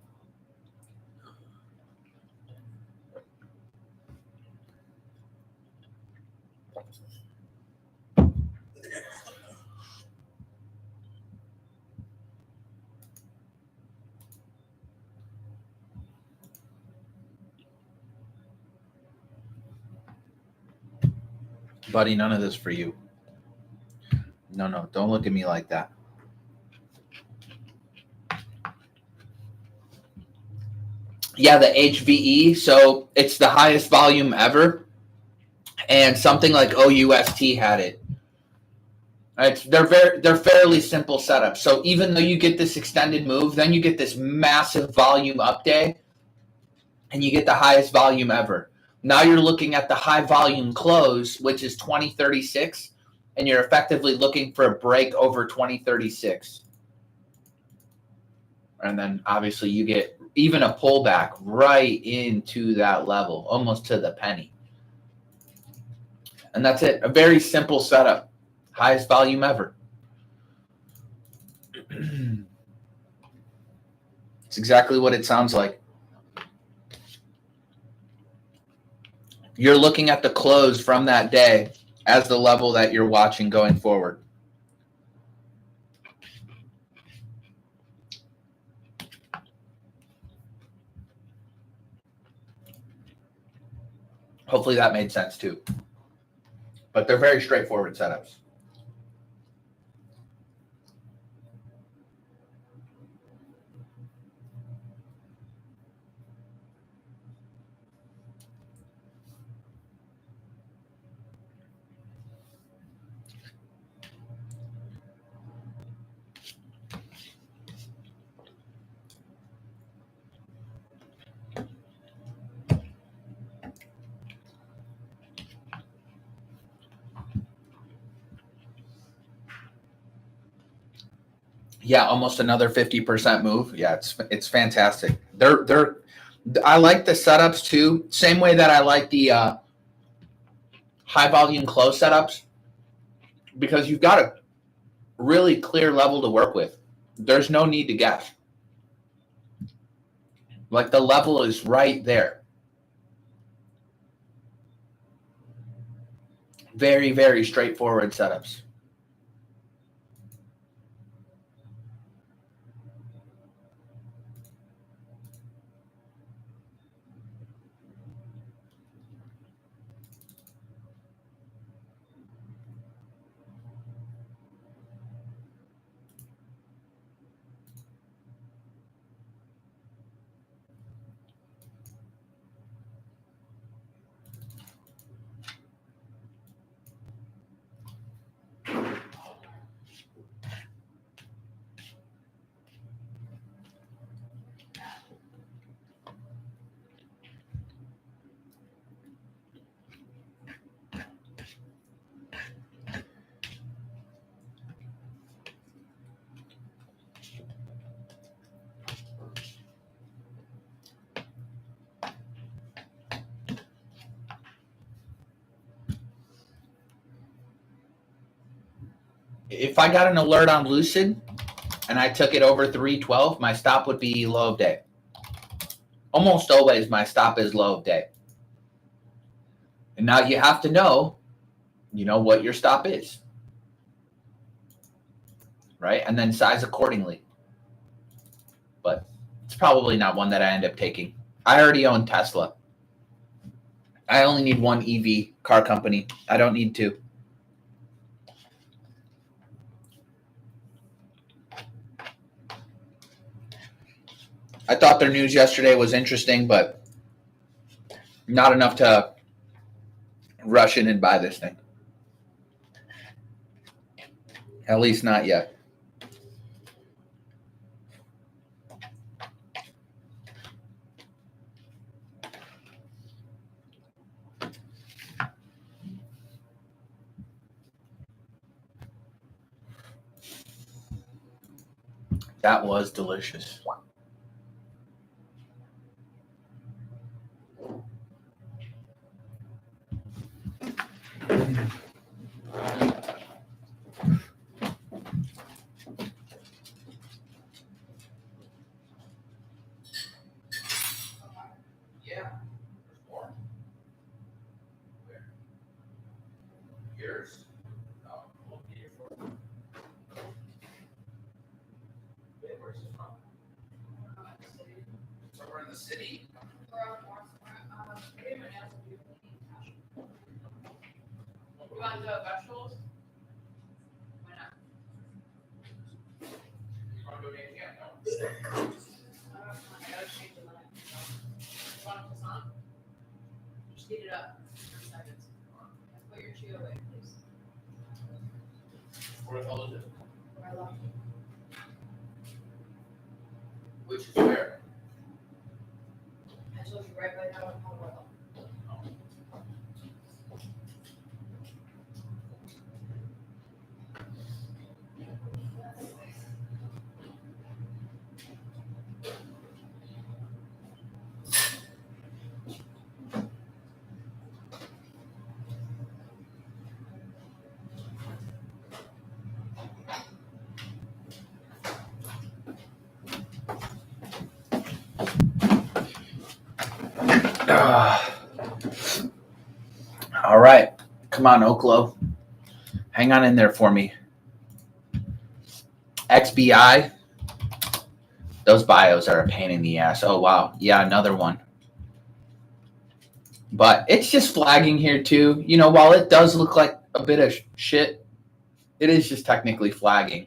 Buddy, none of this for you. No, don't look at me like that. Yeah, the HVE, so it's the highest volume ever. And something like OUST had it. They're fairly simple setups. So even though you get this extended move, then you get this massive volume up day, and you get the highest volume ever. Now you're looking at the high volume close, which is 2036, and you're effectively looking for a break over 2036. And then obviously you get even a pullback right into that level, almost to the penny. And that's it. A very simple setup. Highest volume ever. It's exactly what it sounds like. You're looking at the close from that day as the level that you're watching going forward. Hopefully that made sense too. But they're very straightforward setups. Yeah, almost another 50% move. Yeah, it's fantastic. I like the setups too. Same way that I like the high volume close setups, because you've got a really clear level to work with. There's no need to guess. Like the level is right there. Very, very straightforward setups. If I got an alert on Lucid and I took it over 312, my stop would be low of day. Almost always my stop is low of day. And now you have to know, what your stop is. Right? And then size accordingly. But it's probably not one that I end up taking. I already own Tesla. I only need one EV car company. I don't need two. I thought their news yesterday was interesting, but not enough to rush in and buy this thing. At least not yet. That was delicious. Yeah. More. Where? Yours? No. Where's it from? Somewhere in the city. You want the vegetables? Why not? You want to go get it? No. I gotta change the line. You want it to on? Just heat it up for 3 seconds. Put your Cheeto away, please. Where the hell is it? Where I left it. Which is where? I told you right by now how well. All right. Come on, Oklo. Hang on in there for me. XBI. Those bios are a pain in the ass. Oh, wow. Yeah, another one. But it's just flagging here, too. While it does look like a bit of shit, it is just technically flagging.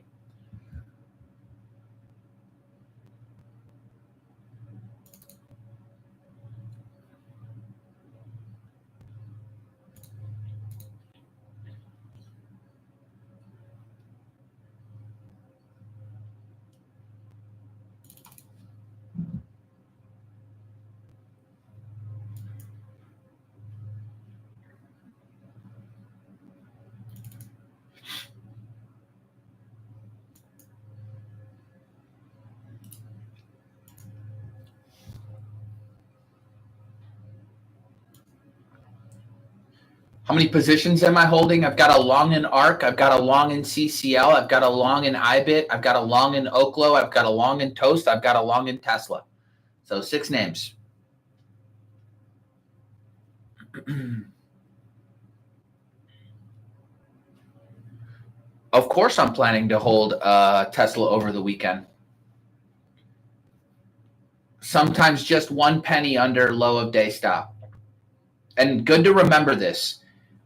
How many positions am I holding? I've got a long in ARC. I've got a long in CCL. I've got a long in IBIT. I've got a long in Oklo. I've got a long in Toast. I've got a long in Tesla. So 6 names. Of course, I'm planning to hold Tesla over the weekend. Sometimes just 1 penny under low of day stop. And good to remember this.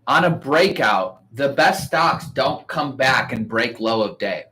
On a breakout, the best stocks don't come back and break low of day.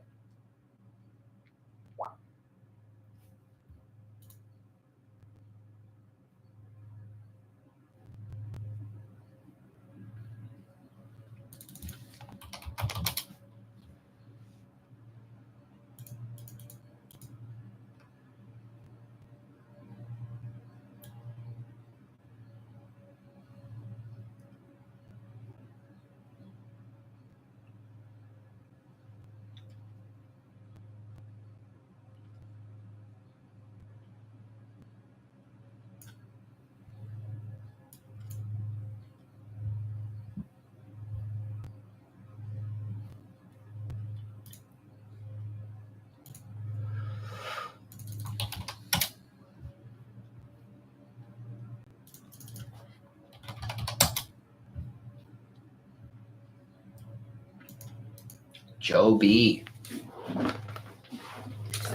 Joe B.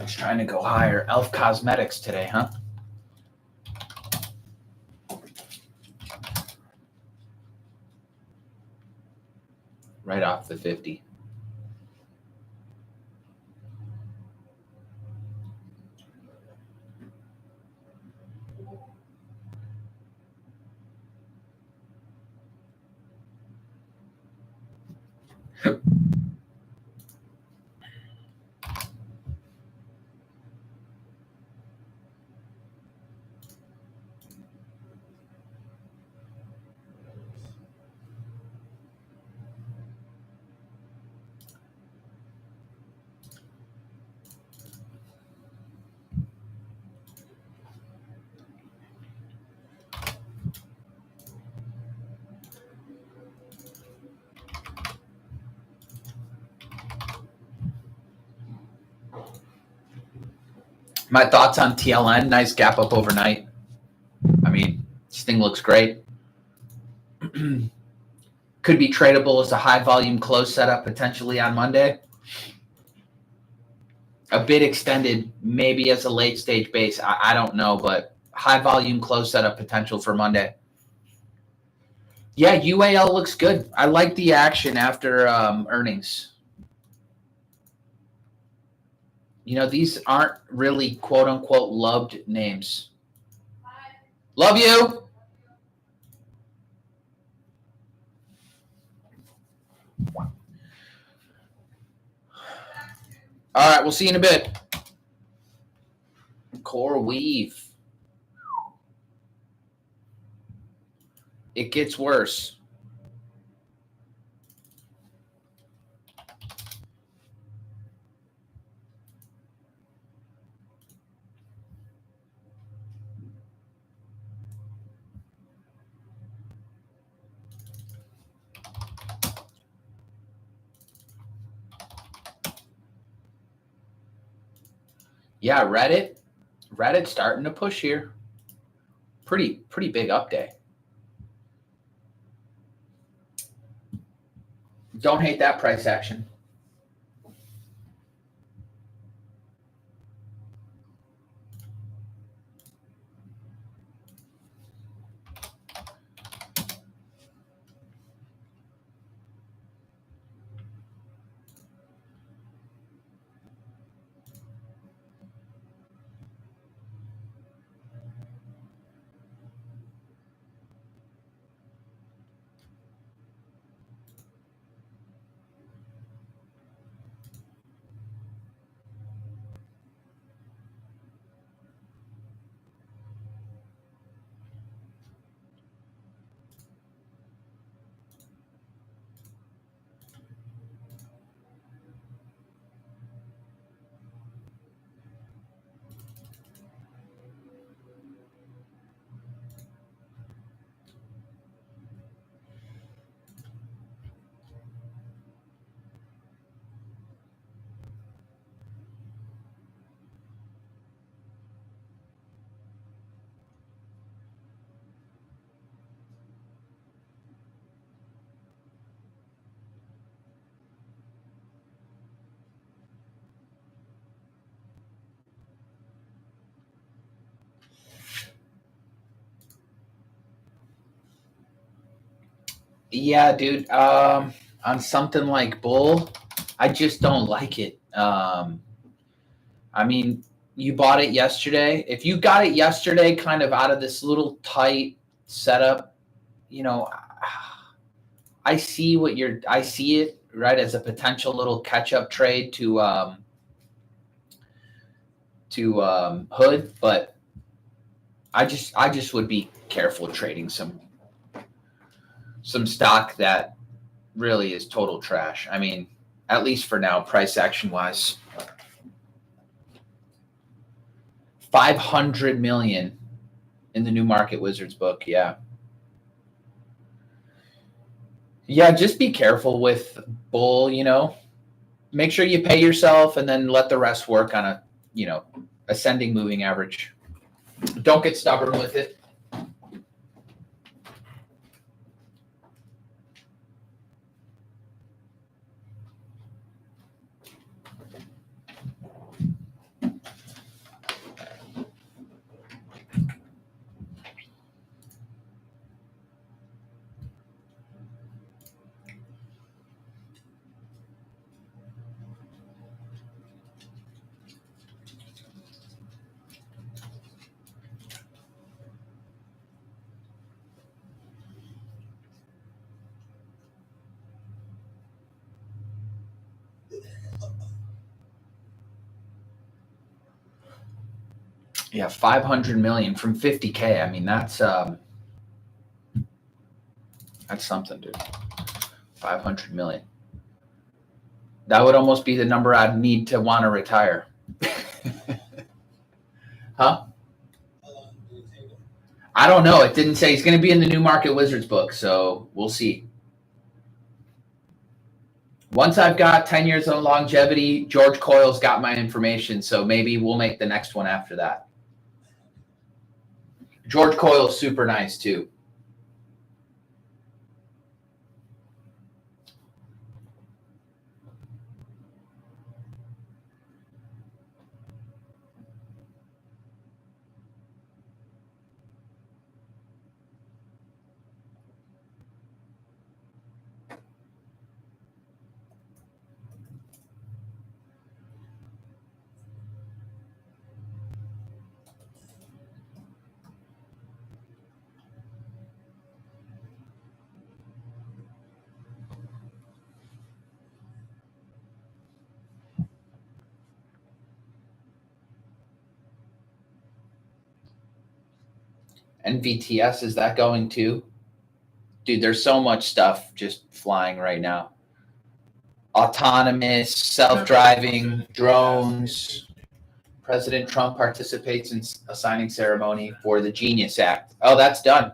He's trying to go higher. Elf Cosmetics today, huh? Right off the 50. My thoughts on TLN, nice gap up overnight. I mean, this thing looks great. Could be tradable as a high volume close setup potentially on Monday. A bit extended, maybe as a late stage base. I don't know, but high volume close setup potential for Monday. Yeah, UAL looks good. I like the action after earnings. You know, these aren't really quote unquote loved names. Love you. All right, we'll see you in a bit. Core weave. It gets worse. Yeah, Reddit's starting to push here. Pretty big up day. Don't hate that price action. Yeah, dude. On something like Bull, I just don't like it. I mean, you bought it yesterday. If you got it yesterday, kind of out of this little tight setup, you know, I see it right as a potential little catch-up trade to Hood, but I just would be careful trading some stock that really is total trash. I mean, at least for now, price action wise. 500 million in the new Market Wizards book. Yeah. Yeah, just be careful with Bull, you know. Make sure you pay yourself and then let the rest work on a, you know, ascending moving average. Don't get stubborn with it. Yeah, 500 million from 50K. I mean, that's something, dude. 500 million. That would almost be the number I'd need to want to retire. Huh? I don't know. It didn't say. He's going to be in the New Market Wizards book, so we'll see. Once I've got 10 years of longevity, George Coyle's got my information, so maybe we'll make the next one after that. George Coyle's super nice, too. NVTS, is that going too? Dude, there's so much stuff just flying right now. Autonomous, self-driving, drones. President Trump participates in a signing ceremony for the Genius Act. Oh, that's done.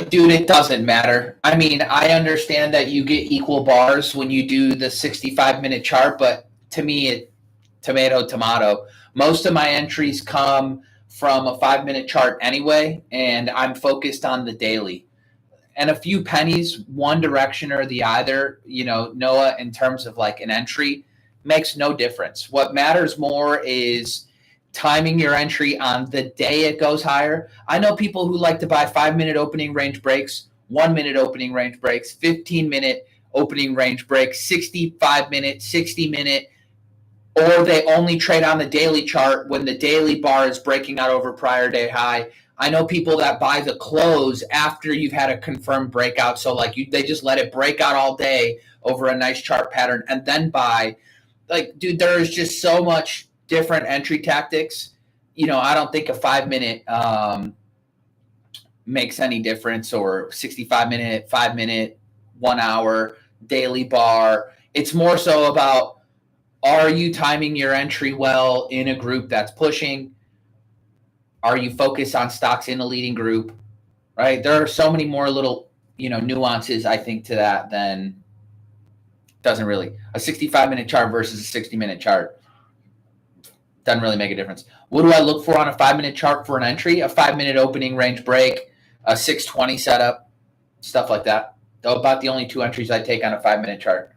Dude, it doesn't matter. I mean, I understand that you get equal bars when you do the 65-minute chart, but to me, tomato. Most of my entries come from a 5-minute chart anyway, and I'm focused on the daily. And a few pennies, one direction or the other, Noah, in terms of like an entry, makes no difference. What matters more is timing your entry on the day it goes higher. I know people who like to buy 5-minute opening range breaks, 1-minute opening range breaks, 15-minute opening range breaks, 65-minute, 60-minute, or they only trade on the daily chart when the daily bar is breaking out over prior day high. I know people that buy the close after you've had a confirmed breakout. So they just let it break out all day over a nice chart pattern and then buy. Like, dude, there is just so much different entry tactics. I don't think a 5-minute makes any difference, or 65-minute, 5-minute, 1 hour, daily bar. It's more so about, are you timing your entry well in a group that's pushing? Are you focused on stocks in a leading group, right? There are so many more little, nuances, I think, to that than doesn't really. A 65-minute chart versus a 60-minute chart doesn't really make a difference. What do I look for on a 5-minute chart for an entry? A 5-minute opening range break, a 620 setup, stuff like that. They're about the only two entries I take on a 5-minute chart.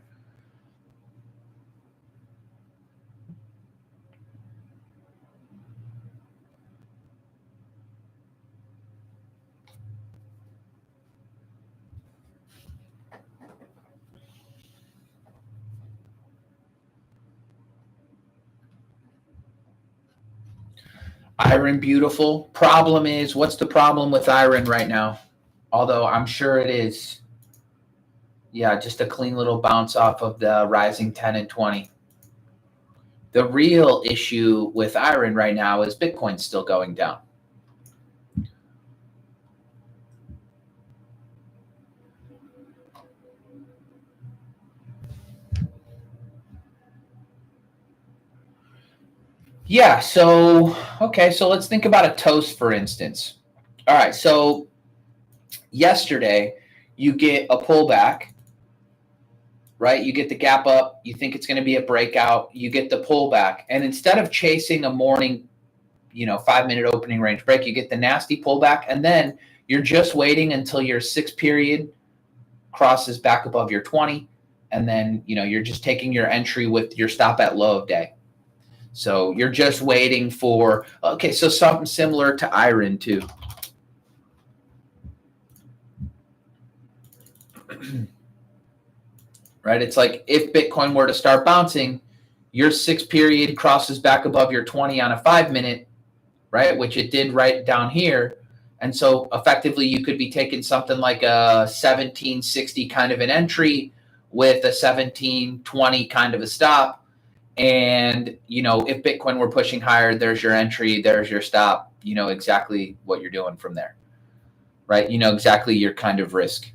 Iron beautiful. Problem is, what's the problem with iron right now? Although I'm sure it is, just a clean little bounce off of the rising 10 and 20. The real issue with iron right now is Bitcoin's still going down. Yeah, so let's think about a toast, for instance. All right, so yesterday you get a pullback, right? You get the gap up, you think it's going to be a breakout, you get the pullback, and instead of chasing a morning, 5-minute opening range break, you get the nasty pullback, and then you're just waiting until your 6 period crosses back above your 20, and then, you're just taking your entry with your stop at low of day. So you're just waiting for, okay, so something similar to iron too. Right? It's like if Bitcoin were to start bouncing, your 6 period crosses back above your 20 on a 5-minute, right? Which it did right down here. And so effectively you could be taking something like a 1760 kind of an entry with a 1720 kind of a stop. And, if Bitcoin were pushing higher, there's your entry, there's your stop, exactly what you're doing from there, right? Exactly your kind of risk.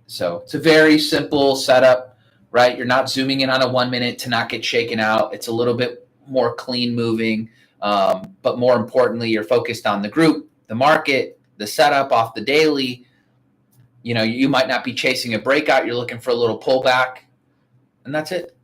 So it's a very simple setup, right? You're not zooming in on a 1 minute to not get shaken out. It's a little bit more clean moving. But more importantly, you're focused on the group, the market, the setup off the daily. You might not be chasing a breakout. You're looking for a little pullback, and that's it.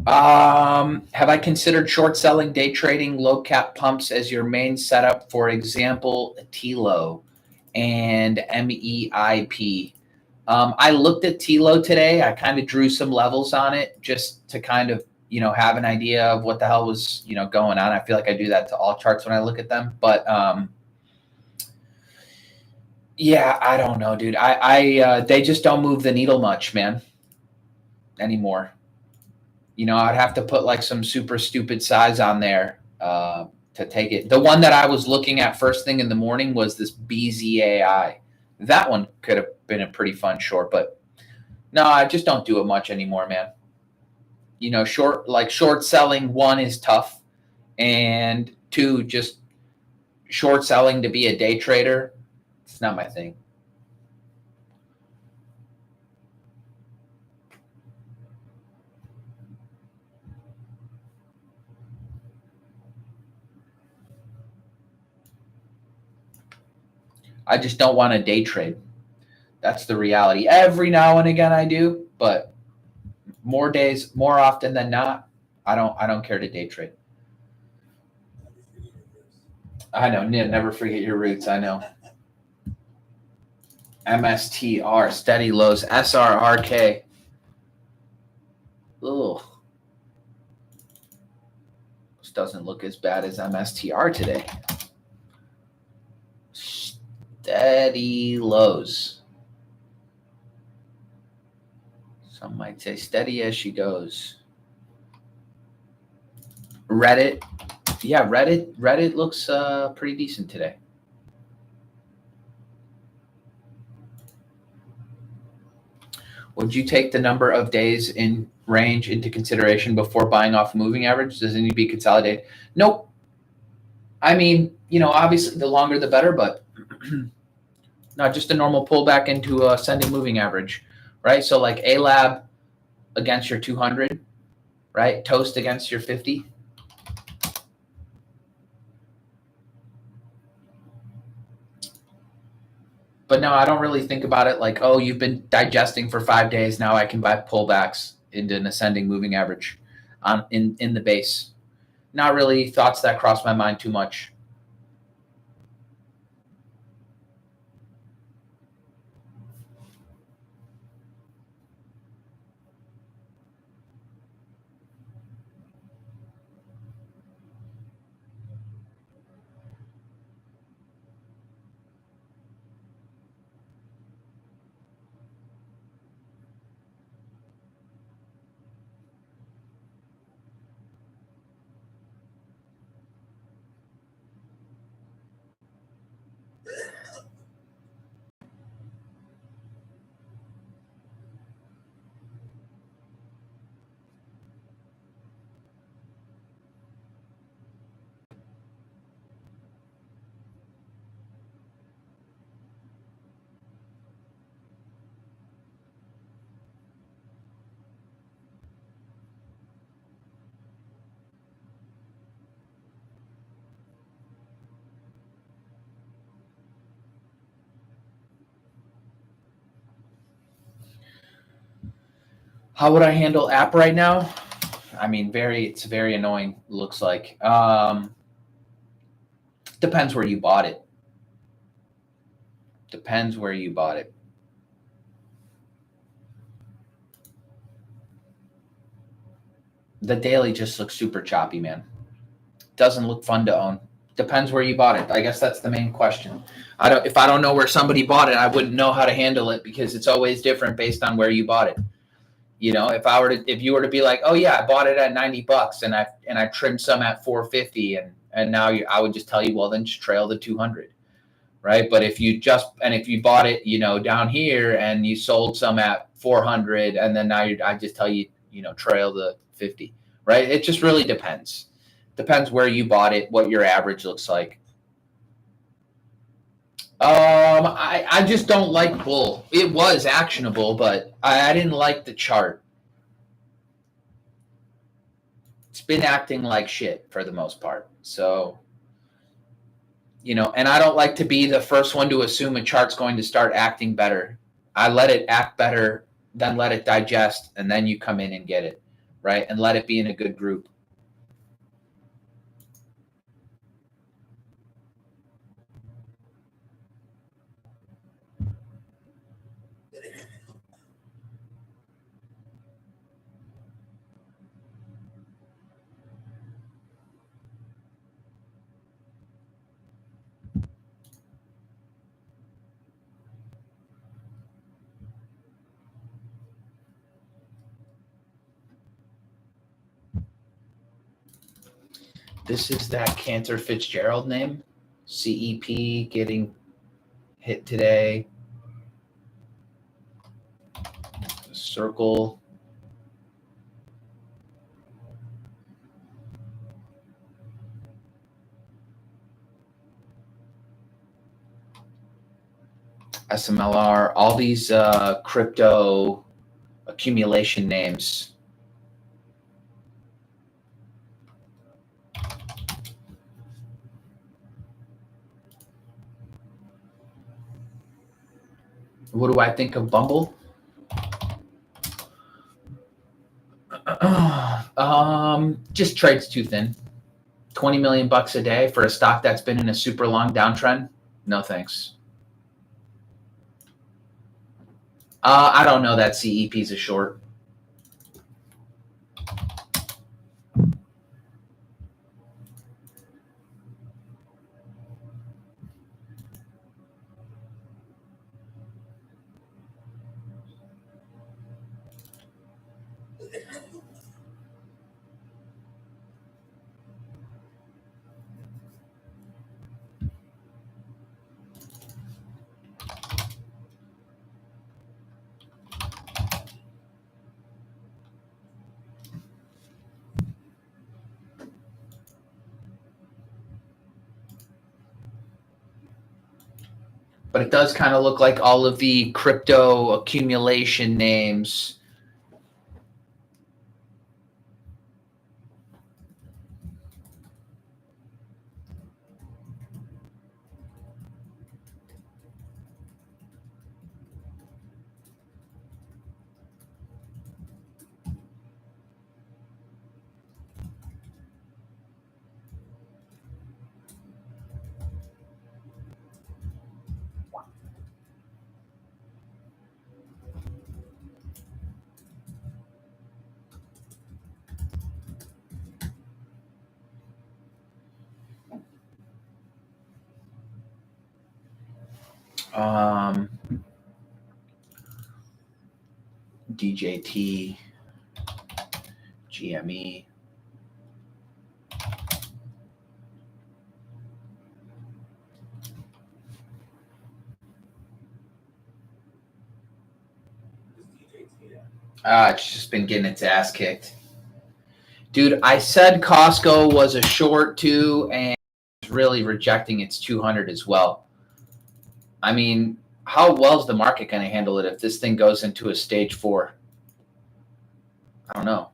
Have I considered short selling, day trading, low cap pumps as your main setup? For example, TLO and MEIP. I looked at TLO today. I kind of drew some levels on it just to kind of, have an idea of what the hell was, going on. I feel like I do that to all charts when I look at them. But yeah, I don't know, dude. They just don't move the needle much, man, anymore. I'd have to put like some super stupid size on there to take it. The one that I was looking at first thing in the morning was this BZAI. That one could have been a pretty fun short, but no, I just don't do it much anymore, man. Short selling, one, is tough, and two, just short selling to be a day trader, it's not my thing. I just don't want to day trade. That's the reality. Every now and again I do, but more often than not, I don't care to day trade. I know, never forget your roots. I know. MSTR, steady lows, SRRK. Ugh. This doesn't look as bad as MSTR today. Steady lows. Some might say steady as she goes. Reddit. Yeah, Reddit looks pretty decent today. Would you take the number of days in range into consideration before buying off moving average? Does it need to be consolidated? Nope. I mean, obviously the longer the better, but not just a normal pullback into a ascending moving average, right? So like A-Lab against your 200, right? Toast against your 50. But no, I don't really think about it like, oh, you've been digesting for 5 days. Now I can buy pullbacks into an ascending moving average in the base. Not really thoughts that cross my mind too much. How would I handle app right now? I mean, it's very annoying, looks like. Depends where you bought it. Depends where you bought it. The daily just looks super choppy, man. Doesn't look fun to own. Depends where you bought it. I guess that's the main question. If I don't know where somebody bought it, I wouldn't know how to handle it because it's always different based on where you bought it. You know, if you were to be like, oh yeah, I bought it at $90 and I trimmed some at $450 and now I would just tell you, well, then just trail the 200, right? But if you bought it, you know, down here and you sold some at 400 and then now I just tell you, you know, trail the 50, right? It just really depends. Depends where you bought it, what your average looks like. I just don't like bull. It was actionable, but I didn't like the chart. It's been acting like shit for the most part. So, you know, and I don't like to be the first one to assume a chart's going to start acting better. I let it act better, then let it digest, and then you come in and get it, right? And let it be in a good group. This is that Cantor Fitzgerald name. CEP getting hit today. Circle. SMLR, all these crypto accumulation names. What do I think of Bumble? Just trades too thin. 20 million bucks a day for a stock that's been in a super long downtrend? No thanks. I don't know that CEP's a short. But it does kind of look like all of the crypto accumulation names. DJT, GME. It's just been getting its ass kicked. Dude, I said Costco was a short too, and really rejecting its 200 as well. I mean, how well is the market going to handle it if this thing goes into a stage 4? I don't know.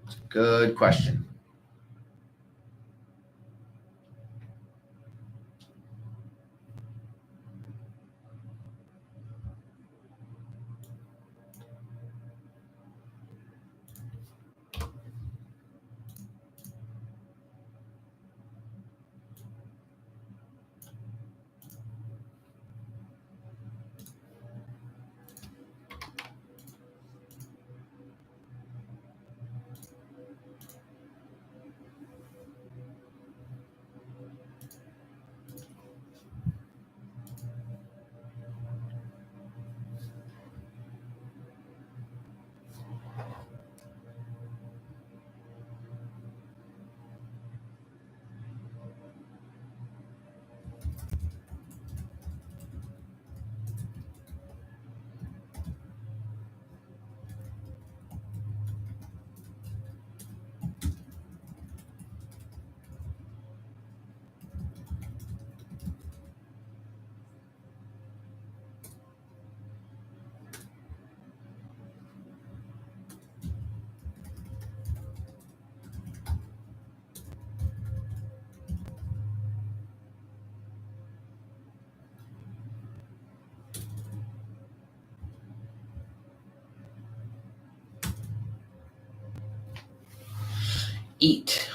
It's a good question. eat.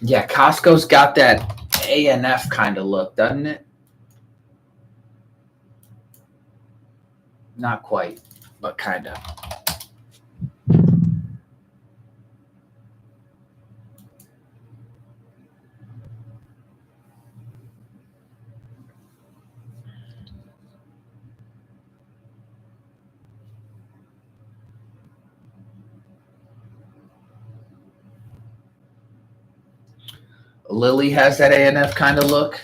Yeah, Costco's got that A&F kind of look, doesn't it? Not quite, but kind of. Lily has that A&F kind of look.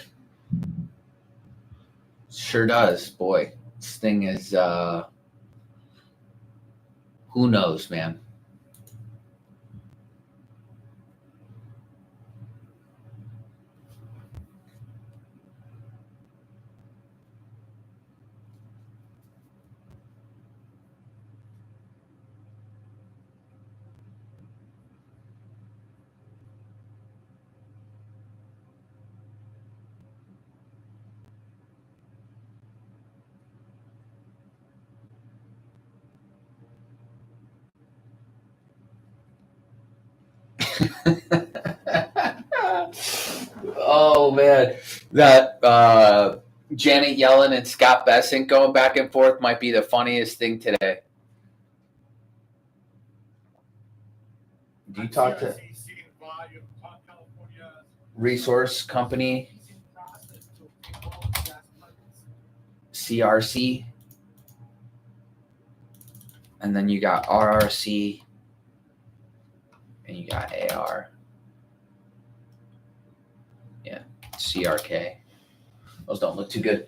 Sure does. Boy, this thing is, who knows, man. Oh, man. That Janet Yellen and Scott Bessent going back and forth might be the funniest thing today. Do you talk to Resource Company, CRC, and then you got RRC, and you got AR. Yeah, CRK. Those don't look too good.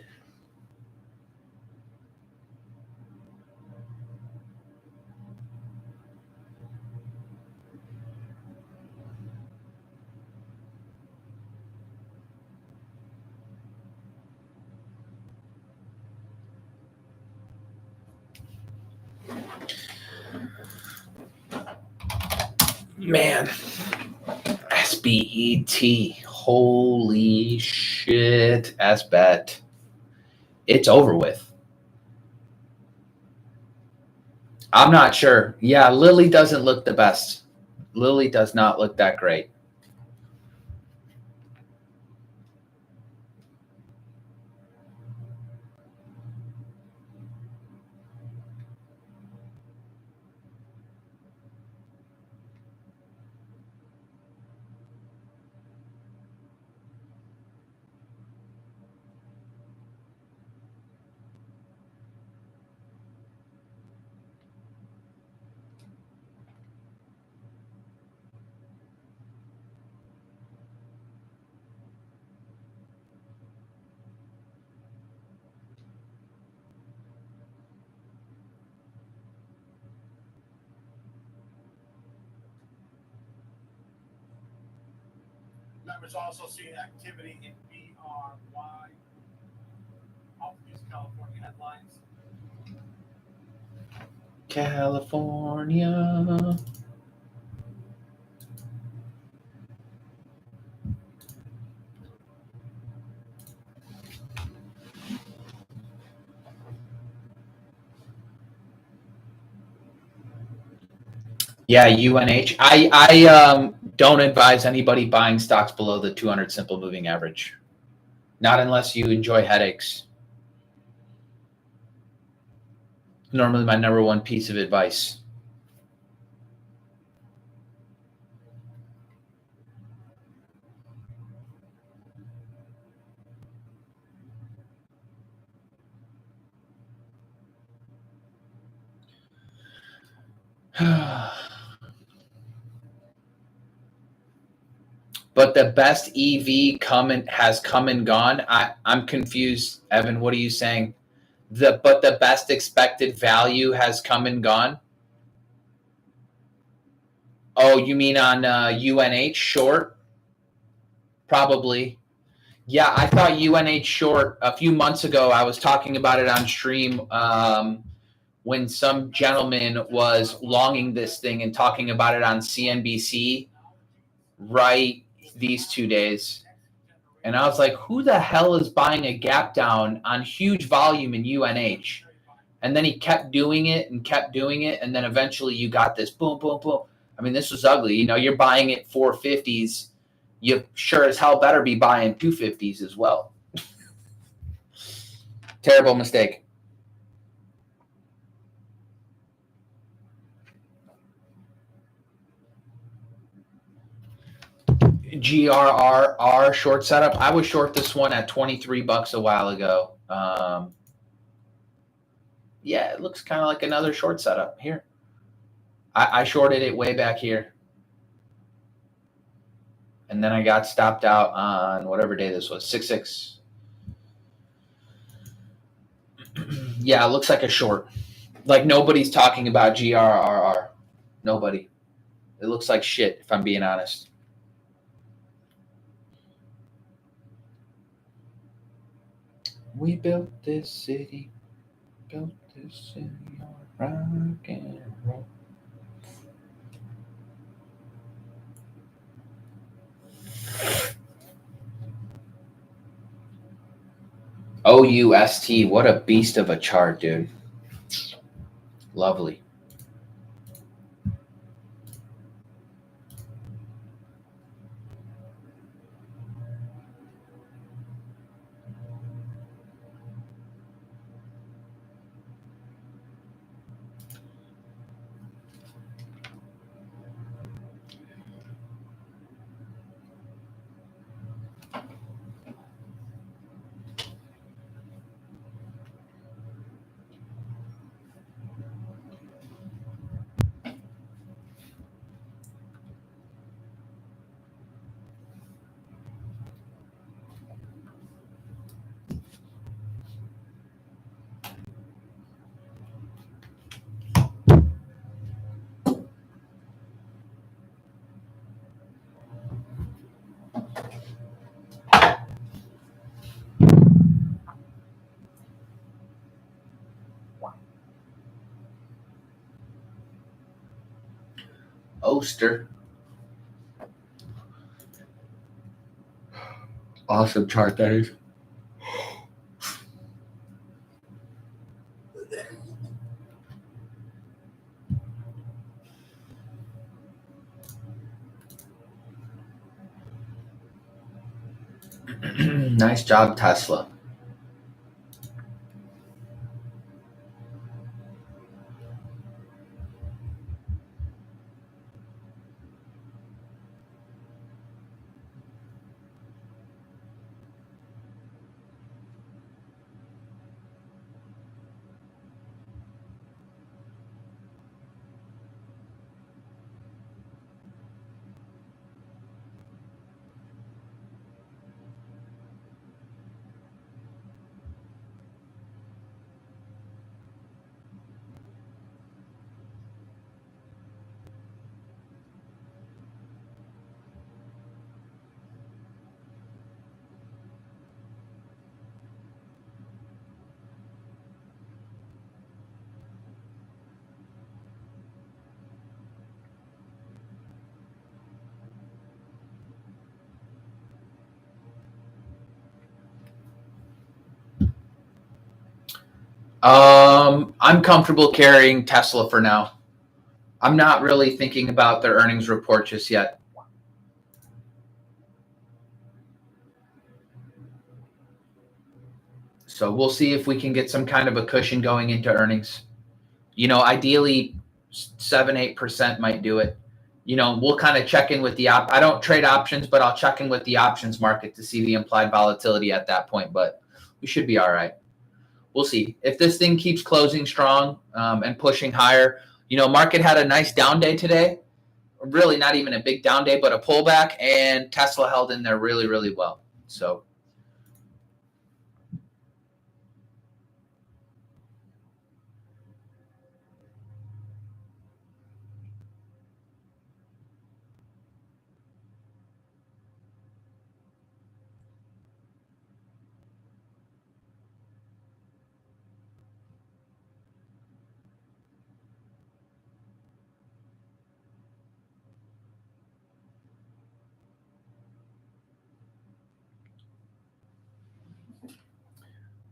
Man, SBET. Holy shit, SBET. It's over with. I'm not sure. Yeah, Lily doesn't look the best. Lily does not look that great. Members also seeing activity in BRY. Off these California headlines. California. Yeah, UNH. I don't advise anybody buying stocks below the 200 simple moving average. Not unless you enjoy headaches. Normally my number one piece of advice. But the best EV has come and gone. I'm confused, Evan. What are you saying? But the best expected value has come and gone. Oh, you mean on UNH short? Probably. Yeah, I thought UNH short a few months ago. I was talking about it on stream when some gentleman was longing this thing and talking about it on CNBC right these 2 days. And I was like, who the hell is buying a gap down on huge volume in UNH? And then he kept doing it and kept doing it. And then eventually you got this boom, boom, boom. I mean, this was ugly. You know, you're buying it 450s. You sure as hell better be buying 250s as well. Terrible mistake. GRRR short setup. I was short this one at $23 a while ago. Yeah, it looks kind of like another short setup here. I shorted it way back here. And then I got stopped out on whatever day this was, 6/6. Yeah, it looks like a short. Like nobody's talking about GRRR. Nobody. It looks like shit, if I'm being honest. We built this city on rock and roll. OUST, what a beast of a chart, dude. Lovely. Oster. Awesome chart that is. Nice job, Tesla. I'm comfortable carrying Tesla for now. I'm not really thinking about their earnings report just yet. So we'll see if we can get some kind of a cushion going into earnings. Ideally 7-8% might do it. We'll kind of check in with I don't trade options, but I'll check in with the options market to see the implied volatility at that point, but we should be all right. We'll see. If this thing keeps closing strong and pushing higher, market had a nice down day today. Really not even a big down day, but a pullback, and Tesla held in there really, really well. So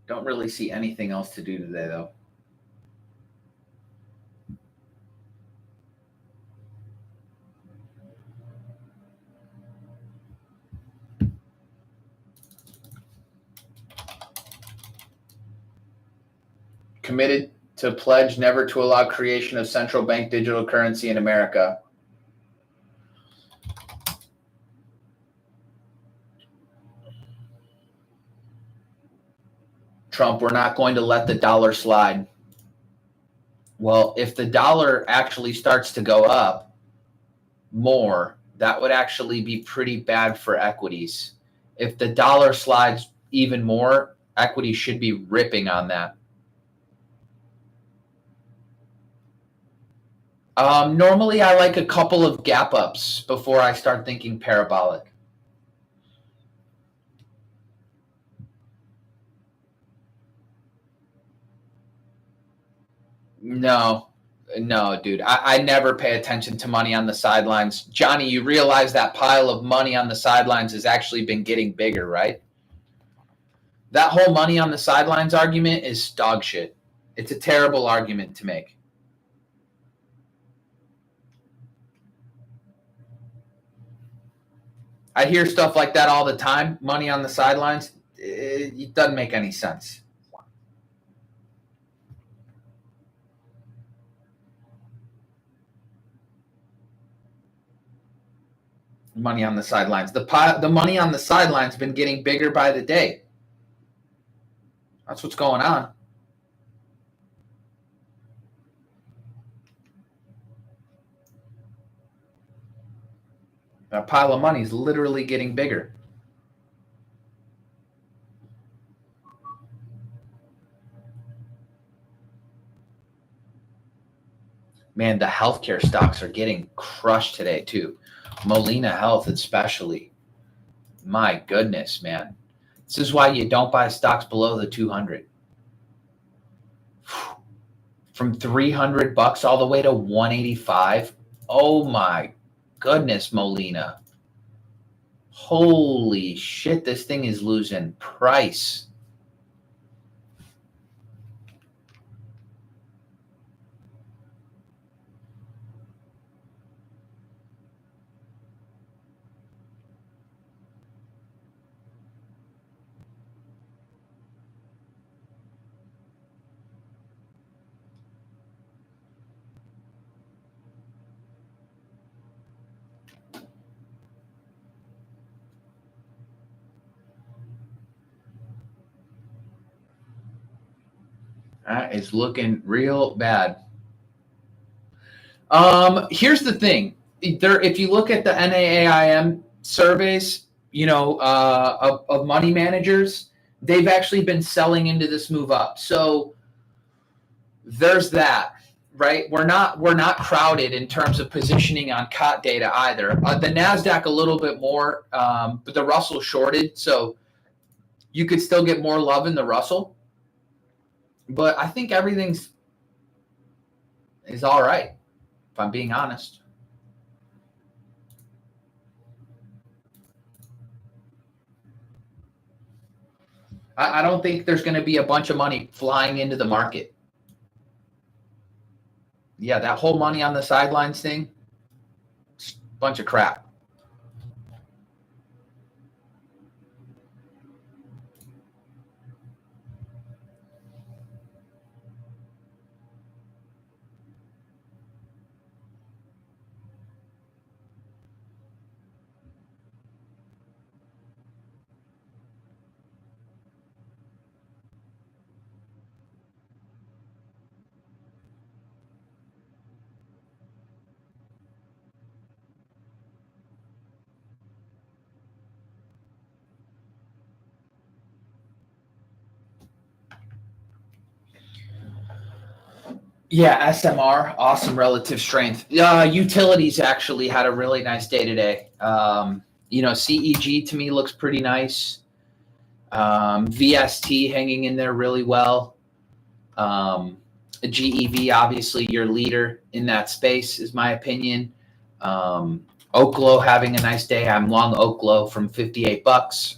don't really see anything else to do today, though. Committed to pledge never to allow creation of central bank digital currency in America. Trump, we're not going to let the dollar slide. Well, if the dollar actually starts to go up more, that would actually be pretty bad for equities. If the dollar slides even more, equities should be ripping on that. Normally, I like a couple of gap ups before I start thinking parabolic. No, dude. I never pay attention to money on the sidelines. Johnny, you realize that pile of money on the sidelines has actually been getting bigger, right? That whole money on the sidelines argument is dog shit. It's a terrible argument to make. I hear stuff like that all the time. Money on the sidelines. It doesn't make any sense. Money on the sidelines. The money on the sidelines has been getting bigger by the day. That's what's going on. That pile of money is literally getting bigger. Man, the healthcare stocks are getting crushed today too. Molina Health especially. My goodness, man. This is why you don't buy stocks below the 200. From $300 all the way to 185. Oh my goodness, Molina. Holy shit, this thing is losing price. That is looking real bad. Here's the thing. If you look at the NAAIM surveys, of money managers, they've actually been selling into this move up. So there's that, right? We're not crowded in terms of positioning on COT data either. The NASDAQ a little bit more, but the Russell shorted, so you could still get more love in the Russell. But I think everything is all right, if I'm being honest. I don't think there's going to be a bunch of money flying into the market. Yeah, that whole money on the sidelines thing, bunch of crap. Yeah, SMR, awesome relative strength. Utilities actually had a really nice day today. CEG to me looks pretty nice. VST hanging in there really well. GEV, obviously your leader in that space, is my opinion. Oklo having a nice day. I'm long Oklo from $58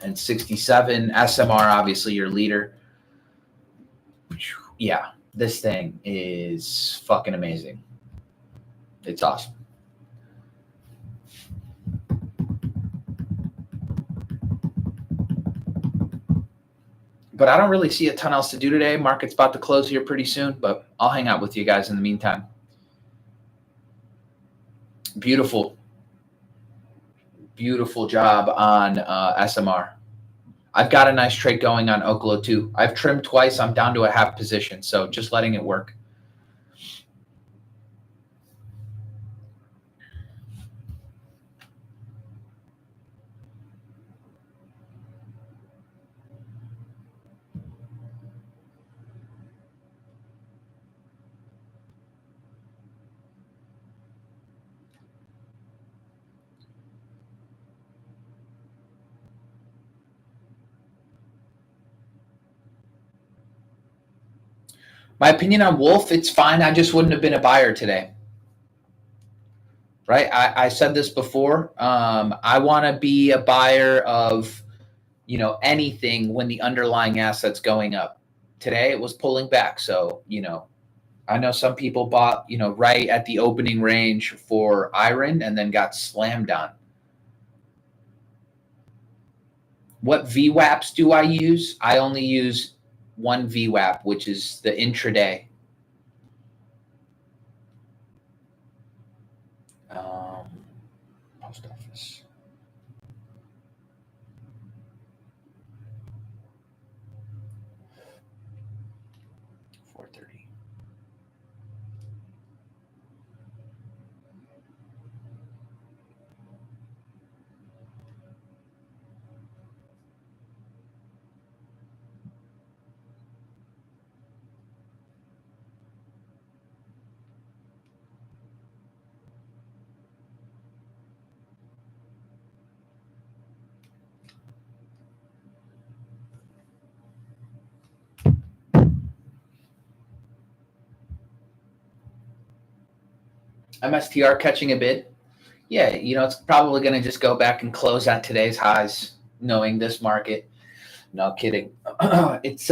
and 67. SMR, obviously your leader. Yeah, this thing is fucking amazing. It's awesome. But I don't really see a ton else to do today. Market's about to close here pretty soon, but I'll hang out with you guys in the meantime. Beautiful job on SMR. I've got a nice trade going on Oklo too. I've trimmed twice. I'm down to a half position, so just letting it work. My opinion on Wolf, it's fine. I just wouldn't have been a buyer today. Right? I said this before. I want to be a buyer of, anything when the underlying asset's going up. Today it was pulling back. So, I know some people bought, right at the opening range for iron and then got slammed on. What VWAPs do I use? I only use one VWAP, which is the intraday. Post office. MSTR catching a bid. Yeah, it's probably going to just go back and close at today's highs, knowing this market. No kidding. It's,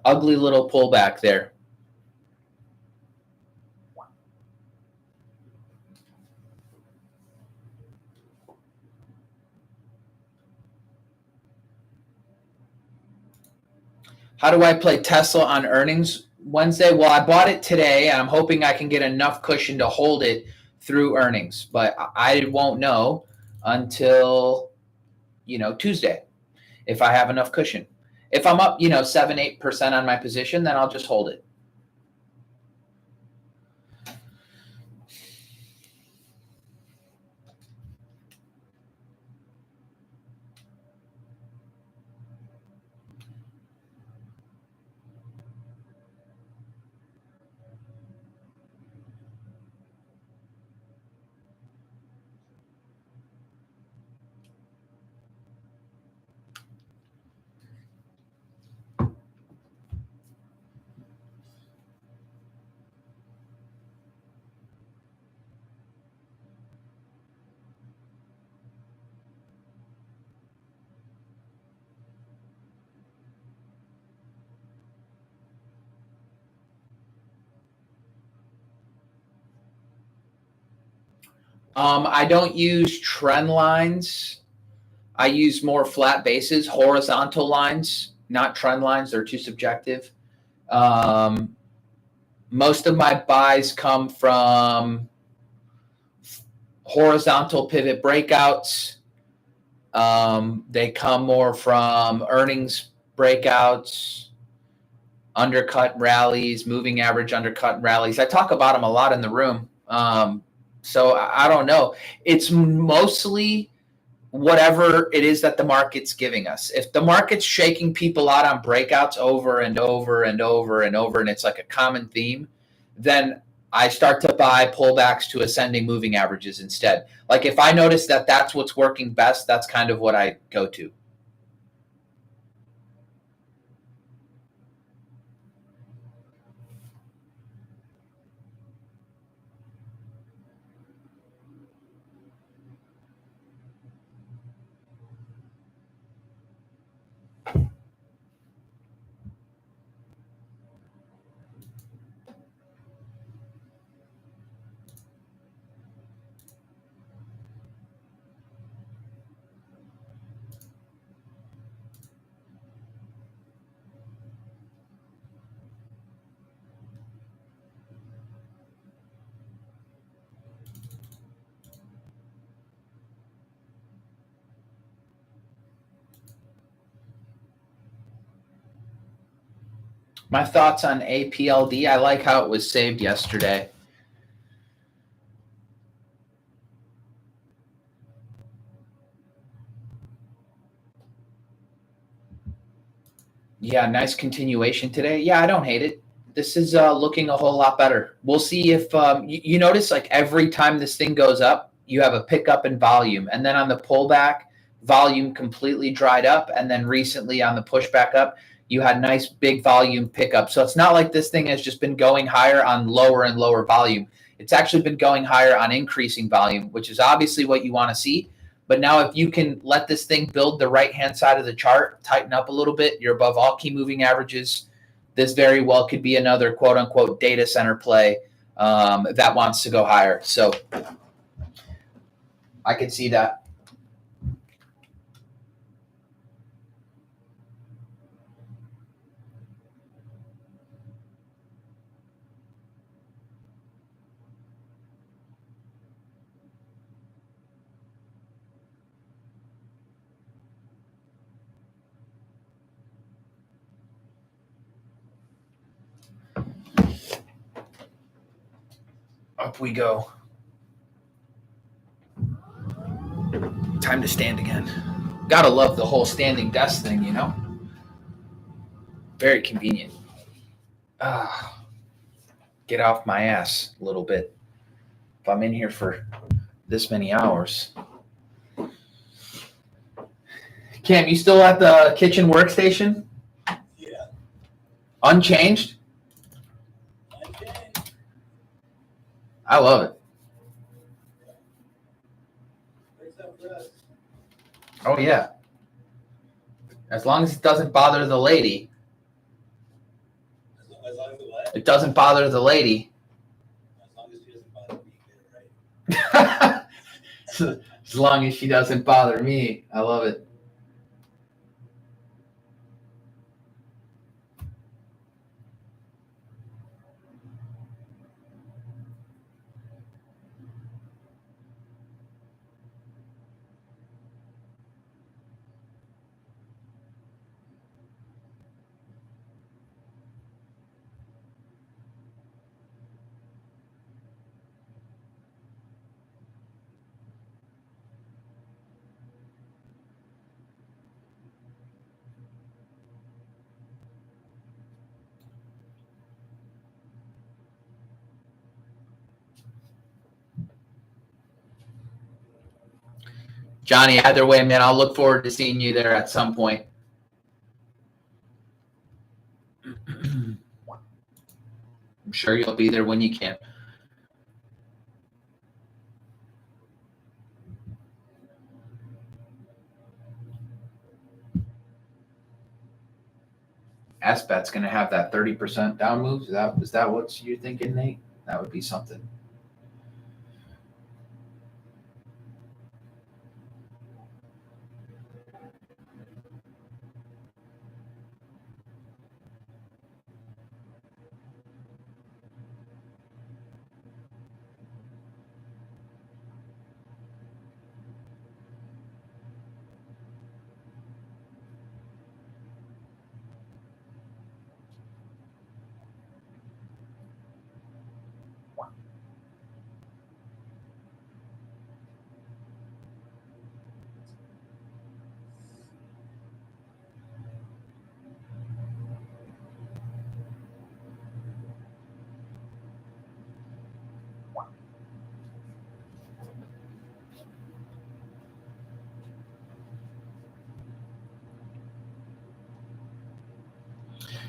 ugly little pullback there. How do I play Tesla on earnings Wednesday? Well, I bought it today, and I'm hoping I can get enough cushion to hold it through earnings. But I won't know until, Tuesday if I have enough cushion. If I'm up, 7-8% on my position, then I'll just hold it. I don't use trend lines. I use more flat bases, horizontal lines, not trend lines. They're too subjective. Most of my buys come from horizontal pivot breakouts. They come more from earnings breakouts, undercut rallies, moving average undercut rallies. I talk about them a lot in the room. So I don't know. It's mostly whatever it is that the market's giving us. If the market's shaking people out on breakouts over and over and over and over, and it's like a common theme, then I start to buy pullbacks to ascending moving averages instead. Like if I notice that that's what's working best, that's kind of what I go to. My thoughts on APLD, I like how it was saved yesterday. Yeah, nice continuation today. Yeah, I don't hate it. This is looking a whole lot better. We'll see if you notice like every time this thing goes up, you have a pickup in volume. And then on the pullback, volume completely dried up. And then recently on the pushback up, you had nice big volume pickup. So it's not like this thing has just been going higher on lower and lower volume. It's actually been going higher on increasing volume, which is obviously what you want to see. But now if you can let this thing build the right-hand side of the chart, tighten up a little bit, you're above all key moving averages. This very well could be another quote-unquote data center play that wants to go higher. So I could see that. Up we go. Time to stand again. Gotta love the whole standing desk thing, you know? Very convenient. Get off my ass a little bit. If I'm in here for this many hours. Cam, you still at the kitchen workstation? Yeah. Unchanged? I love it. Oh, yeah. As long as it doesn't bother the lady. As long as what? It doesn't bother the lady. As long as she doesn't bother me, get it right. As long as she doesn't bother me. I love it. Johnny, either way, man, I'll look forward to seeing you there at some point. I'm sure you'll be there when you can. SBET's going to have that 30% down move. Is that what you're thinking, Nate? That would be something.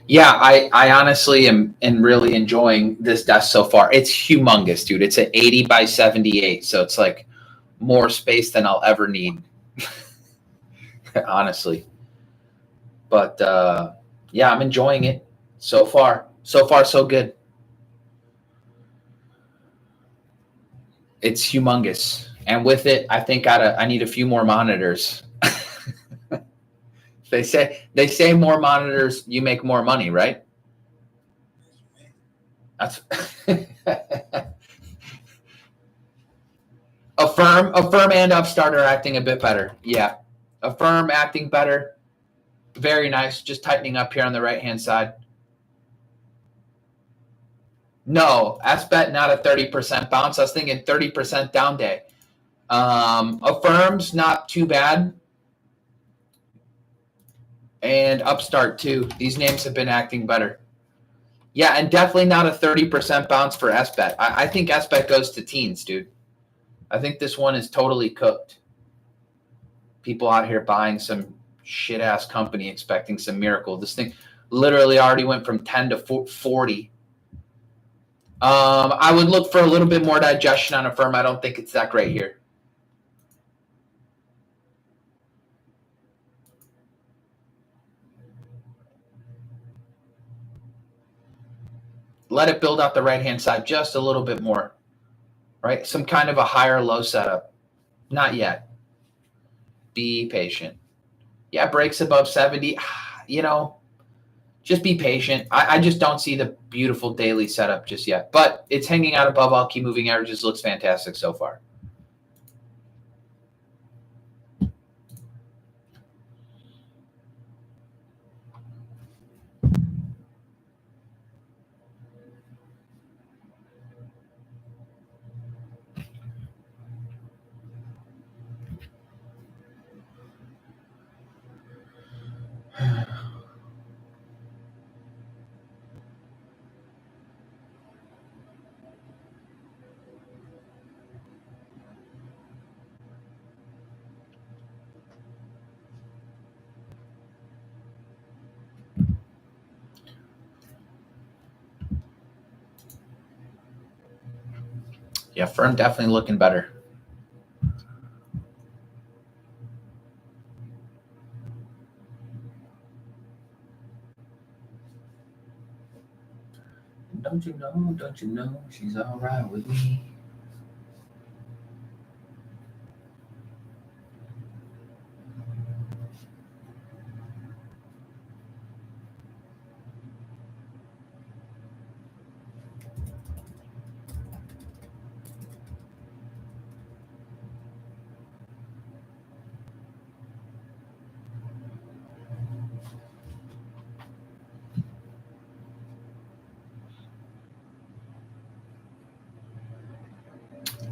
Yeah, I honestly am really enjoying this desk so far. It's humongous, dude. It's an 80 by 78, so it's like more space than I'll ever need, honestly. But yeah, I'm enjoying it so far. So far, so good. It's humongous, and with it, I think I need a few more monitors. They say more monitors, you make more money, right? That's Affirm and Upstart are acting a bit better. Yeah, Affirm acting better. Very nice. Just tightening up here on the right hand side. No, SBET not a 30% bounce. I was thinking 30% down day. Affirm's not too bad. And Upstart too. These names have been acting better. Yeah, and definitely not a 30% bounce for SBET. I think SBET goes to teens, dude. I think this one is totally cooked. People out here buying some shit ass company expecting some miracle. This thing literally already went from 10 to 40. I would look for a little bit more digestion on Affirm. I don't think it's that great here. Let it build out the right-hand side just a little bit more, right? Some kind of a higher low setup. Not yet. Be patient. Yeah, breaks above 70. You know, just be patient. I just don't see the beautiful daily setup just yet. But it's hanging out above all key moving averages. Looks fantastic so far. Yeah, Firm definitely looking better. Don't you know, she's all right with me.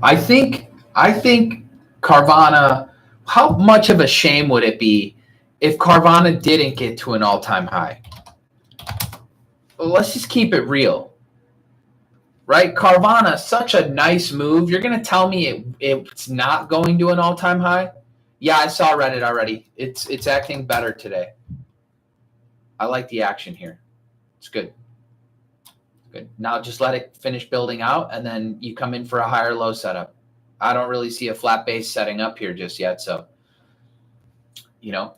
I think Carvana, how much of a shame would it be if Carvana didn't get to an all-time high? Well, let's just keep it real, right? Carvana, such a nice move. You're going to tell me it's not going to an all-time high? Yeah, I saw Reddit already. It's acting better today. I like the action here. It's good. Good. Now just let it finish building out, and then you come in for a higher low setup. I don't really see a flat base setting up here just yet. So,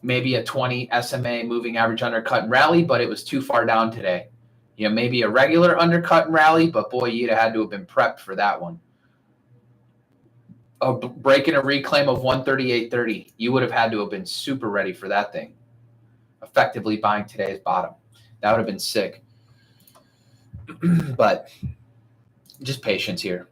maybe a 20 SMA moving average undercut and rally, but it was too far down today. Maybe a regular undercut and rally, but boy, you'd have had to have been prepped for that one. Breaking a reclaim of 138.30, you would have had to have been super ready for that thing. Effectively buying today's bottom. That would have been sick. But just patience here.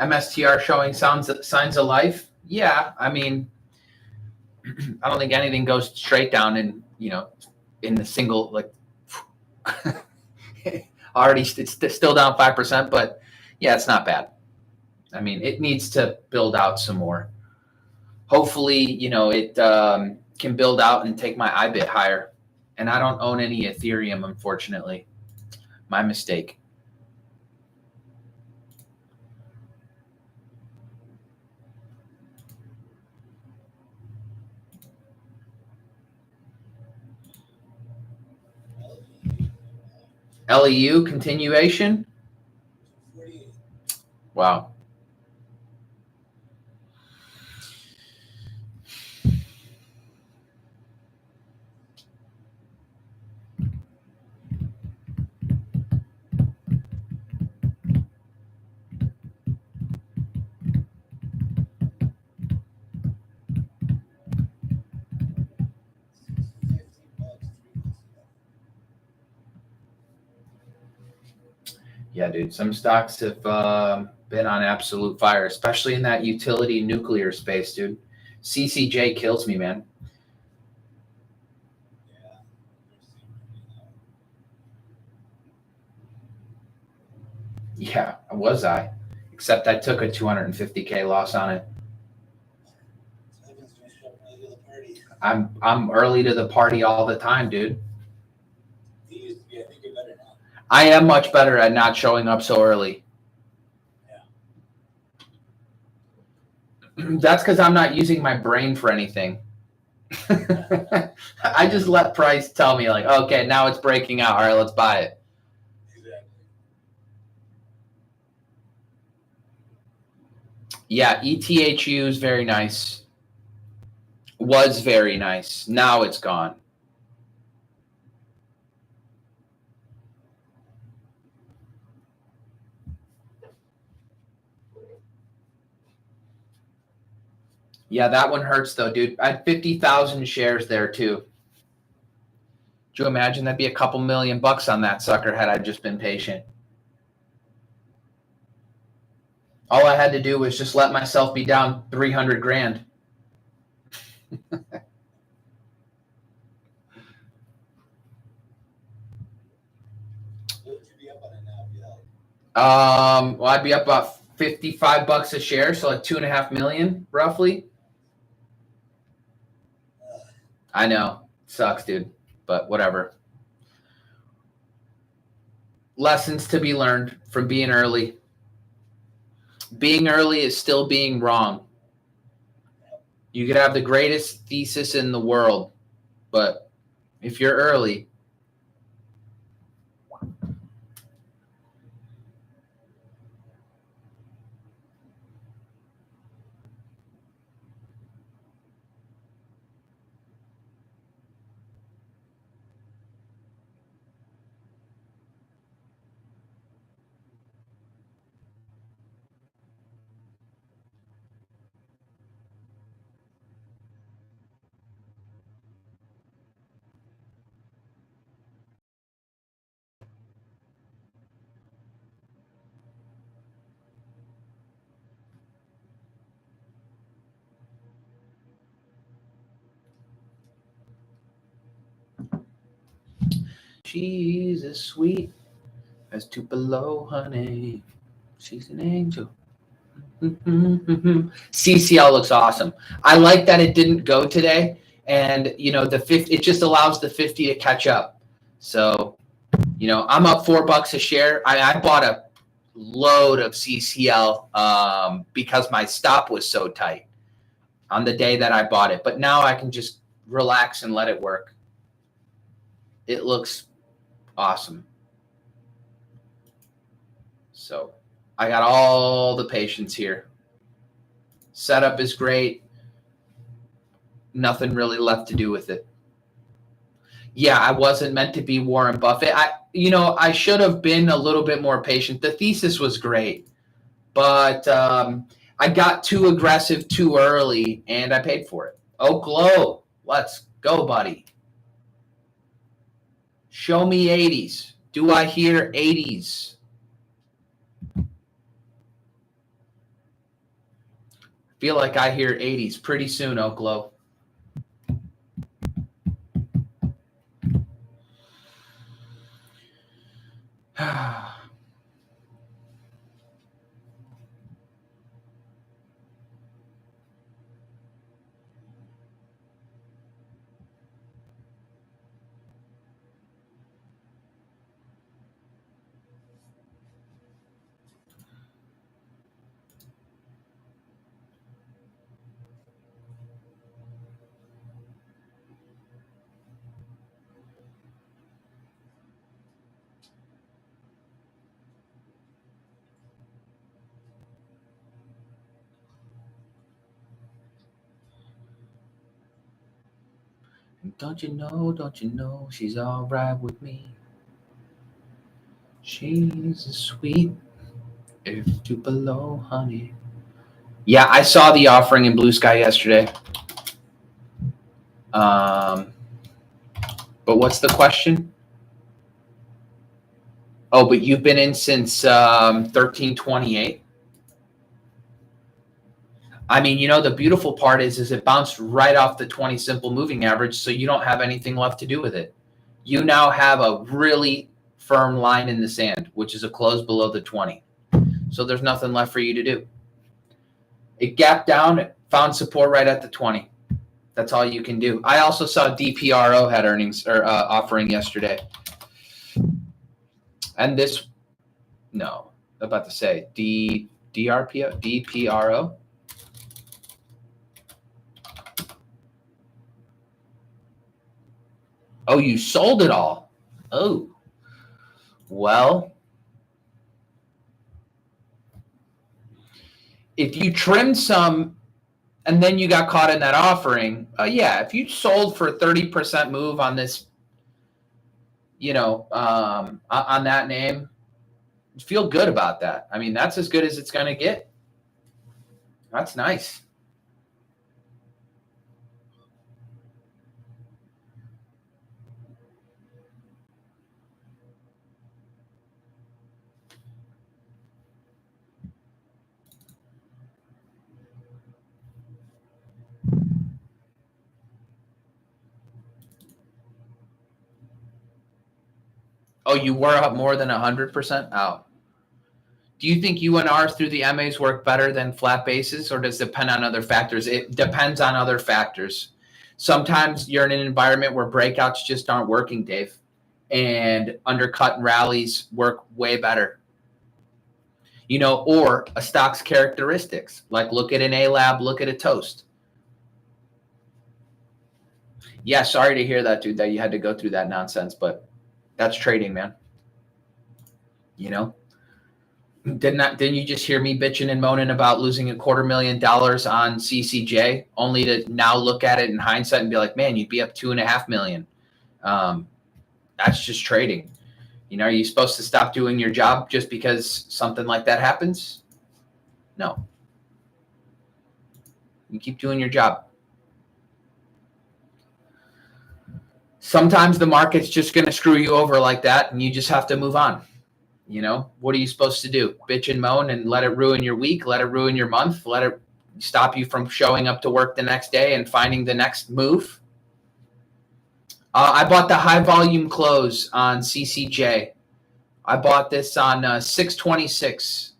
MSTR showing signs of life. Yeah, I mean, I don't think anything goes straight down in the single like. Already, it's still down 5%, but yeah, it's not bad. I mean, it needs to build out some more. Hopefully, it can build out and take my IBIT higher. And I don't own any Ethereum, unfortunately. My mistake. LEU continuation. 48. Wow. $50 3 months ago. Yeah, dude. Some stocks have been on absolute fire, especially in that utility nuclear space, dude. CCJ kills me, man. Yeah, Yeah, was I? Except I took a 250K loss on it. Evan's gonna show up early to the party. I'm early to the party all the time, dude. He used to be, I think you're better now. I am much better at not showing up so early. That's because I'm not using my brain for anything. I just let price tell me like, okay, now it's breaking out. All right, let's buy it. Exactly. Yeah, ETHU is very nice. Was very nice. Now it's gone. Yeah, that one hurts though, dude. I had 50,000 shares there too. Do you imagine that'd be a couple $1,000,000 on that sucker had I just been patient? All I had to do was just let myself be down 300 grand. What would you be up on it now if you held? Well, I'd be up about $55 a share, so like 2.5 million roughly. I know, sucks, dude, but whatever. Lessons to be learned from being early. Being early is still being wrong. You could have the greatest thesis in the world, but if you're early, she's as sweet as Tupelo honey. She's an angel. CCL looks awesome. I like that it didn't go today, and the 50, it just allows the 50 to catch up. So, I'm up $4 a share. I bought a load of CCL because my stop was so tight on the day that I bought it. But now I can just relax and let it work. It looks awesome. So I got all the patience here. Setup is great. Nothing really left to do with it. Yeah, I wasn't meant to be Warren Buffett. I should have been a little bit more patient. The thesis was great, but I got too aggressive too early, and I paid for it. Oak Low, let's go, buddy. Show me 80s. Do I hear 80s? Feel like I hear 80s pretty soon, Oklo. Don't you know, she's all right with me. She's a sweet if Tupelo honey. Yeah, I saw the offering in Blue Sky yesterday. But what's the question? Oh, but you've been in since 1328. I mean, the beautiful part is it bounced right off the 20 simple moving average, so you don't have anything left to do with it. You now have a really firm line in the sand, which is a close below the 20. So there's nothing left for you to do. It gapped down, it found support right at the 20. That's all you can do. I also saw DPRO had earnings or offering yesterday. And this, no, I'm about to say DPRO. Oh, you sold it all. Oh, well, if you trimmed some and then you got caught in that offering, yeah, if you sold for a 30% move on this, on that name, feel good about that. I mean, that's as good as it's going to get. That's nice. Oh, you were up more than 100%? Oh. Do you think UNRs through the MAs work better than flat bases, or does it depend on other factors? It depends on other factors. Sometimes you're in an environment where breakouts just aren't working, Dave, and undercut and rallies work way better. Or a stock's characteristics, like look at an A-Lab, look at a Toast. Yeah, sorry to hear that, dude, that you had to go through that nonsense, but that's trading, man. Didn't you just hear me bitching and moaning about losing $250,000 on CCJ, only to now look at it in hindsight and be like, man, you'd be up $2.5 million. That's just trading. Are you supposed to stop doing your job just because something like that happens? No. You keep doing your job. Sometimes the market's just going to screw you over like that, and you just have to move on. What are you supposed to do? Bitch and moan and let it ruin your week, let it ruin your month, let it stop you from showing up to work the next day and finding the next move? I bought the high volume close on CCJ. I bought this on 626.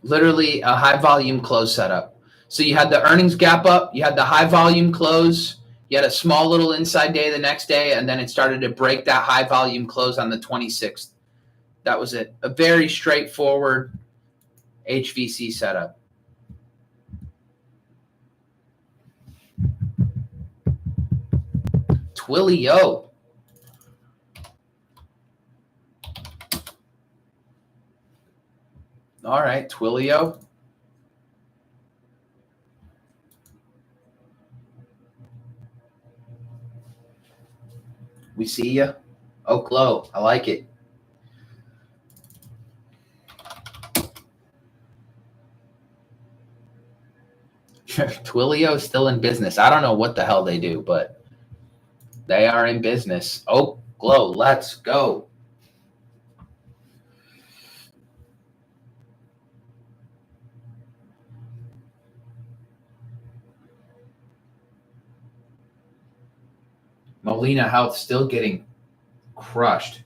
Literally a high volume close setup. So you had the earnings gap up, you had the high volume close, you had a small little inside day the next day, and then it started to break that high volume close on the 26th. That was it. A very straightforward HVC setup. Twilio. All right, Twilio. We see you. Oak Low. I like it. Twilio's still in business. I don't know what the hell they do, but they are in business. Oak Glow, let's go. Molina Health still getting crushed.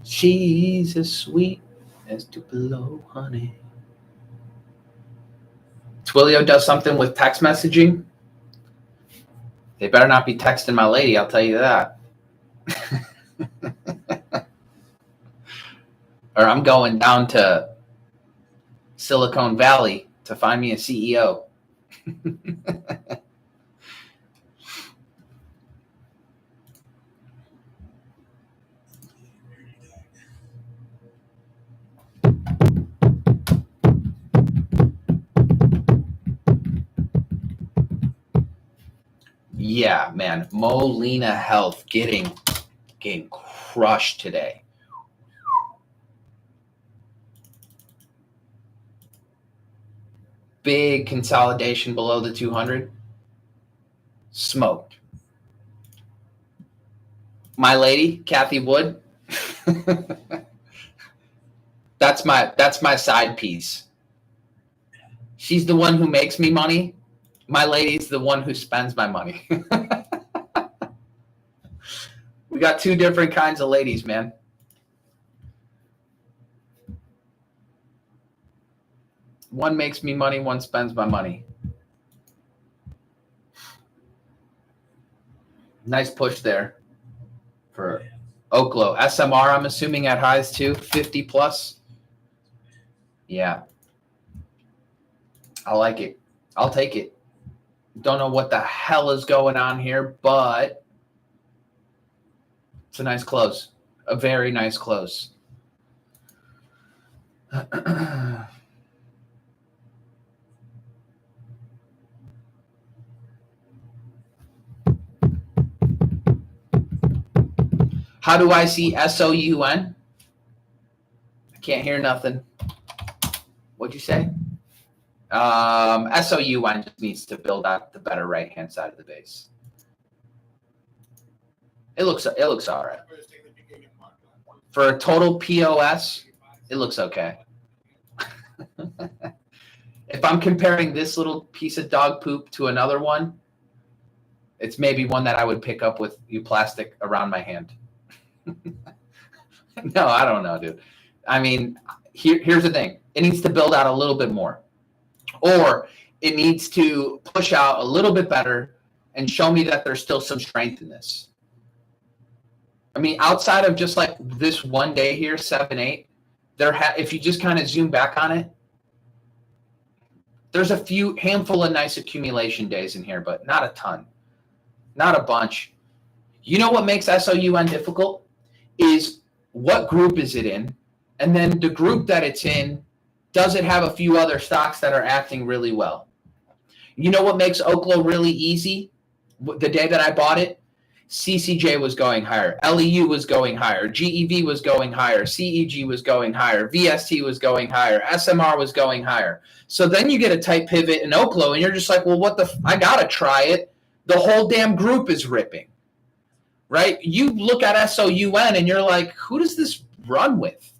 She's as sweet as Tupelo honey. Twilio does something with text messaging. They better not be texting my lady, I'll tell you that. Or I'm going down to Silicon Valley to find me a CEO. Yeah, man. Molina Health getting crushed today. Big consolidation below the 200. Smoked. My lady, Kathy Wood. That's my side piece. She's the one who makes me money. My lady's the one who spends my money. We got two different kinds of ladies, man. One makes me money, one spends my money. Nice push there for Oklo. SMR, I'm assuming at highs too, 50 plus. Yeah. I like it. I'll take it. Don't know what the hell is going on here, but it's a nice close. A very nice close. How do I see SOUN? I can't hear nothing. What'd you say? SOUN just needs to build out the better right-hand side of the base. It looks all right. For a total POS, it looks okay. If I'm comparing this little piece of dog poop to another one, it's maybe one that I would pick up with plastic around my hand. No, I don't know, dude. I mean, here's the thing. It needs to build out a little bit more. Or it needs to push out a little bit better and show me that there's still some strength in this. I mean, outside of just like this one day here, 7-8, if you just kind of zoom back on it, there's a handful of nice accumulation days in here, but not a ton, not a bunch. You know what makes SOUN difficult is what group is it in, and then the group that it's in, does it have a few other stocks that are acting really well? You know what makes Oklo really easy? The day that I bought it, CCJ was going higher, LEU was going higher, GEV was going higher, CEG was going higher, VST was going higher, SMR was going higher. So then you get a tight pivot in Oklo, and you're just like, well, I got to try it. The whole damn group is ripping, right? You look at SOUN, and you're like, who does this run with?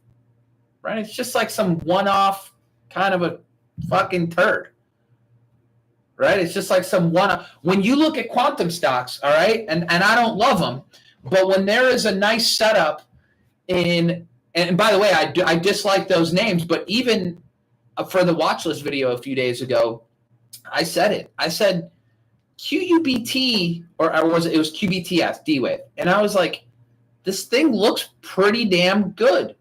Right? It's just like some one-off kind of a fucking turd. Right? It's just like some one-off. When you look at quantum stocks, all right, and I don't love them, But when there is a nice setup and by the way, I dislike those names, but even for the watch list video a few days ago, I said it. I said QUBT, or was it was QBTS, D-Wave. And I was like, this thing looks pretty damn good,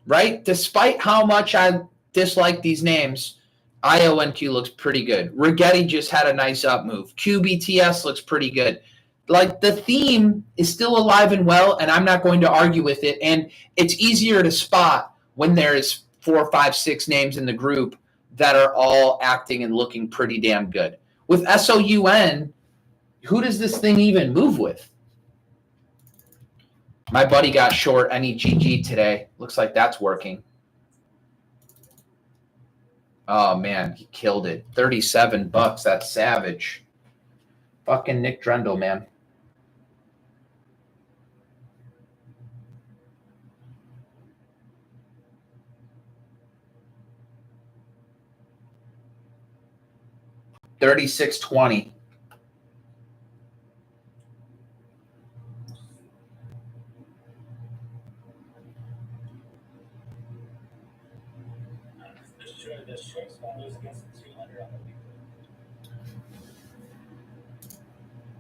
right? Despite how much I dislike these names, IONQ looks pretty good. Rigetti just had a nice up move. QBTS looks pretty good. Like, the theme is still alive and well, and I'm not going to argue with it. And it's easier to spot when there's 4, 5, 6 names in the group that are all acting and looking pretty damn good. With SOUN, who does this thing even move with? My buddy got short NEGG today. Looks like that's working. Oh, man, he killed it. $37. That's savage. Fucking Nick Drendel, man. $36.20. The short spot was against the 200 on the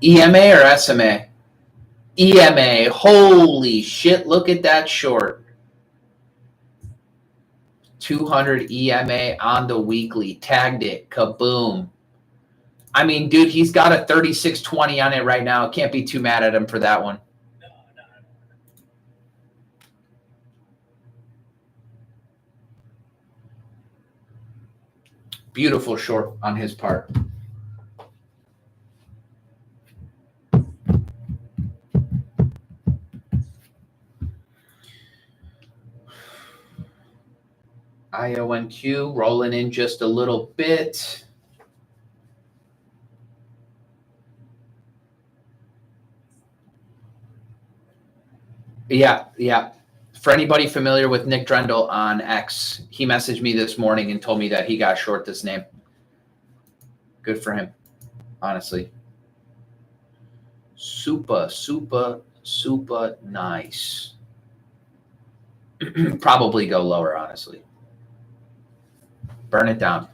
weekly. EMA or SMA? EMA. Holy shit, look at that short. 200 EMA on the weekly. Tagged it. Kaboom. I mean, dude, he's got a 36.20 on it right now. Can't be too mad at him for that one. No. Beautiful short on his part. IONQ rolling in just a little bit. Yeah. For anybody familiar with Nick Drendel on X, he messaged me this morning and told me that he got short this name. Good for him, honestly. Super nice. Probably go lower, honestly. Burn it down.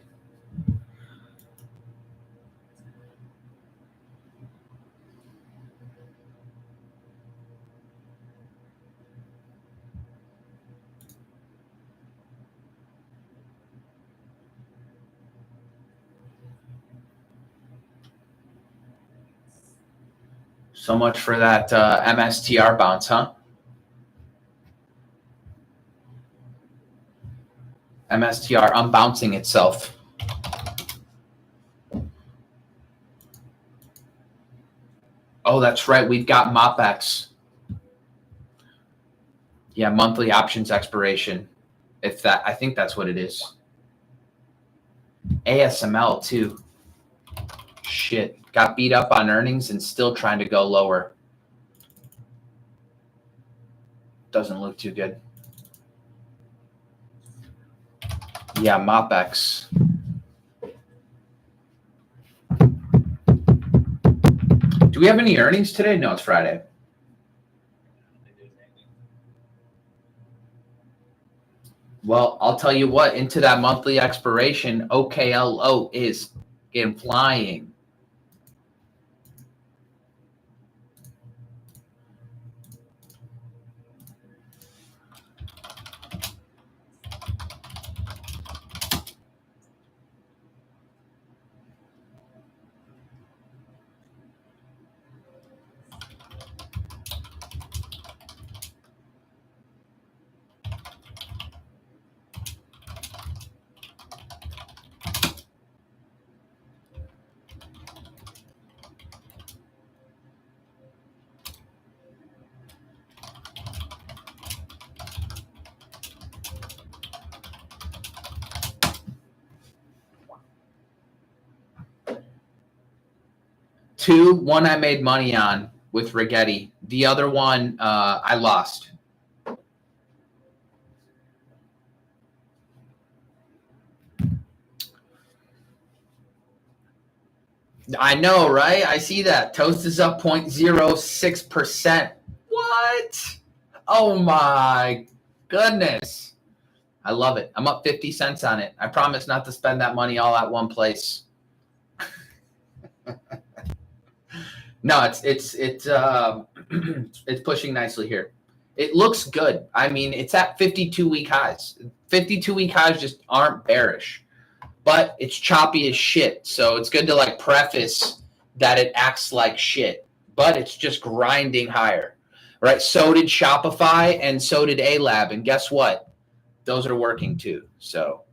So much for that MSTR bounce, huh? MSTR unbouncing itself. Oh, that's right. We've got MOPX. Yeah, monthly options expiration. If that, I think that's what it is. ASML too. Shit. Got beat up on earnings and still trying to go lower. Doesn't look too good. Yeah, MOPX. Do we have any earnings today? No, it's Friday. Well, I'll tell you what, into that monthly expiration, OKLO is flying. One I made money on with Rigetti. The other one I lost. I know, right? I see that. Toast is up 0.06%. What? Oh my goodness. I love it. I'm up 50 cents on it. I promise not to spend that money all at one place. No, it's it's pushing nicely here. It looks good. I mean, it's at 52-week highs. 52-week highs just aren't bearish, but it's choppy as shit. So it's good to like preface that it acts like shit, but it's just grinding higher, right? So did Shopify and so did A-Lab. And guess what? Those are working too. So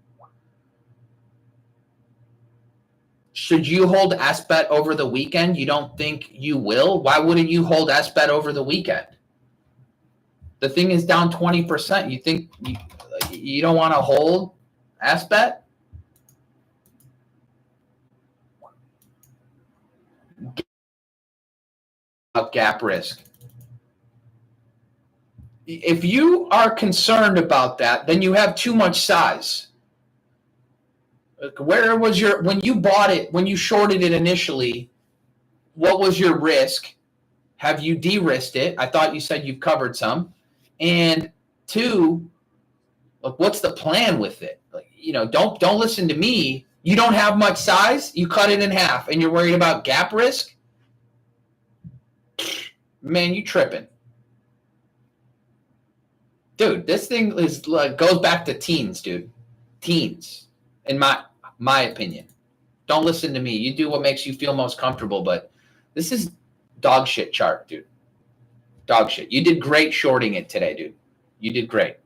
should you hold SBET over the weekend? You don't think you will? Why wouldn't you hold SBET over the weekend? The thing is down 20%. You think you don't want to hold SBET? Gap risk. If you are concerned about that, then you have too much size. Where was when you bought it, when you shorted it initially, what was your risk? Have you de-risked it? I thought you said you've covered some. And two, look, what's the plan with it? Like, don't listen to me. You don't have much size. You cut it in half, and you're worried about gap risk. Man, you tripping, dude. This thing is like goes back to teens, dude. Teens, in my opinion. Don't listen to me. You do what makes you feel most comfortable, but this is dog shit chart, dude. Dog shit. You did great shorting it today, dude. You did great.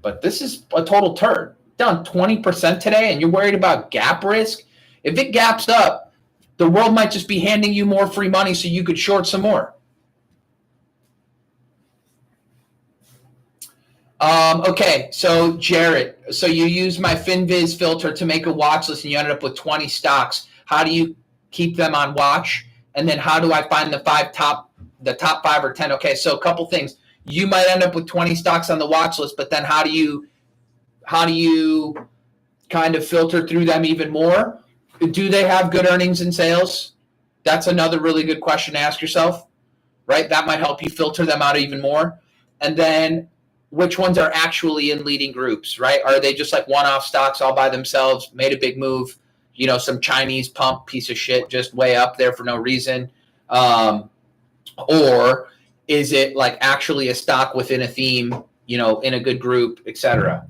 But this is a total turd. Down 20% today, and you're worried about gap risk? If it gaps up, the world might just be handing you more free money so you could short some more. Okay, so Jared, so you used my FinViz filter to make a watch list, and you ended up with 20 stocks. How do you keep them on watch? And then how do I find the top 5 or 10? Okay, so a couple things. You might end up with 20 stocks on the watch list, but then how do you kind of filter through them even more? Do they have good earnings and sales? That's another really good question to ask yourself, right? That might help you filter them out even more. And then which ones are actually in leading groups, right? Are they just like one-off stocks all by themselves, made a big move, some Chinese pump piece of shit just way up there for no reason? Or is it like actually a stock within a theme, in a good group, et cetera,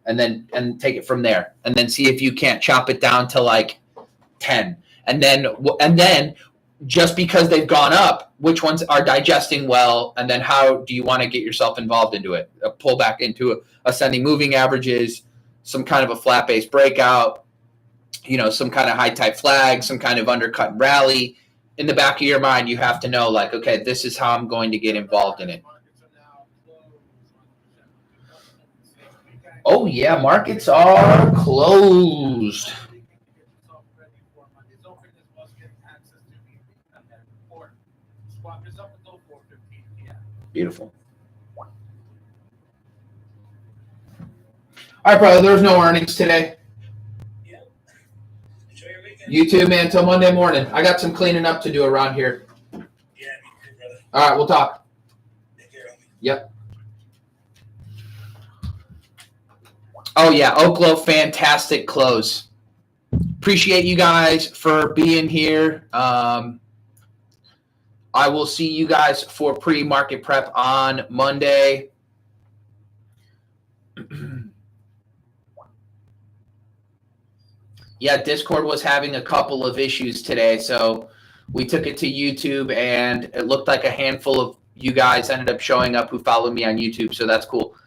and take it from there, and then see if you can't chop it down to like 10. And then just because they've gone up, which ones are digesting well, and then how do you want to get yourself involved into it? Pull back into ascending moving averages, some kind of a flat base breakout, some kind of high type flag, some kind of undercut rally. In the back of your mind, you have to know, like, okay, this is how I'm going to get involved in it. Oh, yeah, markets are closed. Beautiful. All right, brother, there's no earnings today. Yeah. Enjoy your weekend. You too, man, till Monday morning. I got some cleaning up to do around here. Yeah, me too, brother. All right, we'll talk. Take care, homie. Yep. Oh, yeah, Oklo, fantastic close. Appreciate you guys for being here. I will see you guys for pre-market prep on Monday. Yeah, Discord was having a couple of issues today, so we took it to YouTube, and it looked like a handful of you guys ended up showing up who followed me on YouTube, so that's cool.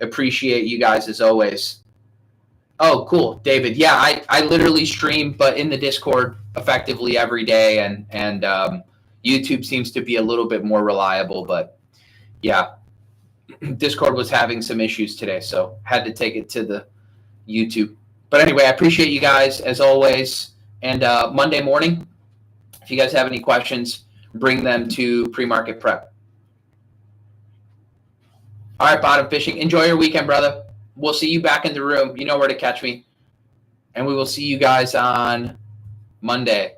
Appreciate you guys as always. Oh, cool, David. Yeah, I literally stream, but in the Discord effectively every day, and YouTube seems to be a little bit more reliable, but yeah, Discord was having some issues today, so had to take it to the YouTube. But anyway, I appreciate you guys as always. And Monday morning, if you guys have any questions, bring them to pre-market prep. All right, bottom fishing. Enjoy your weekend, brother. We'll see you back in the room. You know where to catch me. and we will see you guys on Monday.